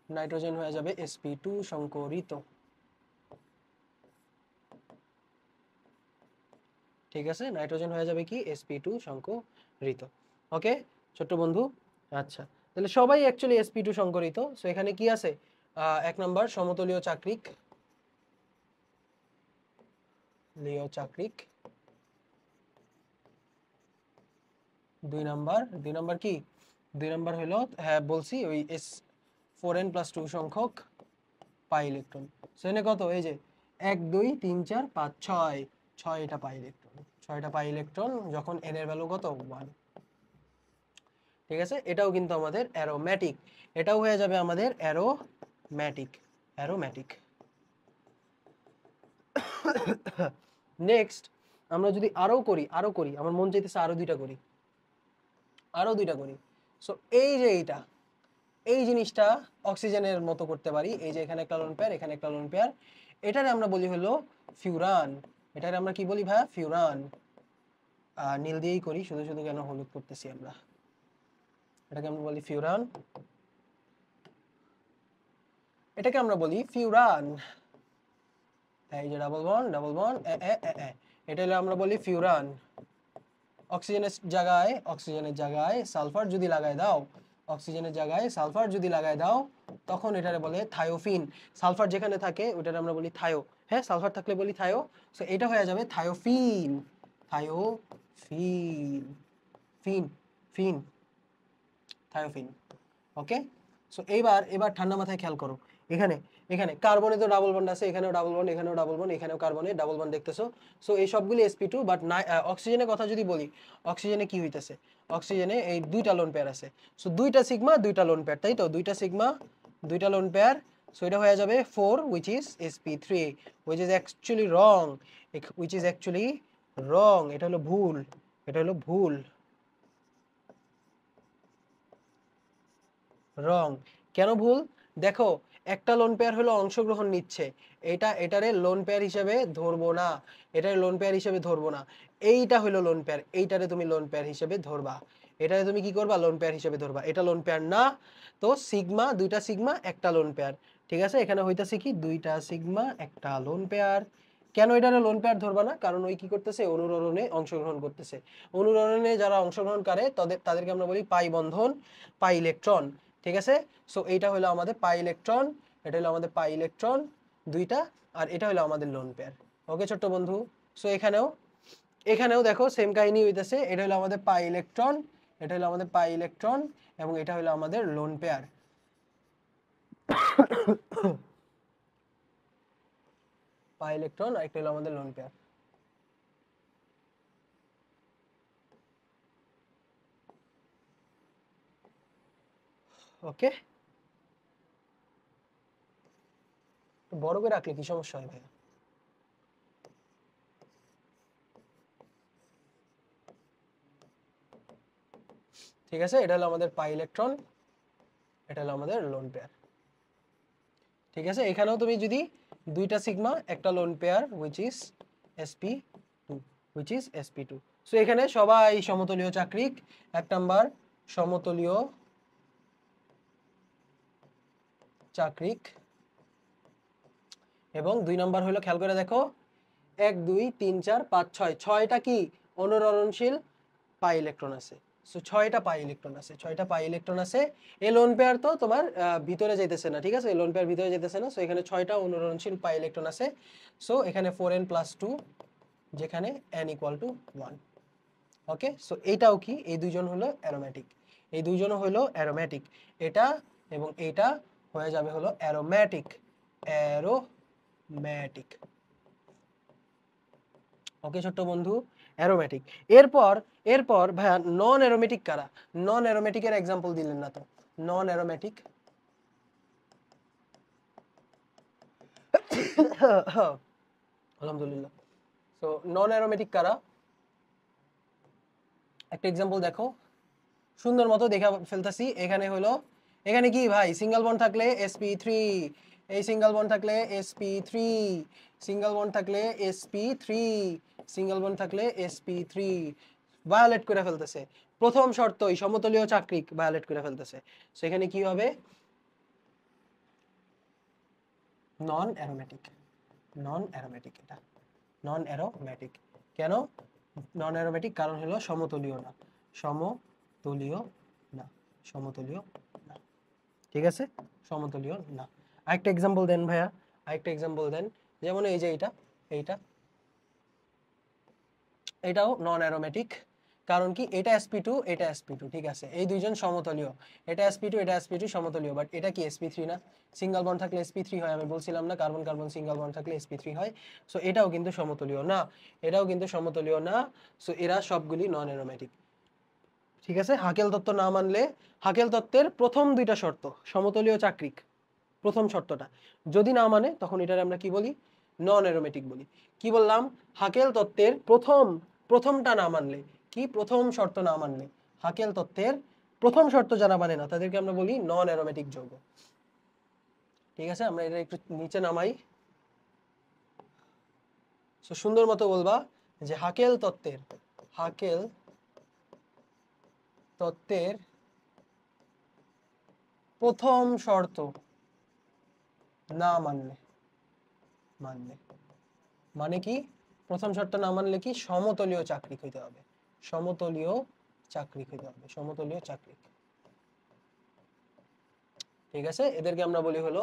S2: নাইট্রোজেন হয়ে যাবে sp2 সংকরিত। ঠিক আছে, নাইট্রোজেন হয়ে যাবে কি? sp2 সংকরিত। ওকে ছোট্ট বন্ধু? আচ্ছা, তাহলে সবাই অ্যাকচুয়ালি sp2 সংকরিত। সো এখানে কি আছে? 1 নাম্বার সমতলীয় চাকরিক, লিও চাকরিক। 2 নাম্বার কি? 2 নাম্বার হলো, হ্যাঁ বলছি, ওই S4n+2 সংখ্যক পাই ইলেকট্রন। সো এখানে কত? এই যে 1 2 3 4 5 6, 6টা পাই ইলেকট্রন, 6টা পাই ইলেকট্রন, যখন n এর ভ্যালু কত? 1। ঠিক আছে, এটাও কিন্তু আমাদের অ্যারোম্যাটিক, এটাও হয়ে যাবে আমাদের অ্যারোম্যাটিক, অ্যারোম্যাটিক। নেক্সট আমরা যদি আরো করি, আমার মন চাইতেছে আরো দুইটা করি। সো এই যে এই জিনিসটা অক্সিজেনের মতো করতে পারি। এই যে এখানে একটা লোন পেয়ার, এখানে একটা লোন পেয়ার, এটারে আমরা বলি হলো ফিউরান। এটারে আমরা কি বলি ভাইয়া? ফিউরান। নীল দিয়েই করি, শুধু শুধু কেন হলুদ করতেছি আমরা? এটাকে আমরা বলি ফিউরান, এটাকে আমরা বলি ফিউরান। এই যে ডাবল বন্ড এটা হলো আমরা বলি ফিউরান। অক্সিজেনের জায়গায় সালফার যদি লাগায় দাও, অক্সিজেনের জায়গায় সালফার যদি লাগায় দাও, তখন এটারে বলে থায়োফিন। সালফার যেখানে থাকে ওটারে আমরা বলি থায়ো। হ্যাঁ, সালফার থাকলে বলি থায়ো। সো এটা হয়ে যাবে থায়োফিন, থায়োফিন, ফিন, ফিন, থায়োফিন। ওকে, সো এবার ঠান্ডা মাথায় খেয়াল করো। এখানে এখানে কার্বনে তো ডাবল বন্ড আছে, এখানেও ডাবল বন্ড, এখানেও ডাবল বন্ড, এখানেও কার্বনে ডাবল বন্ড দেখতেছো। সো এই সবগুলি sp2। বাট অক্সিজেনের কথা যদি বলি, অক্সিজেনে কি হইতেছে? অক্সিজেনে এই দুইটা লোন পেয়ার আছে। সো দুইটা সিগমা দুইটা লোন পেয়ার, তাই তো? দুইটা সিগমা দুইটা লোন পেয়ার। সো এটা হয়ে যাবে 4 which is sp3, which is actually wrong, which is actually wrong। এটা হলো ভুল, এটা হলো ভুল, রং। কেন ভুল? দেখো, একটা লোন পেয়ার হলো অংশগ্রহণ নিচ্ছে, এটারে লোন পেয়ার হিসেবে ধরবো না, এটারে লোন পেয়ার হিসেবে ধরবো না। এইটা হলো লোন পেয়ার, এইটারে তুমি লোন পেয়ার হিসেবে ধরবা। এটারে তুমি কি করবা? লোন পেয়ার হিসেবে ধরবা। এটা লোন পেয়ার না। তো সিগমা, দুইটা সিগমা একটা লোন পেয়ার। ঠিক আছে, এখানে হইতাছে কি? দুইটা সিগমা একটা লোন পেয়ার। কেন এটারে লোন পেয়ার ধরবা না? কারণ ওই কি করতেছে? অনুরণনে অংশগ্রহণ করতেছে। অনুরণনে যারা অংশগ্রহণ করে তাদেরকে আমরা বলি পাই বন্ধন, পাই ইলেকট্রন। ঠিক আছে, সো এইটা হলো আমাদের পাই ইলেকট্রন, এটা হলো আমাদের পাই ইলেকট্রন দুইটা, আর এটা হলো আমাদের লোন পেয়ার। ওকে ছোট্ট বন্ধু? সো এখানেও দেখো সেম কাহিনী হইতেছে। এটা হলো আমাদের পাই ইলেকট্রন, এটা হলো আমাদের পাই ইলেকট্রন, এবং এটা হলো আমাদের লোন পেয়ার। পাই ইলেকট্রন আর একটা হলো আমাদের লোন পেয়ার। ওকে, বড় করে রাখলে কি সমস্যা হয় ভাইয়া? ঠিক আছে, এটা হলো আমাদের পাই ইলেকট্রন, এটা হলো আমাদের লোন পেয়ার। ঠিক আছে, এখানেও তুমি যদি দুইটা সিগমা একটা lone pair which is sp2, so এখানে সবাই সমতলীয় চাকরিক। 1 নাম্বার সমতলীয় চাকরিক, এবং 2 নাম্বার হলো, খেয়াল করে দেখো, 1 2 3 4 5 6, 6টা কি অনুরণনশীল পাই ইলেকট্রন আছে। সো 6টা পাই ইলেকট্রন আছে, 6টা পাই ইলেকট্রন আছে। এই লোন পেয়ার তো তোমার ভিতরে যাইতেছে না, ঠিক আছে, এই লোন পেয়ার ভিতরে যাইতেছে না। সো এখানে 6টা অনুরণনশীল পাই ইলেকট্রন আছে। সো এখানে 4n + 2, যেখানে n = 1। ওকে, সো এইটাও কি, এই দুইজন হলো অ্যারোমেটিক, এই দুইজনও হলো অ্যারোমেটিক। এটা এবং এইটা হয়ে যাবে হলো অ্যারোমেটিক, অ্যারোমেটিক। ওকে ছোট্ট বন্ধু, অ্যারোমেটিক। এরপর এরপর ভাইয়া নন অ্যারোমেটিক কারা? নন অ্যারোমেটিকের এক্সাম্পল দিলেন না তো। নন অ্যারোমেটিক আলহামদুলিল্লাহ। সো নন অ্যারোমেটিক কারা? একটা এক্সাম্পল দেখো, সুন্দর মতো দেখা ফেলতাছি। এখানে হলো, এখানে কি ভাই, সিঙ্গেল বন্ড থাকলে sp3, এই সিঙ্গেল বন্ড থাকলে sp3, সিঙ্গেল বন্ড থাকলে sp3, সিঙ্গেল বন্ড থাকলে sp3, ভায়োলেট করে ফেলতেছে। প্রথম শর্তই সমতলীয় চাকরিক ভায়োলেট করে ফেলতেছে। সো এখানে কি হবে? নন অ্যারোমেটিক, নন অ্যারোমেটিক, এটা নন অ্যারোমেটিক। কেন নন অ্যারোমেটিক? কারণ হলো সমতলীয় না, সমতলীয় না, সমতলীয় না। ঠিক আছে, সমতলীয় না। আরেকটা এক্সাম্পল দেন ভাইয়া, আরেকটা এক্সাম্পল দেন। যেমন এই যে এইটা, এইটা, এটাও নন অ্যারোমেটিক। কারণ কি, এটা sp2, এটা sp2, ঠিক আছে, এই দুইজন সমতলীয়। এটা sp2, এটা sp2 সমতলীয়, বাট এটা কি sp3 না? সিঙ্গেল বন্ড থাকলে sp3 হয়, আমি বলছিলাম না, কার্বন কার্বন সিঙ্গেল বন্ড থাকলে sp3 হয়। সো এটাও কিন্তু সমতলীয় না, এটাও কিন্তু সমতলীয় না। সো এরা সবগুলি নন অ্যারোমেটিক। ঠিক আছে, হাকেল তত্ত্ব না মানলে, হাকেল তত্ত্বের প্রথম দুইটা শর্ত, সমতলীয় চাকরিক প্রথম শর্তটা যদি না মানে, তখন এটার আমরা কি বলি? নন অ্যারোমেটিক বলি। কি বললাম? হাকেল তত্ত্বের প্রথমটা না মানলে, কি প্রথম শর্ত না মানলে, হাকেল তত্ত্বের প্রথম শর্ত যারা মানে না, তাদেরকে আমরা বলি নন অ্যারোমেটিক যৌগ। ঠিক আছে, আমরা এটা একটু নিচে নামাই। সো সুন্দর মতো বলবা যে হাকেল তত্ত্বের প্রথম শর্ত না মানলে, মানে কি, প্রথম শর্ত না মানলে কি, সমতলীয় চাকরিক হইতে হবে, সমতলীয় চাকরিক হইতে হবে, সমতলীয় চাকরিক। ঠিক আছে, এদেরকে আমরা বলি হলো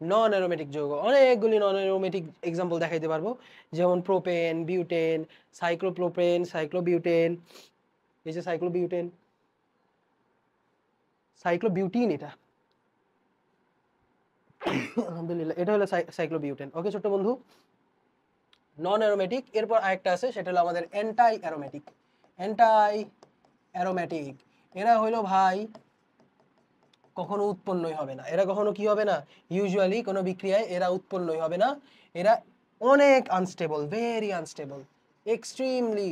S2: নন অ্যারোমেটিক যৌগ। অনেকগুলি নন অ্যারোমেটিক এক্সাম্পল দেখাইতে পারবো, যেমন প্রোপেন, বিউটেন, সাইক্লোপ্রোপেন, সাইক্লোবিউটেন, এই যে সাইক্লোবিউটেন, সাইক্লোবিউটিন, এটা আলহামদুলিল্লাহ, এটা হলো সাইক্লোবিউটেন। ওকে ছোট্ট বন্ধু, নন অ্যারোমেটিক। এরপর আরেকটা আছে, সেটা হলো আমাদের অ্যান্টাই অ্যারোমেটিক। অ্যান্টাই অ্যারোমেটিক, এরা হইলো ভাই কখনো উৎপন্নই হবে না, এরা কখনো কি হবে না, ইউজুয়ালি কোনো বিক্রিয়ায় এরা উৎপন্নই হবে না। এরা অনেক unstable, very unstable, extremely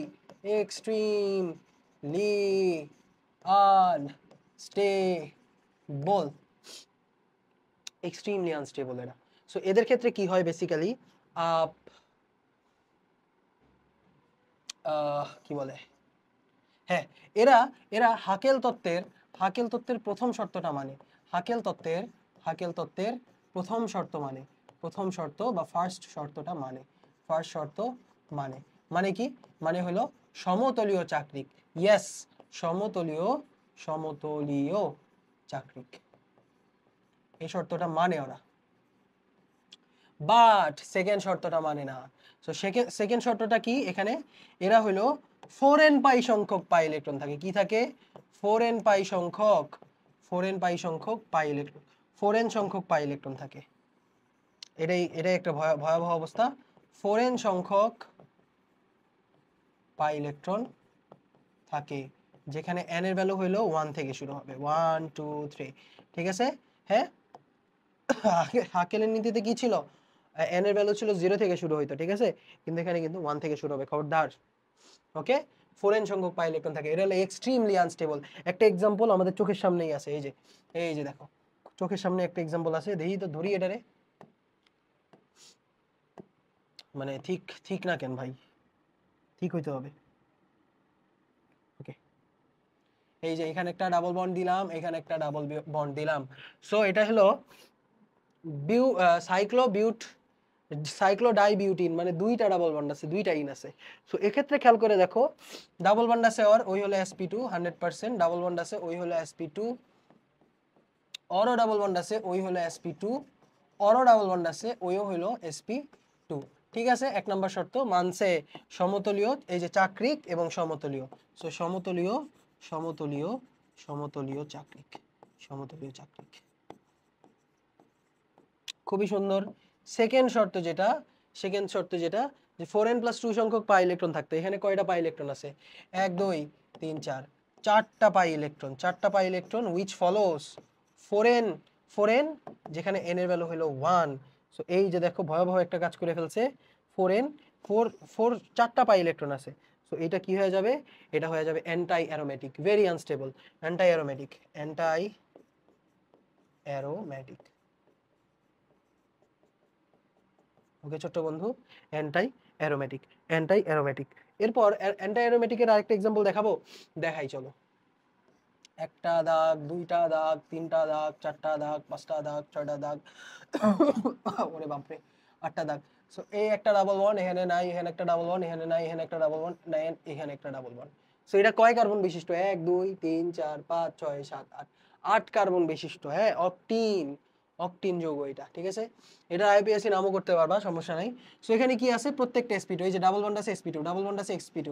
S2: extremely unstable, extremely unstable এরা। সো এদের ক্ষেত্রে কি হয় বেসিক্যালি, কি বলে, হ্যাঁ, এরা এরা হাকেল তত্ত্বের প্রথম শর্তটা মানে, হাকেল তত্ত্বের প্রথম শর্ত মানে, প্রথম শর্ত বা ফার্স্ট শর্তটা মানে, ফার্স্ট শর্ত মানে, মানে কি, মানে হলো সমতলীয় চাকরিক। ইয়েস, সমতলীয় চাকরিক, এই শর্তটা মানে ওরা। বাট সেকেন্ড শর্তটা মানে না। সো সেকেন্ড শর্তটা কি, এখানে এরা হলো 4n পাই সংখ্যক পাই ইলেকট্রন থাকে, কি থাকে, 4n পাই সংখ্যক, 4n পাই সংখ্যক পাই ইলেকট্রন, 4n সংখ্যক পাই ইলেকট্রন থাকে। এটাই একটা ভয়াবহ অবস্থা। 4n সংখ্যক পাই ইলেকট্রন থাকে, যেখানে n এর ভ্যালু হইলো 1 থেকে শুরু হবে, 1 2 3, ঠিক আছে? হ্যাঁ, হাকেলের নীতিতে কি ছিল, এন এর ভ্যালু ছিল 0 থেকে শুরু হইতো, ঠিক আছে, কিন্তু এখানে কিন্তু 1 থেকে শুরু হবে, খবরদার। ওকে, 4n সংখ্যক পাই ইলেকট্রন থাকে, এটা হলো এক্সট্রিমলি আনস্টেবল। একটা এক্সাম্পল আমাদের চোখের সামনেই আছে, এই যে দেখো চোখের সামনে একটা এক্সাম্পল আছে, দেখি তো ধরি এটারে, মানে ঠিক ঠিক না কেন ভাই, ঠিক হইতে হবে। ওকে, এই যে এখানে একটা ডাবল বন্ড দিলাম, এখানে একটা ডাবল বন্ড দিলাম, সো এটা হলো সাইক্লোবিউট সাইক্লোডাইবিউটিন, মানে দুইটা ডাবল বন্ড আছে, দুইটা ইন আছে। সো এক্ষেত্রে খেয়াল করে দেখো, ডাবল বন্ড আছে ওর, ওই হলো sp2 100%, ডাবল বন্ড আছে ওই হলো sp2, অরও ডাবল বন্ড আছে ওই হলো sp2, অরও ডাবল বন্ড আছে ওইও হলো sp2। ঠিক আছে, এক নম্বর শর্ত মানছে সমতলীয়, এই যে চাক্রিক এবং সমতলীয়, সো সমতলীয় সমতলীয় সমতলীয় চাক্রিক, সমতলীয় চাক্রিক, খুবই সুন্দর। সেকেন্ড শর্ত যেটা, যে 4n+2 সংখ্যক পাই ইলেকট্রন থাকতো, এখানে কয়টা পাই ইলেকট্রন আছে, 1 2 3 4, চারটা পাই ইলেকট্রন, চারটা pi electron, which follows 4n, 4n যেখানে n এর ভ্যালু হলো 1। সো এই যে দেখো ভয়াবহ একটা কাজ করে ফেলছে, 4n, 4 4 চারটা পাই ইলেকট্রন আছে, সো এটা কি হয়ে যাবে, এটা হয়ে যাবে anti aromatic, very unstable, anti aromatic, anti aromatic. Okay ছোট্ট বন্ধু, অ্যান্টাই অ্যারোমেটিক, অ্যান্টাই অ্যারোমেটিক। এরপর অ্যান্টাই অ্যারোমেটিকের আরেকটা এক্সাম্পল দেখাবো, দেখাই চলো। একটা দাগ, দুইটা দাগ, তিনটা দাগ, চারটা দাগ, পাঁচটা দাগ, ছয়টা দাগ, ওরে বাপরে, আটটা দাগ। সো এই একটা ডাবল বন্ড এখানে নাই, এখানে একটা ডাবল বন্ড এখানে নাই, এখানে একটা ডাবল বন্ড নাই, এখানে একটা ডাবল বন্ড। সো এটা কয় কার্বন বিশিষ্ট, 1 2 3 4 5 6 7 8, 8 কার্বন বিশিষ্ট, হ্যাঁ, অক্টিন, অক্টিন যৌগ এটা, ঠিক আছে। এটা আইপিএসসি নামও করতে পারবা, সমস্যা নাই। সো এখানে কি আছে, প্রত্যেকটা sp2, এই যে ডাবল বন্ড আছে sp2, ডাবল বন্ড আছে sp2,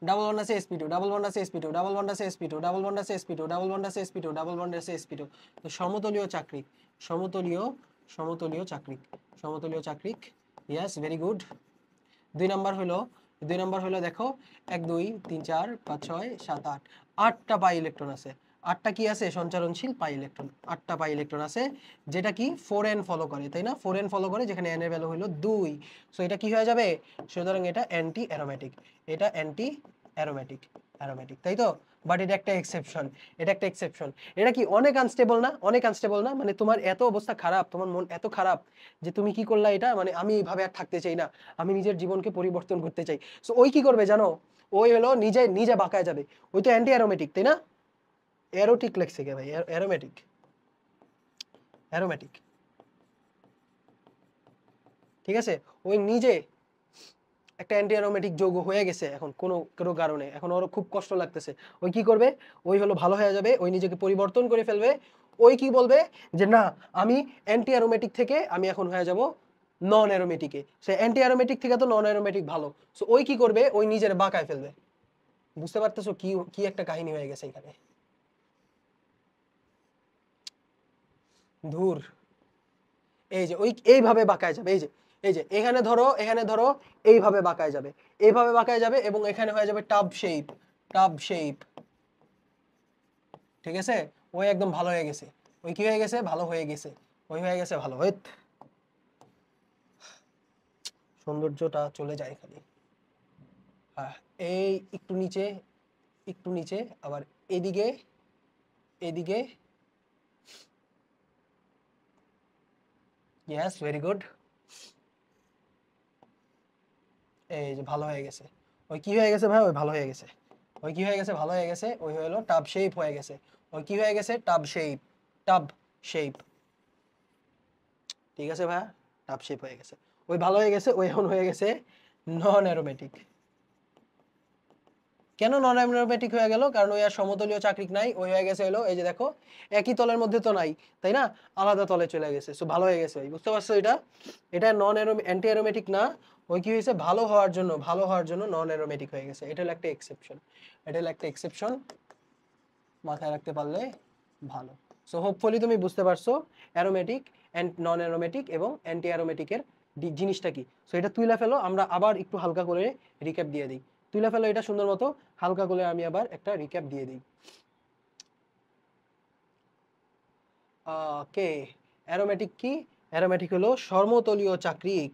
S2: ডাবল বন্ড আছে sp2, ডাবল বন্ড আছে sp2, ডাবল বন্ড আছে sp2, ডাবল বন্ড আছে sp2, ডাবল বন্ড আছে sp2, ডাবল বন্ড আছে sp2। তো সমতলীয় চাকরিক, সমতলীয় সমতলীয় চাকরিক, সমতলীয় চাকরিক, ইয়েস, ভেরি গুড। দুই নাম্বার হলো, দেখো 1 2 3 4 5 6 7 8, আটটা পাই ইলেকট্রন আছে, আটটা কি আছে, সঞ্চারণশীল পাই ইলেকট্রন, আটটা পাই ইলেকট্রন আছে, যেটা কি 4n ফলো করে, তাই না, 4n ফলো করে, যেখানে n এর ভ্যালু হলো 2। সো এটা কি হয়ে যাবে, সুতরাং এটা অ্যান্টি অ্যারোমেটিক, এটা অ্যান্টি অ্যারোমেটিক, অ্যারোমেটিক, তাই তো। বাট এটা একটা এক্সেপশন, এটা একটা এক্সেপশন। এটা কি অনেক আনস্টেবল না, অনেক আনস্টেবল না, মানে তোমার এত অবস্থা খারাপ, তোমার মন এত খারাপ যে তুমি কি করলা এটা, মানে আমি এইভাবে আর থাকতে চাই না, আমি নিজের জীবনকে পরিবর্তন করতে চাই। সো ওই কি করবে জানো, ওই হলো নিজে নিজে বাঁকায় যাবে, ওই তো অ্যান্টি অ্যারোমেটিক, তাই না, অ্যারোটিক লেখছে কে ভাই, অ্যারোমেটিক, অ্যারোমেটিক, ঠিক আছে, ওই নিজে একটা অ্যান্টি অ্যারোমেটিক যৌগ হয়ে গেছে, এখন কোনো কোনো কারণে এখন ওর খুব কষ্ট লাগতেছে, ওই কি করবে, ওই হলো ভালো হয়ে যাবে, ওই নিজেকে পরিবর্তন করে ফেলবে, ওই কি বলবে যে না, আমি অ্যান্টি অ্যারোমেটিক থেকে আমি এখন হয়ে যাব নন অ্যারোমেটিকে, সে অ্যান্টি অ্যারোমেটিক থেকে তো নন অ্যারোমেটিক ভালো। সো ওই কি করবে, ওই নিজের বাঁকায় ফেলবে। বুঝতে পারতেছো কি কি একটা কাহিনী হয়ে গেছে এখানে, ধুর। এই যে ওই এইভাবে বাঁকায় যাবে, এই যে এখানে ধরো, এখানে ধরো, এইভাবে বাঁকায় যাবে, এইভাবে বাঁকায় যাবে, এবং এখানে হয়ে যাবে টাব শেপ, টাব শেপ, ঠিক আছে। ওই একদম ভালো হয়ে গেছে, ওই কি হয়ে গেছে, ভালো হয়ে গেছে, ওই হয়ে গেছে ভালো, হয়ে সৌন্দর্যটা চলে যায় খালি। হ্যাঁ, এই একটু নিচে, একটু নিচে, আবার এদিকে, এদিকে, ইয়েস, ভেরি গুড। এই যে ভালো হয়ে গেছে, ওই কি হয়ে গেছে ভাই, ওই ভালো হয়ে গেছে, ওই কি হয়ে গেছে, ভালো হয়ে গেছে, ওই হলো টাব শেপ হয়ে গেছে, ওই কি হয়ে গেছে, টাব শেপ, টাব শেপ, ঠিক আছে ভাই, টাব শেপ হয়ে গেছে, ওই ভালো হয়ে গেছে, ওই এখন হয়ে গেছে নন অ্যারোমেটিক। কেন নন অ্যারোমেটিক হয়ে গেল, কারণ ওই আর সমতলীয় চাকরিক নাই, ওই হয়ে গেছে হলো, এই যে দেখো একই তলের মধ্যে তো নাই, তাই না, আলাদা তলে চলে গেছে, সো ভালো হয়ে গেছে ওই, বুঝতে পারছো, এটা এটা নন অ্যান্টি অ্যারোমেটিক না, ওই কি হয়েছে, ভালো হওয়ার জন্য, ভালো হওয়ার জন্য নন অ্যারোমেটিক হয়ে গেছে, এটা হলো একটা এক্সেপশন, এটা হলো একটা এক্সেপশন, মাথায় রাখতে পারলে ভালো। সো হোপফুলি তুমি বুঝতে পারছো অ্যারোমেটিক এন্ড নন অ্যারোমেটিক এবং অ্যান্টি অ্যারোমেটিকের জিনিসটা কি। সো এটা তুইলা ফেলো, আমরা আবার একটু হালকা করে রিক্যাপ দিয়ে দিই, তুইলা ফেলো এটা সুন্দর মতো, হালকা করে আমি আবার একটা রিক্যাপ দিয়ে দিই। কে অ্যারোমেটিক কি অ্যারোমেটিক হলো সমতলীয় চাকরিক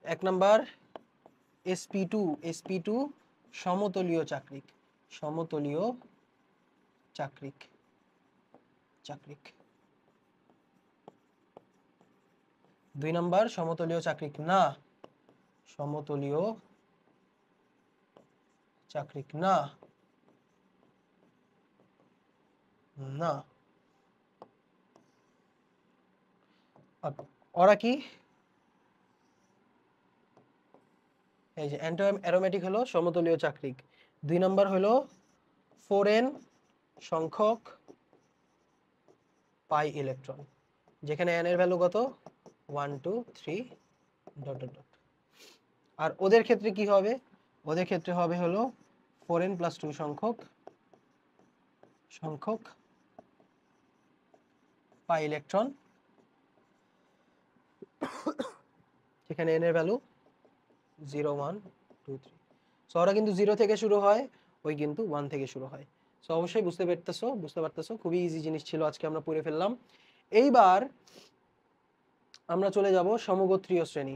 S2: 1 নাম্বার sp2 সমতলীয় চাকরিক সমতলীয় চাকরিক চাকরিক 2 নাম্বার সমতলীয় চাকরিক না সমতলীয় চাকরিক না না ওরা কি এই যে অ্যান্টো অ্যারোমেটিক হলো সমতলীয় চাকরিক 2 নাম্বার হলো 4n সংখ্যক পাই ইলেকট্রন যেখানে n এর ভ্যালু কত 1 2 3 ডট ডট ডট আর ওদের ক্ষেত্রে কি হবে ওদের ক্ষেত্রে হবে হলো 4n + 2 সংখ্যক পাই ইলেকট্রন যেখানে n এর ভ্যালু 0 1 2 3 সো ওরা কিন্তু 0 থেকে শুরু হয় ওই কিন্তু 1 থেকে শুরু হয় সো অবশ্যই বুঝতে পারতেছো খুবই ইজি জিনিস ছিল আজকে আমরা পড়ে ফেললাম এইবার আমরা চলে যাব সমগোত্রীয় শ্রেণী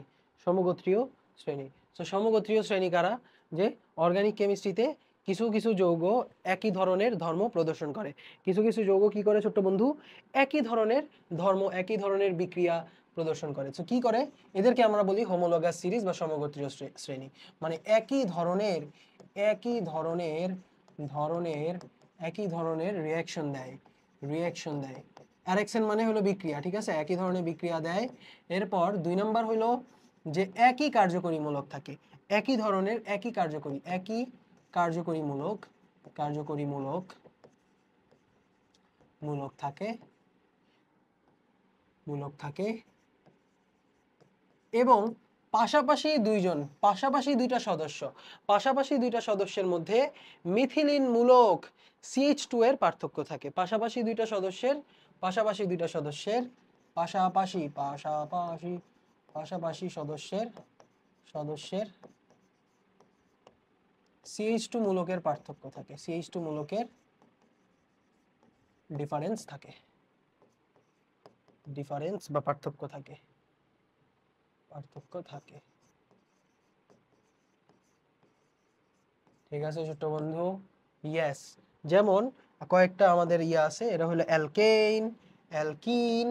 S2: সো সমগোত্রীয় শ্রেণী কারা যে অর্গানিক কেমিস্ট্রিতে কিছু কিছু যৌগ একই ধরনের ধর্ম প্রদর্শন করে কিছু কিছু যৌগ কি করে ছোট্ট বন্ধু একই ধরনের ধর্ম একই ধরনের বিক্রিয়া প্রদর্শন করে তো কি করে এদেরকে আমরা বলি হোমোলোগাস সিরিজ বা সমগোত্রীয় শ্রেণী মানে একই ধরনের রিঅ্যাকশন দেয় অ্যারেকশন মানে হলো বিক্রিয়া ঠিক আছে একই ধরনের বিক্রিয়া দেয় এরপর 2 নাম্বার হলো যে একই কার্যকরী মূলক থাকে একই ধরনের একই কার্যকরী মূলক থাকে এবং পাশাপাশি দুইটা সদস্যের মধ্যে মিথিলিন মূলক CH2 এর পার্থক্য থাকে পাশাপাশি দুইটা সদস্যের CH2 মূলকের পার্থক্য থাকে CH2 মূলকের ডিফারেন্স বা পার্থক্য থাকে ঠিক আছে ছোট্ট বন্ধু ইয়েস যেমন কয়েকটা আমাদের আছে এটা হলো alkane alkyne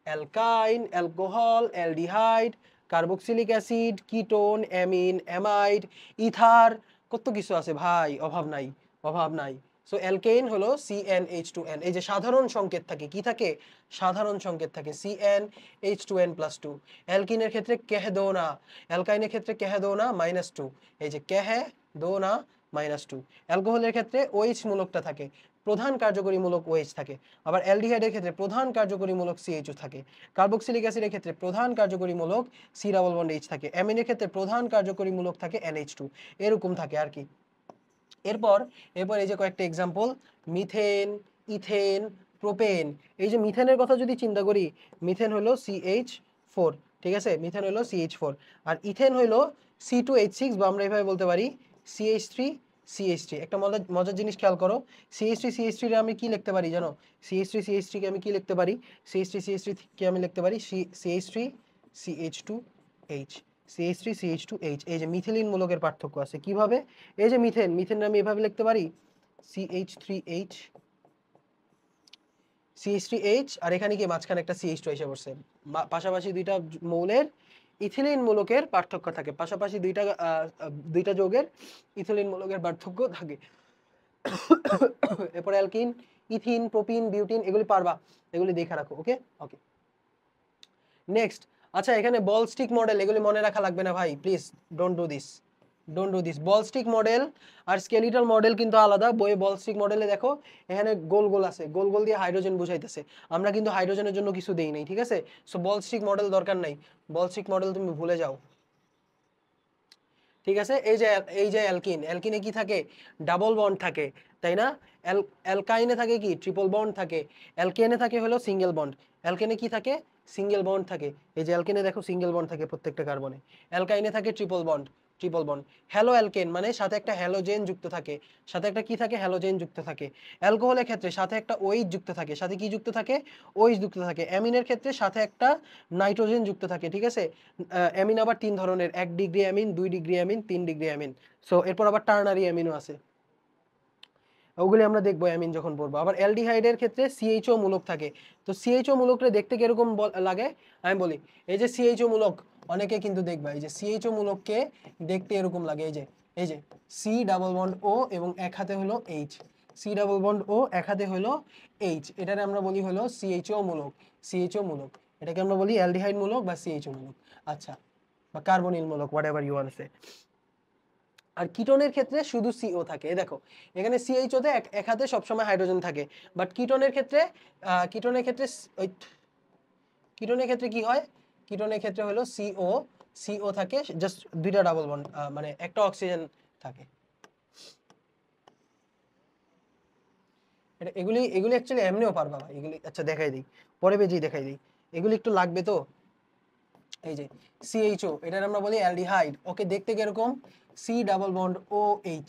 S2: অ্যালকাইন alcohol aldehyde carboxylic acid ketone amine amide ether কত কিছু আছে ভাই অভাব নাই সো অ্যালকেন হলো CnH2n এই যে সাধারণ সংকেত থাকে কি থাকে সাধারণ সংকেত থাকে CnH2n+2 অ্যালকিনের ক্ষেত্রে কেহদোনা অ্যালকাইনের ক্ষেত্রে কেহদোনা -2 এই যে কেহদোনা -2 অ্যালকোহলের ক্ষেত্রে OH মূলকটা থাকে প্রধান কার্যকরী মূলক OH থাকে আবার অ্যালডিহাইডের ক্ষেত্রে প্রধান কার্যকরী মূলক CH2 থাকে কার্বক্সিলিক অ্যাসিডের ক্ষেত্রে প্রধান কার্যকরী মূলক C ডাবল বন্ড H থাকে অ্যামিনের ক্ষেত্রে প্রধান কার্যকরী মূলক থাকে NH2 এরকম থাকে আর কি এরপর এই যে কয়েকটা एग्जांपल মিথেন ইথেন প্রোপেন এই যে মিথেনের কথা যদি চিন্তা করি মিথেন হলো CH4 ঠিক আছে মিথেন হলো CH4 আর ইথেন হলো C2H6 বা আমরা এইভাবে বলতে পারি CH3 একটা মজার জিনিস খেয়াল করো CH3 রে আমি কি লিখতে পারি জানো CH3 কে আমি কি লিখতে পারি CH3 কে আমি লিখতে পারি CH3CH2H CH3CH2H এই যে মিথিলিন মূলকের পার্থক্য আছে কিভাবে এই যে মিথেন আমি এভাবে লিখতে পারি CH3H আর এখানে কি মাঝখানে একটা CH2 এসে পড়ছে পাশাপাশি দুইটা মৌলের ইথিলিন মূলকের পার্থক্য থাকে পাশাপাশি দুইটা যৌগের ইথিলিন মূলকের পার্থক্য থাকে এরপর অ্যালকিন ইথিন প্রোপিন বিউটিন এগুলি পারবা এগুলি দেখে রাখো ওকে নেক্সট আচ্ছা এখানে বল স্টিক মডেল এগুলি মনে রাখা লাগবে না ভাই please don't do this ball stick model আর স্কেলিটাল মডেল কিন্তু আলাদা বইয়ে বল স্টিক মডেলে দেখো এখানে গোল আছে গোল দিয়ে হাইড্রোজেন বুঝাইতেছে আমরা কিন্তু হাইড্রোজেনের জন্য কিছু দেই নাই ঠিক আছে সো বল স্টিক মডেল দরকার নাই বল স্টিক মডেল তুমি ভুলে যাও ঠিক আছে এই যে অ্যালকিনে কি থাকে ডাবল বন্ড থাকে তাই না অ্যালকাইনে থাকে কি ট্রিপল বন্ড থাকে অ্যালকেনে থাকে হলো সিঙ্গেল বন্ড অ্যালকেনে কি থাকে সিঙ্গেল বন্ড থাকে এই যে অ্যালকেনে দেখো সিঙ্গেল বন্ড থাকে প্রত্যেকটা কার্বনে অ্যালকাইনে থাকে triple bond triple bond. Hello alkane মানে সাথে একটা হ্যালোজেন যুক্ত থাকে, সাথে একটা কি থাকে, হ্যালোজেন যুক্ত থাকে। অ্যালকোহলের ক্ষেত্রে সাথে একটা ওইচ যুক্ত থাকে, সাথে কি যুক্ত থাকে, ওইচ যুক্ত থাকে। অ্যামিনের ক্ষেত্রে সাথে একটা নাইট্রোজেন যুক্ত থাকে, ঠিক আছে। অ্যামিন আবার 3 ধরনের, 1 degree amine, 2 degree amine, 3 degree amine. So এরপর আবার টার্নারি অ্যামিনও আছে, ওগুলি আমরা দেখবো অ্যামিন যখন পড়বো। আবার অ্যালডিহাইডের ক্ষেত্রে সিএইচও মূলক থাকে। তো সিএইচও মূলকটা দেখতে কিরকম লাগে আমি বলি, এই যে সিএইচও মূলক অনেকে কিন্তু দেখবা, এই যে সিএইচও মূলককে দেখতে এরকম লাগে, এই যে সি ডাবল বন্ড ও এবং এক হাতে হলো এইচ, সি ডাবল বন্ড ও এক হাতে হলো এইচ, এটারে আমরা বলি হলো সিএইচও মূলক, সিএইচও মূলক, এটাকে আমরা বলি অ্যালডিহাইড মূলক বা সিএইচও মূলক। আচ্ছা, বা কার্বনিল মূলক, whatever you want to say. আর কিটোনের ক্ষেত্রে শুধু সিও থাকে, দেখো এখানে সিএইচও তে এক হাতে সবসময় হাইড্রোজেন থাকে, বাট কিটোনের ক্ষেত্রে কিটোনের ক্ষেত্রে কিটোনের ক্ষেত্রে কি হয়, কিটোনের ক্ষেত্রে হলো সিও, সিও থাকে জাস্ট দুইটা ডাবল বন্ড, মানে একটা অক্সিজেন থাকে। এটা এগুলি এগুলি অ্যাকচুয়ালি এমনিও পারবা এগুলি, আচ্ছা দেখাই দিই, পরে পেজেই দেখাই দিই, এগুলি একটু লাগবে তো। এই যে সিএইচও, এটার আমরা বলি অ্যালডিহাইড, ওকে দেখতে কিরকম, C double bond O H,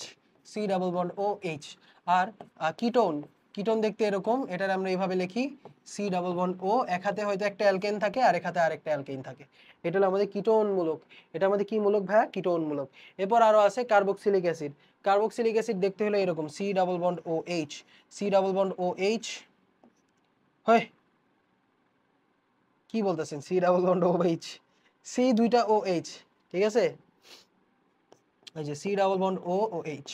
S2: C double bond O H. আর কিটোন, কিটোন দেখতে এরকম, এটার আমরা এইভাবে লিখি সি ডাবল বন্ড ও, এক হাতে হয়তো একটা অ্যালকেন থাকে আর এক হাতে আরেকটা অ্যালকেন থাকে, এটা হলো আমাদের কিটোন মূলক। এটা আমাদের কি মূলক ভাইয়া, কিটোন মূলক। এরপর আরো আছে কার্বক্সিলিক অ্যাসিড, কার্বক্সিলিক অ্যাসিড দেখতে হলো এরকম C double bond O H, C double bond O H, হয় কি বলতেছেন, C double bond O H, C দুইটা ও এইচ, ঠিক আছে, এই যে C double bond O O H,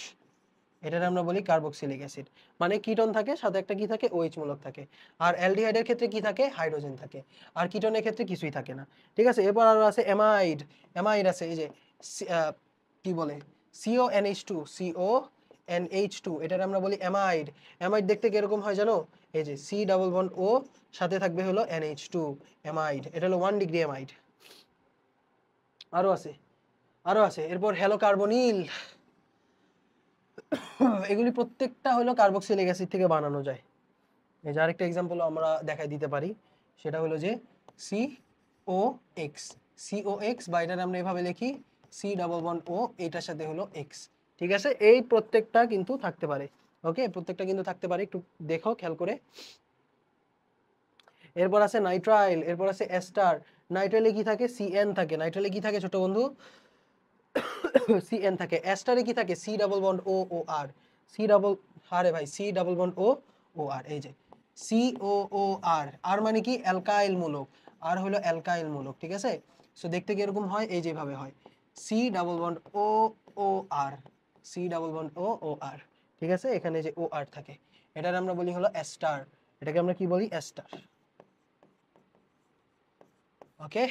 S2: এটার আমরা বলি কার্বক্সিলিক অ্যাসিড। মানে কিটোন থাকে সাথে একটা কি থাকে, ওএইচ মূলক থাকে। আর অ্যালডিহাইডের ক্ষেত্রে কি থাকে, হাইড্রোজেন থাকে। আর কিটোনের ক্ষেত্রে কিছুই থাকে না, ঠিক আছে। এরপর আরো আছে অ্যামাইড, অ্যামাইড আছে এই যে কি বলে CO NH two, CO NH two, এটার আমরা বলি অ্যামাইড। অ্যামাইড দেখতে কিরকম হয় জানো, এই যে সি ডাবল বন্ড ও সাথে থাকবে হলো এনএইচ টু, অ্যামাইড, এটা হলো 1 ডিগ্রি অ্যামাইড। আরো আছে, আরো আছে। এরপর হ্যালো কার্বনিল, এগুলি প্রত্যেকটা হলো কার্বক্সিলিক অ্যাসিড থেকে বানানো যায়। এই যে আরেকটা এক্সাম্পল আমরা দেখাই দিতে পারি, সেটা হলো যে সি ও এক্স, সিও এক্স, বা এটার আমরা এভাবে লিখি সি ডাবল বন্ড ও, এটার সাথে হলো এক্স, ঠিক আছে। এই প্রত্যেকটা কিন্তু থাকতে পারে, ওকে, প্রত্যেকটা কিন্তু থাকতে পারে, একটু দেখো খেয়াল করে। এরপর আছে নাইট্রাইল, এরপর আছে এস্টার। নাইট্রাইলে কি থাকে, সিএন থাকে, নাইট্রাইলে কি থাকে ছোট বন্ধু, সিএন থাকে। এস্টারে কি থাকে, সি ডাবল বন্ড ও ও আর, সি ডাবল, আরে ভাই সি ডাবল বন্ড ও ও আর, এই যে সি ও ও আর, আর মানে কি অ্যালকাইল মূলক, আর হলো অ্যালকাইল মূলক, ঠিক আছে। সো দেখতে কি এরকম হয়, এই যেভাবে হয় সি ডাবল বন্ড ও ও আর, সি ডাবল বন্ড ও ও আর, ঠিক আছে। এখানে যে ও আর থাকে, এটার আমরা বলি হলো এস্টার, এটাকে আমরা কি বলি, এস্টার, ওকে।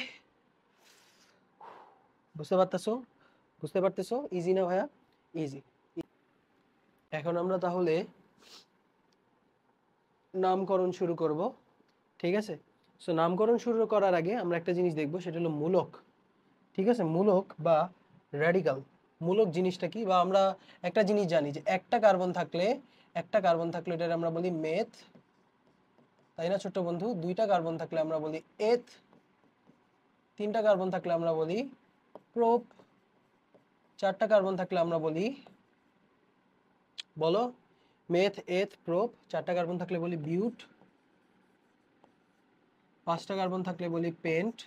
S2: বুঝতে পারতেছো, বুঝতে পারতেছো, ইজি না ভাইয়া, ইজি। এখন আমরা তাহলে নামকরণ শুরু করব, ঠিক আছে। সো নামকরণ শুরু করার আগে আমরা একটা জিনিস দেখব, সেটা হলো মূলক, ঠিক আছে। মূলক বা র্যাডিকাল, মূলক জিনিসটা কি, বা আমরা একটা জিনিস জানি যে একটা কার্বন থাকলে, একটা কার্বন থাকলে এটার আমরা বলি মেথ, তাই না ছোট্ট বন্ধু। দুইটা কার্বন থাকলে আমরা বলি এথ, তিনটা কার্বন থাকলে আমরা বলি প্রোপ, চারটা কার্বন থাকলে আমরা বলি, বলো, মেথ এথ প্রোপ, চারটা কার্বন থাকলে বলি বিউট, পাঁচটা কার্বন থাকলে বলি পেন্ট,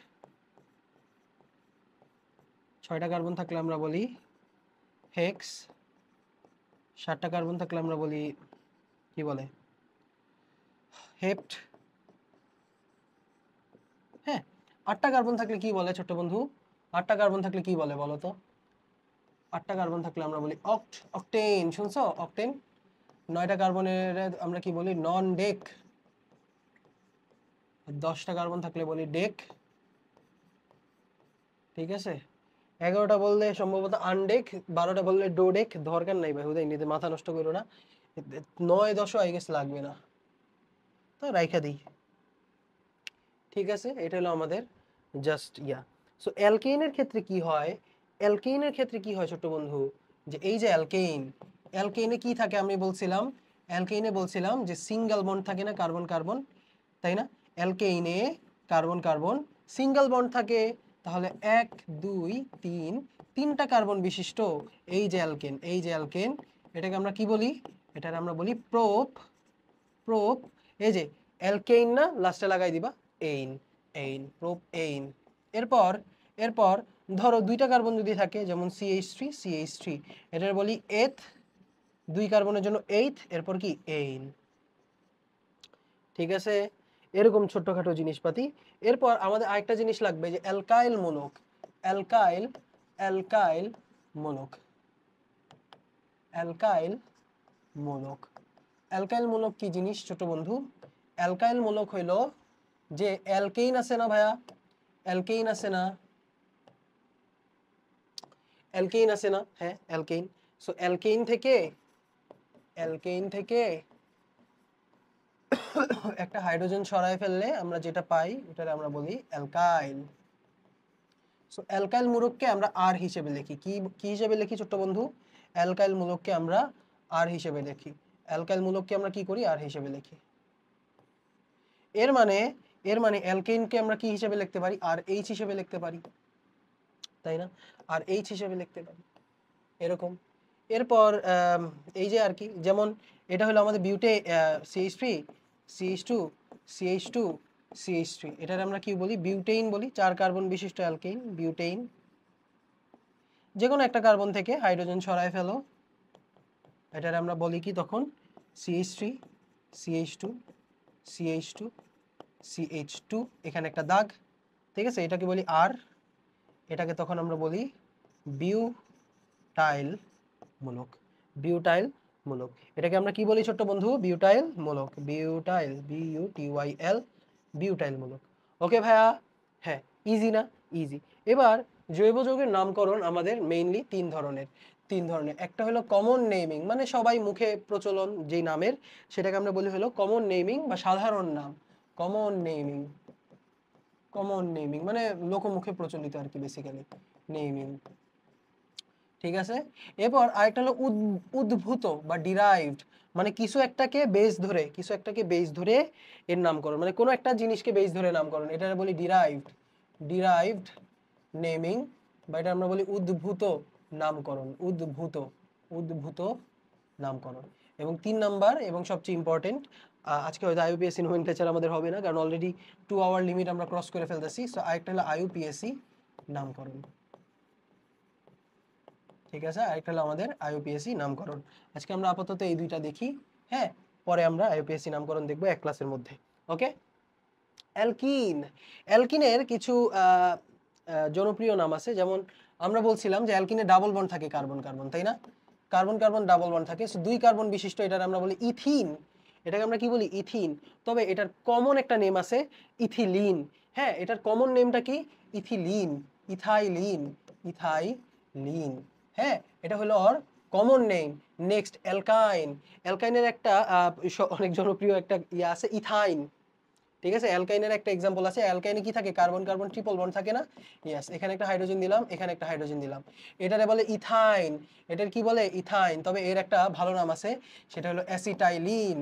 S2: ছয়টা কার্বন থাকলে আমরা বলি হেক্স, সাতটা কার্বন থাকলে আমরা বলি কি বলে, হেপ্ট, হ্যাঁ। আটটা কার্বন থাকলে কি বলে ছোট্ট বন্ধু, আটটা কার্বন থাকলে কি বলে বলো তো, আটটা কার্বন থাকলে আমরা বলি অক্ট, অক্টেন, শুনছো, অক্টেন। নয়টা কার্বনের আমরা কি বলি, নন ডেক। 10টা কার্বন থাকলে বলি ডেক, ঠিক আছে। 11টা বললে সম্ভবত আনডেক, 12টা বললে ডোডেক, দরকার নাই ভাই হুদাই নিতে মাথা নষ্ট করো না, 9 10 আই গেস লাগবে না, তো রাইখা দিই, ঠিক আছে। এটা হলো আমাদের জাস্ট ইয়া। সো অ্যালকেইনের ক্ষেত্রে কি হয়, অ্যালকেইনের ক্ষেত্রে কি হয় ছোট্ট বন্ধু, যে এই যে অ্যালকেইন, অ্যালকেইনে কি থাকে আমি বলছিলাম, অ্যালকেইনে বলছিলাম যে সিঙ্গেল বন্ড থাকে না, কার্বন কার্বন, তাই না। অ্যালকেইনে কার্বন কার্বন সিঙ্গেল বন্ড থাকে, তাহলে 1 2 3 তিনটা কার্বন বিশিষ্ট এই যে অ্যালকেন, এটাকে আমরা কি বলি? এটাকে আমরা বলি প্রোপ। এই যে অ্যালকেইন না, লাস্টে লাগাই দিবা প্রোপ এইন। এরপর এরপর ধরো দুইটা কার্বন যদি থাকে, যেমন CH3 এটার বলি এথ, দুই কার্বনের জন্য এইথ, এরপর কি এইন। ঠিক আছে, এরকম ছোট্টখাটো জিনিসপাতি। এরপর আমাদের আরেকটা জিনিস লাগবে, যে অ্যালকাইল মূলক। অ্যালকাইল অ্যালকাইল মূলক অ্যালকাইল মূলক অ্যালকাইল মূলক কি জিনিস ছোট বন্ধু? অ্যালকাইল মূলক হইল যে অ্যালকেইন আছে না ভাইয়া, অ্যালকেইন আছে না, হ্যাঁ অ্যালকেইন। সো অ্যালকেইন থেকে একটা হাইড্রোজেন সরায় ফেললে আমরা যেটা পাই ওটা আমরা বলি অ্যালকাইল। সো অ্যালকাইল মূলককে আমরা আর হিসেবে লিখি। কি হিসেবে লিখি ছোট্ট বন্ধু? অ্যালকাইল মূলককে আমরা আর হিসেবে লিখি। অ্যালকাইল মূলককে আমরা কি করি? আর হিসেবে লিখি। এর মানে অ্যালকেইনকে আমরা কি হিসেবে লিখতে পারি? আর এইচ হিসেবে লিখতে পারি, তাই না? আর এইচ হিসেবে লিখতে পারি এরকম। এরপর এই যে আর কি, যেমন এটা হলো আমাদের বিউটে CH3 এটার আমরা কি বলি? বিউটেইন বলি। 4 কার্বন বিশিষ্ট অ্যালকেইন বিউটেইন। যে কোনো একটা কার্বন থেকে হাইড্রোজেন সরায় ফেলো, এটার আমরা বলি কি তখন? CH3 এখানে একটা দাগ, ঠিক আছে, এটাকে বলি আর। এটাকে তখন আমরা বলি বিউটাইল মূলক। এটাকে আমরা কি বলি ছোট্ট বন্ধু? বিউটাইল মূলক। বিউটাইল মূলক। ওকে ভাইয়া? হ্যাঁ, ইজি না? ইজি। এবার জৈব যৌগের নামকরণ আমাদের মেইনলি তিন ধরনের। একটা হলো কমন নেমিং, মানে সবাই মুখে প্রচলন যেই নামের, সেটাকে আমরা বলি হলো কমন নেমিং বা সাধারণ নাম। কমন নেমিং মানে লোকমুখে প্রচলিত আর কি, বেসিক্যালি নেমিং। ঠিক আছে, এরপর আরেকটা হলো উদ্ভূত বা ডিরাইভড, মানে কিছু একটাকে বেস ধরে এর নামকরণ, মানে কোনো একটা জিনিসকে বেস ধরে নামকরণ, এটা বলি ডিরাইভড নেমিং, বা এটা আমরা বলি উদ্ভূত নামকরণ। এবং 3 নাম্বার এবং সবচেয়ে ইম্পর্টেন্ট, আজকে হয়তো IUPAC নোমেনক্লেচার আমাদের হবে না, কারণ অলরেডি 2 আওয়ার লিমিট আমরা ক্রস করে ফেলতেছি। সো আরেকটা হলো IUPAC নামকরণ। ঠিক আছে, আরেকটা হলো আমাদের IUPAC নামকরণ। আজকে আমরা আপাতত এই দুইটা দেখি, হ্যাঁ, পরে আমরা IUPAC নামকরণ দেখবো এক ক্লাসের মধ্যে। ওকে, অ্যালকিনের কিছু জনপ্রিয় নাম আছে। যেমন আমরা বলছিলাম যে অ্যালকিনে ডাবল বন্ড থাকে কার্বন কার্বন, তাই না? কার্বন কার্বন ডাবল বন্ড থাকে। সো 2 কার্বন বিশিষ্ট এটার আমরা বলি ইথিন। এটাকে আমরা কি বলি? ইথিন। তবে এটার কমন একটা নেম আছে, ইথিলিন। হ্যাঁ, এটার কমন নেমটা কি? ইথাইলিন। হ্যাঁ, এটা হলো ওর কমন নেম। নেক্সট অ্যালকাইনের একটা অনেক জনপ্রিয় একটা ইয়ে আছে, ইথাইন। ঠিক আছে, অ্যালকাইনের একটা এক্সাম্পল আছে। অ্যালকাইনে কি থাকে? কার্বন কার্বন ট্রিপল বন্ড থাকে না? ইয়েস, এখানে একটা হাইড্রোজেন দিলাম, এখানে একটা হাইড্রোজেন দিলাম, এটারে বলে ইথাইন। এটার কি বলে? ইথাইন। তবে এর একটা ভালো নাম আছে, সেটা হলো অ্যাসিটাইলিন।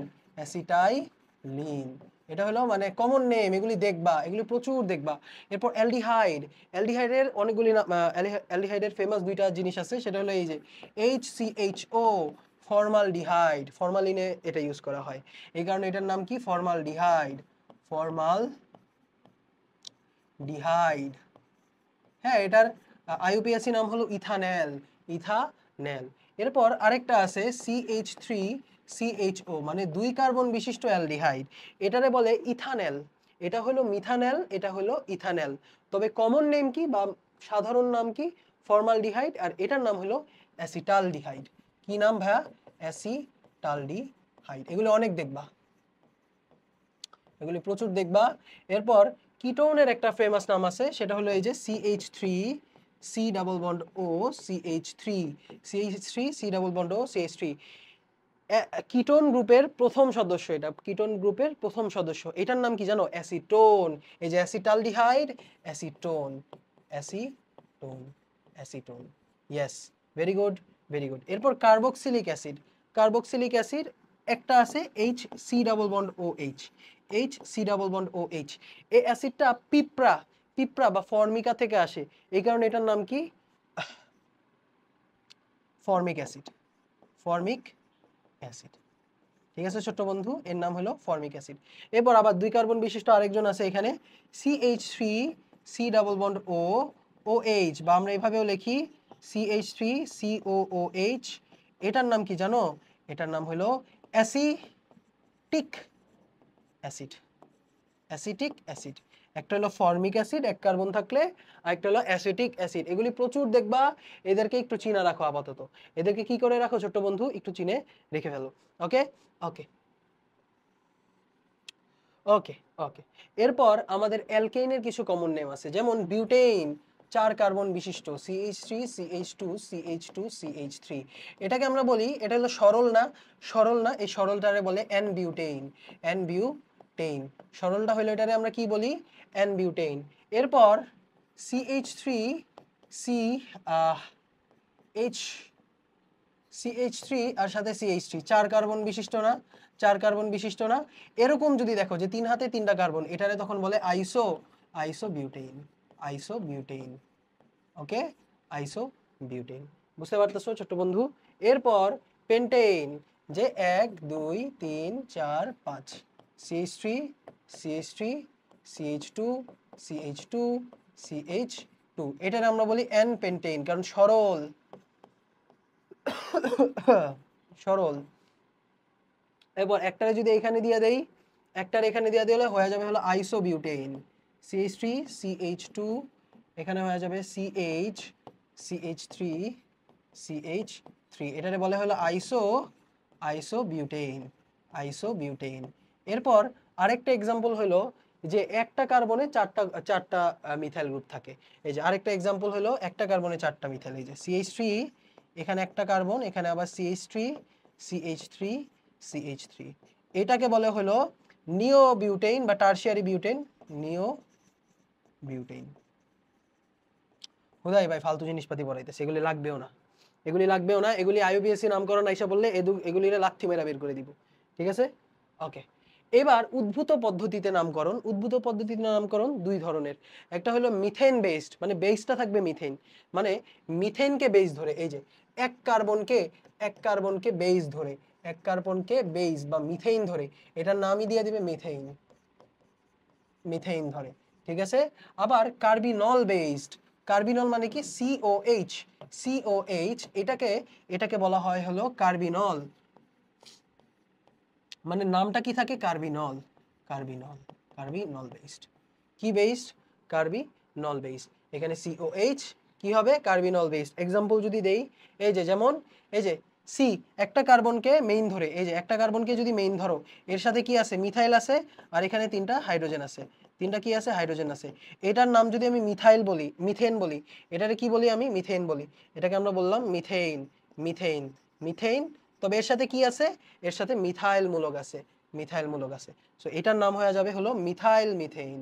S2: এটা হলো মানে কমন নেম, এগুলি দেখবা, এগুলি প্রচুর দেখবা। এরপর অ্যালডিহাইডের অনেকগুলি নাম। অ্যালডিহাইডের ফেমাস দুইটা জিনিস আছে, সেটা হলো এই যে HCHO, ফরমালিনে এটা ইউজ করা হয়, এই কারণে এটার নাম কি? ফরমালডিহাইড। হ্যাঁ, এটার IUPAC নাম হলো ইথানেল। এরপর আরেকটা আছে CH3CHO, মানে 2 কার্বন বিশিষ্ট অ্যালডিহাইড, এটারে বলে ইথানেল। এটা হলো মিথানেল, এটা হলো ইথানেল। তবে কমন নেম কি বা সাধারণ নাম কি? ফর্মালডিহাইড। আর এটার নাম হলো অ্যাসিটালডিহাইড। কি নাম ভাইয়া? অ্যাসিটালডিহাইড। এগুলো অনেক দেখবা, এগুলি প্রচুর দেখবা। এরপর কিটোনের একটা ফেমাস নাম আছে, সেটা হলো এই যে CH3 কিটোন গ্রুপের প্রথম সদস্য। এটা কিটোন গ্রুপের প্রথম সদস্য, এটার নাম কি জানো? অ্যাসিটোন। এই যে acetaldehyde, acetone. Yes, very good. এরপর কার্বক্সিলিক অ্যাসিড একটা আছে HC ডাবল বন্ড OH। এই অ্যাসিডটা পিঁপড়া বা ফর্মিকা থেকে আসে, এই কারণে এটার নাম কি? Formic acid. ফর্মিক অ্যাসিড, ঠিক আছে ছোট্ট বন্ধু, এর নাম হলো ফর্মিক অ্যাসিড। এরপর আবার 2 কার্বন বিশিষ্ট আরেকজন আছে এখানে, CH3 C double bond O OH, বা আমরা এভাবেও লিখি CH3 COOH। এটার নাম কি জানো? এটার নাম হলো অ্যাসিটিক অ্যাসিড। অ্যাসিটিক অ্যাসিড, একটা হলো ফর্মিক অ্যাসিড এক কার্বন থাকলে, আর একটা হলো অ্যাসিটিক অ্যাসিড। এগুলি প্রচুর দেখবা, এদেরকে একটু চিনা রাখো আপাতত। এদেরকে কি করে রাখো ছোট্ট বন্ধু? একটু চিনে রেখে ফেলো। ওকে ওকে ওকে ওকে। এরপর আমাদের অ্যালকেনের কিছু কমন নেম আছে, যেমন বিউটেন 4 কার্বন বিশিষ্ট CH3 CH2 CH2 CH3। এটাকে আমরা বলি, এটা হলো সরল না, সরল না, এই সরলটারে বলে এন বিউটেন। এন বিউটেন, সরলটা হলো এটারে আমরা কি বলি? N butane. এরপর CH3 C H CH3 আর সাথে CH3 4 কার্বন বিশিষ্ট না? 4 কার্বন বিশিষ্ট না? এরকম যদি দেখো যে 3 হাতে 3টা কার্বন, এটারে তখন বলে আইসোবিউটেন। আইসোবিউটেন, ওকে, আইসোবিউটেন। বুঝতে পারতেছো ছোট্ট বন্ধু? এরপর পেন্টেন, যে 1 2 3 4 5, CH3 CH3 CH2 CH2 CH2, এটার আমরা বলি এন পেন্টেন, কারণ সরল, সরল। এবার একটারে যদি এখানে দিয়ে দেই, একটার এখানে দিয়ে দিলে হয়ে যাবে হলো আইসোবিউটেন। CH3 CH2, এখানে হয়ে যাবে CH CH3 CH3, এটারে বলে হলো আইসোবিউটেন। আইসোবিউটেন। এরপর আরেকটা এক্সাম্পল হলো যে একটা কার্বনে চারটা চারটা মিথাইল গ্রুপ থাকে। এই যে আরেকটা এক্সাম্পল হলো একটা কার্বনে 4টা মিথাইল, এই যে CH3, এখানে একটা কার্বন, এখানে আবার CH3 CH3 CH3, এটাকে বলে হলো নিওবিউটেন বা টারশিয়ারি বিউটেন। নিওবিউটেন। হুদাই ভাই ফালতু জিনিসপাতি পড়াইতেছে, এগুলি লাগবেও না, এগুলি লাগবেও না, এগুলি আইইউবিএসসি নামকরণ আইসা বললে এগুলিরে লাথি মেরা বের করে দিব, ঠিক আছে? ওকে। এবার উদ্ভূত পদ্ধতিতে নামকরণ। উদ্ভূত পদ্ধতিতে নামকরণ 2 ধরনের, একটা হলো মিথেন বেসড, মানে বেসটা থাকবে মিথেন, মানে মিথেনকে বেস ধরে, এই যে এক কার্বনকে বেস ধরে, এক কার্বনকে বেস বা মিথেন ধরে, এটার নামই দিয়ে দিবে মিথেন, মিথেন ধরে, ঠিক আছে? আবার কার্বিনল বেসড, কার্বিনল মানে কি? COH, COH, এটাকে বলা হয় হলো কার্বিনল, মানে নামটা কি থাকে? Carbinol, carbinol, carbinol based. কি বেসড? Carbinol based. এখানে COH কি হবে? Carbinol based. এক্সাম্পল যদি দেই, এই যে যেমন এই যে সি, একটা কার্বনকে মেইন ধরে, এই যে একটা কার্বনকে যদি মেইন ধরো, এর সাথে কি আছে? মিথাইল আছে, আর এখানে 3টা হাইড্রোজেন আছে, 3টা কি আছে? হাইড্রোজেন আছে। এটার নাম যদি আমি মিথাইল বলি, মিথেন বলি, এটারে কি বলি আমি? মিথেন বলি। এটাকে আমরা বললাম মিথেন, মিথেন, মিথেন। তবে এর সাথে কি আছে? এর সাথে মিথাইল মূলক আছে, মিথাইল মূলক আছে। সো এটার নাম হয়ে যাবে হলো মিথাইল মিথেন,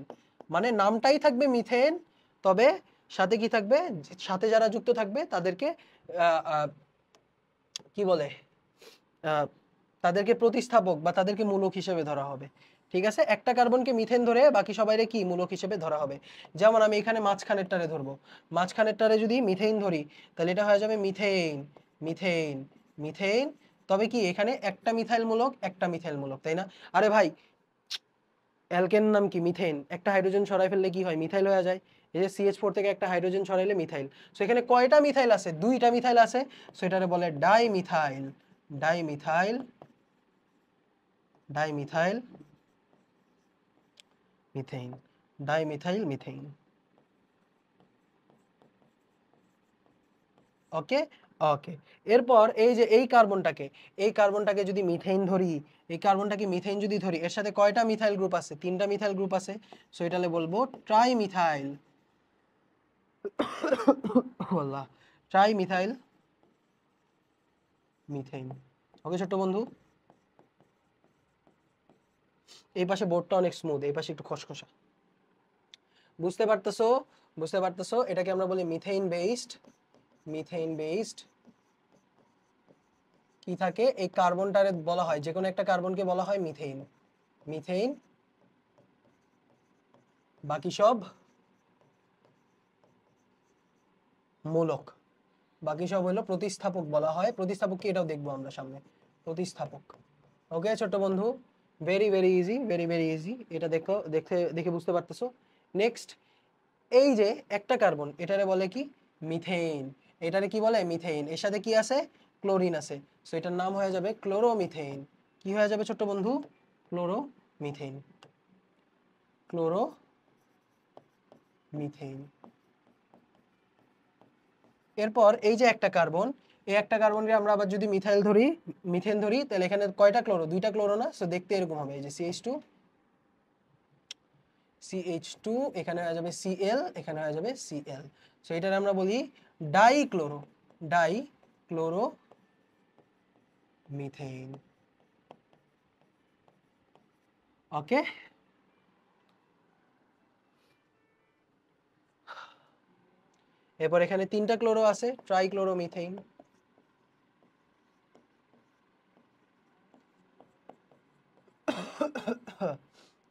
S2: মানে নামটাই থাকবে মিথেন, তবে সাথে কি থাকবে? সাথে যারা যুক্ত থাকবে তাদেরকে কি বলে, তাদেরকে প্রতিস্থাপক বা তাদেরকে মূলক হিসেবে ধরা হবে, ঠিক আছে? একটা কার্বনকে মিথেন ধরে বাকি সবাইরে কি মূলক হিসেবে ধরা হবে। যেমন আমি এখানে মাঝখানেরটারে ধরবো, মাঝখানেরটারে যদি মিথেন ধরি, তাহলে এটা হয়ে যাবে মিথেন, মিথেন, মিথেন। তবে কি এখানে একটা মিথাইল মূলক, একটা মিথাইল মূলক, তাই না? আরে ভাই, অ্যালকেন নাম কি? মিথেন, একটা হাইড্রোজেন সরাই ফেললে কি হয়? মিথাইল হয়ে যায়। এই যে CH4 থেকে একটা হাইড্রোজেন সরাইলে মিথাইল। সো এখানে কয়টা মিথাইল আছে? 2টা মিথাইল আছে। সো এটারে বলে dimethyl, dimethyl, dimethyl methane, dimethyl methane. Okay okay. এরপর এই যে এই কার্বনটাকে যদি মিথেন ধরি, এই কার্বনটাকে মিথেন যদি ধরি, এর সাথে কয়টা মিথাইল গ্রুপ আছে? 3টা মিথাইল গ্রুপ আছে। সো এটালে বলবো ট্রাইমিথাইল, আল্লাহ, ট্রাইমিথাইল মিথেন। ওকে ছোট্ট বন্ধু, এই পাশে বোর্ডটা অনেক স্মুথ, এই পাশে একটু খসখসা। বুঝতে পারতেছো? বুঝতে পারতেছো? এটাকে আমরা বলি মিথেন বেসড। মিথেন বেসড কি থাকে? এই কার্বনটারে বলা হয়, যে কোনো একটা কার্বনকে বলা হয় মিথেন, মিথেন, বাকি সব মূলক, বাকি সব হলো প্রতিস্থাপক বলা হয়। প্রতিস্থাপককে এটাও দেখবো আমরা সামনে, প্রতিস্থাপক। ওকে ছোট্ট বন্ধু, very very easy, very very easy. এটা দেখো, দেখে বুঝতে পারতেছো। নেক্সট, এই যে একটা কার্বন, এটারে বলে কি? মিথেন। এটারে কি বলে? মিথেন। এর সাথে কি আছে? ক্লোরিন আছে। সো এটার নাম হয়ে যাবে ক্লোরোমিথেন। কি হয়ে যাবে ছোট্ট বন্ধু? ক্লোরোমিথেন। ক্লোরোমিথেন। এরপর এই যে একটা কার্বন, এই একটা কার্বনকে আমরা আবার যদি মিথেন ধরি, তাহলে এখানে কয়টা ক্লোরো? দুইটা ক্লোরো না? সো দেখতে এরকম হবে, এই যে CH2, এখানে হয়ে যাবে Cl, এখানে হয়ে যাবে Cl। সো এটার আমরা বলি ডাইক্লোরো মিথেন। ওকে, এরপর এখানে তিনটা ক্লোরো আছে, ট্রাইক্লোরোমিথেন।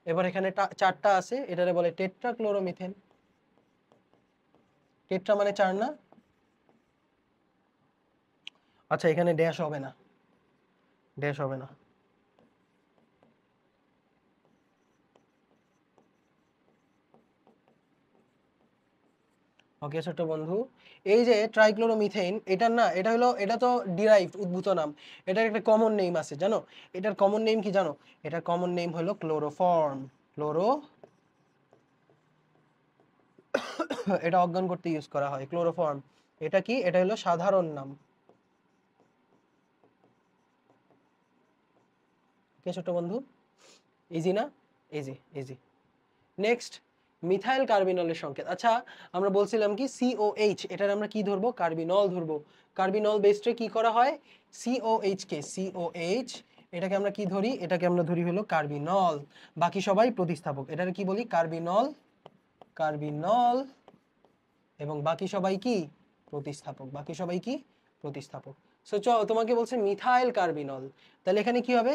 S2: এবার এখানে চারটা আছে, এটারে বলে টেট্রাক্লোরোমিথেন। টেট্রা মানে চার না? আচ্ছা, এখানে ড্যাশ হবে না, ড্যাশ হবে না। ওকে ছোট্ট বন্ধু, এই যে ট্রাইক্লোরোমিথেন, এটা তো ডিরাইভড, উদ্ভূত নাম। এটার একটা কমন নেম আছে জানো? এটার কমন নেম কি জানো? এটার কমন নেম হলো ক্লোরোফর্ম। এটা অজ্ঞান করতে ইউজ করা হয়, ক্লোরোফর্ম। এটা কি? এটা হলো সাধারণ নাম। ওকে ছোট্ট বন্ধু, ইজি না? Easy easy. নেক্সট, মিথাইল কার্বিনলের সংকেত। আচ্ছা, আমরা বলছিলাম কি COH, এটার আমরা কি ধরবো? কার্বিনল ধরবো। কার্বিনল বেসডে কি করা হয়? COH, এটাকে আমরা কি ধরি? এটাকে আমরা ধরি হলো কার্বিনল। বাকি সবাই প্রতিস্থাপক। এটাকে কি বলি? কার্বিনল। এবং বাকি সবাই কি? প্রতিস্থাপক। বাকি সবাই কি? প্রতিস্থাপক। সো তোমাকে বলছে মিথাইল কার্বিনল, তাহলে এখানে কি হবে?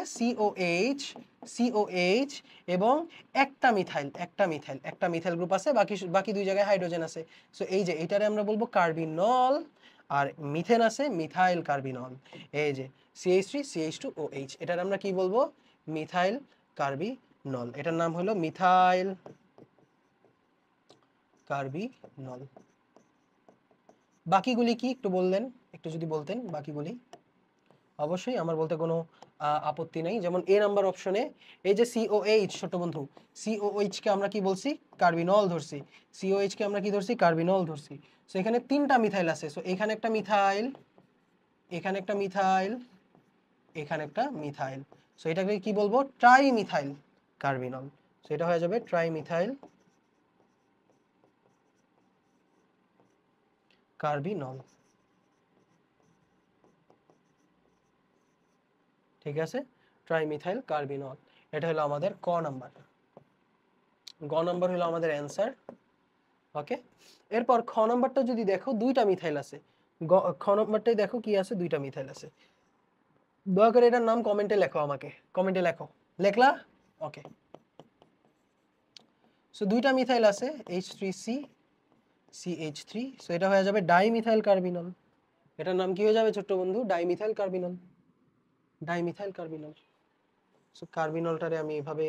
S2: COH এবং একটা মিথাইল গ্রুপ আছে, বাকি বাকি দুই জায়গায় হাইড্রোজেন আছে। সো এই যে এটারে আমরা বলবো কার্বিনল, আর মিথেন আছে মিথাইল কার্বিনল। এই যে CH3CH2OH, এটার আমরা কি বলবো? Methyl carbinol. এটার নাম হলো মিথাইল কার্বিনল। বাকিগুলি কি একটু বললেন? একটু যদি বলতেন বাকিগুলি। অবশ্যই, আমার বলতে কোনো আপত্তি নাই। যেমন এ নাম্বার অপশনে এই যে COH, ছোট বন্ধু, COH কে আমরা কি বলছি? কার্বিনল ধরছি। COH কে আমরা কি ধরছি? কার্বিনল ধরছি। সো এখানে তিনটা মিথাইল আছে। সো এখানে একটা মিথাইল, এখানে একটা মিথাইল, এখানে একটা মিথাইল। সো এটাকে কি বলবো? Trimethyl carbinol. সো এটা হয়ে যাবে ট্রাইমিথাইল কার্বিনল। ঠিক আছে, ট্রাইমিথাইল কার্বিনল। এটা হলো আমাদের ক নাম্বার। গ নাম্বার হলো আমাদের অ্যান্সার। ওকে, এরপর খ নাম্বারটা যদি দেখো, দুইটা মিথাইল আছে। খ নাম্বারটাই দেখো কি আছে? দুইটা মিথাইল আছে। দয়া করে এটার নাম কমেন্টে লেখো, আমাকে কমেন্টে লেখো। লেখলা? ওকে। সো দুইটা মিথাইল আছে, H3CCH3। সো এটা হয়ে যাবে ডাইমিথাইল কার্বিনল। এটার নাম কি হয়ে যাবে ছোট্ট বন্ধু? Dimethyl carbinol. Dimethyl carbinol. So কার্বিনলটারে আমি এভাবে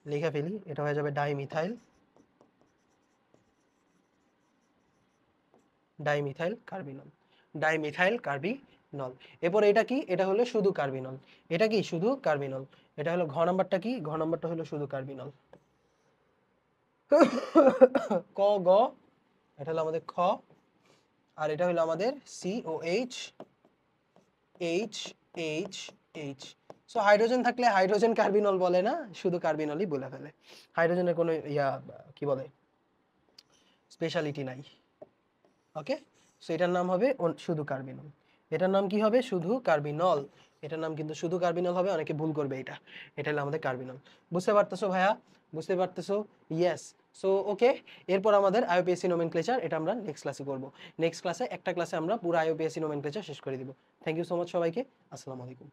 S2: লিখে ফেলি, এটা হয়ে যাবে ডাইমিথাইল কার্বিনল। এরপর এটা কি? এটা হলো শুধু কার্বিনল। এটা কি? শুধু কার্বিনল। এটা হলো ঘ নাম্বারটা কি? ঘ নাম্বারটা হলো শুধু কার্বিনল। ক, গ, এটা হলো আমাদের খ। আর এটা হলো আমাদের COH, H। সো হাইড্রোজেন থাকলে হাইড্রোজেন কার্বিনল বলে না, শুধু কার্বিনলই বলে ফেলে। হাইড্রোজেনের কোনো কি বলে, স্পেশালিটি নাই। ওকে, সো এটার নাম হবে শুধু কার্বিনল। এটার নাম কি হবে? শুধু কার্বিনল। এটার নাম কিন্তু শুধু কার্বিনল হবে, অনেকে ভুল করবে এটা। এটা হলো আমাদের কার্বিনল। বুঝতে পারতেছো ভাইয়া? বুঝতে পারতেছো? ইয়েস। সো ওকে, এরপর আমাদের আইইউপিএসসি নোমেনক্লেচার, এটা আমরা নেক্সট ক্লাসে করব। নেক্সট ক্লাসে একটা ক্লাসে আমরা পুরো আইইউপিএসসি নোমেনক্লেচার শেষ করে দিব। থ্যাংক ইউ সো মাচ সবাইকে। আসসালামু আলাইকুম।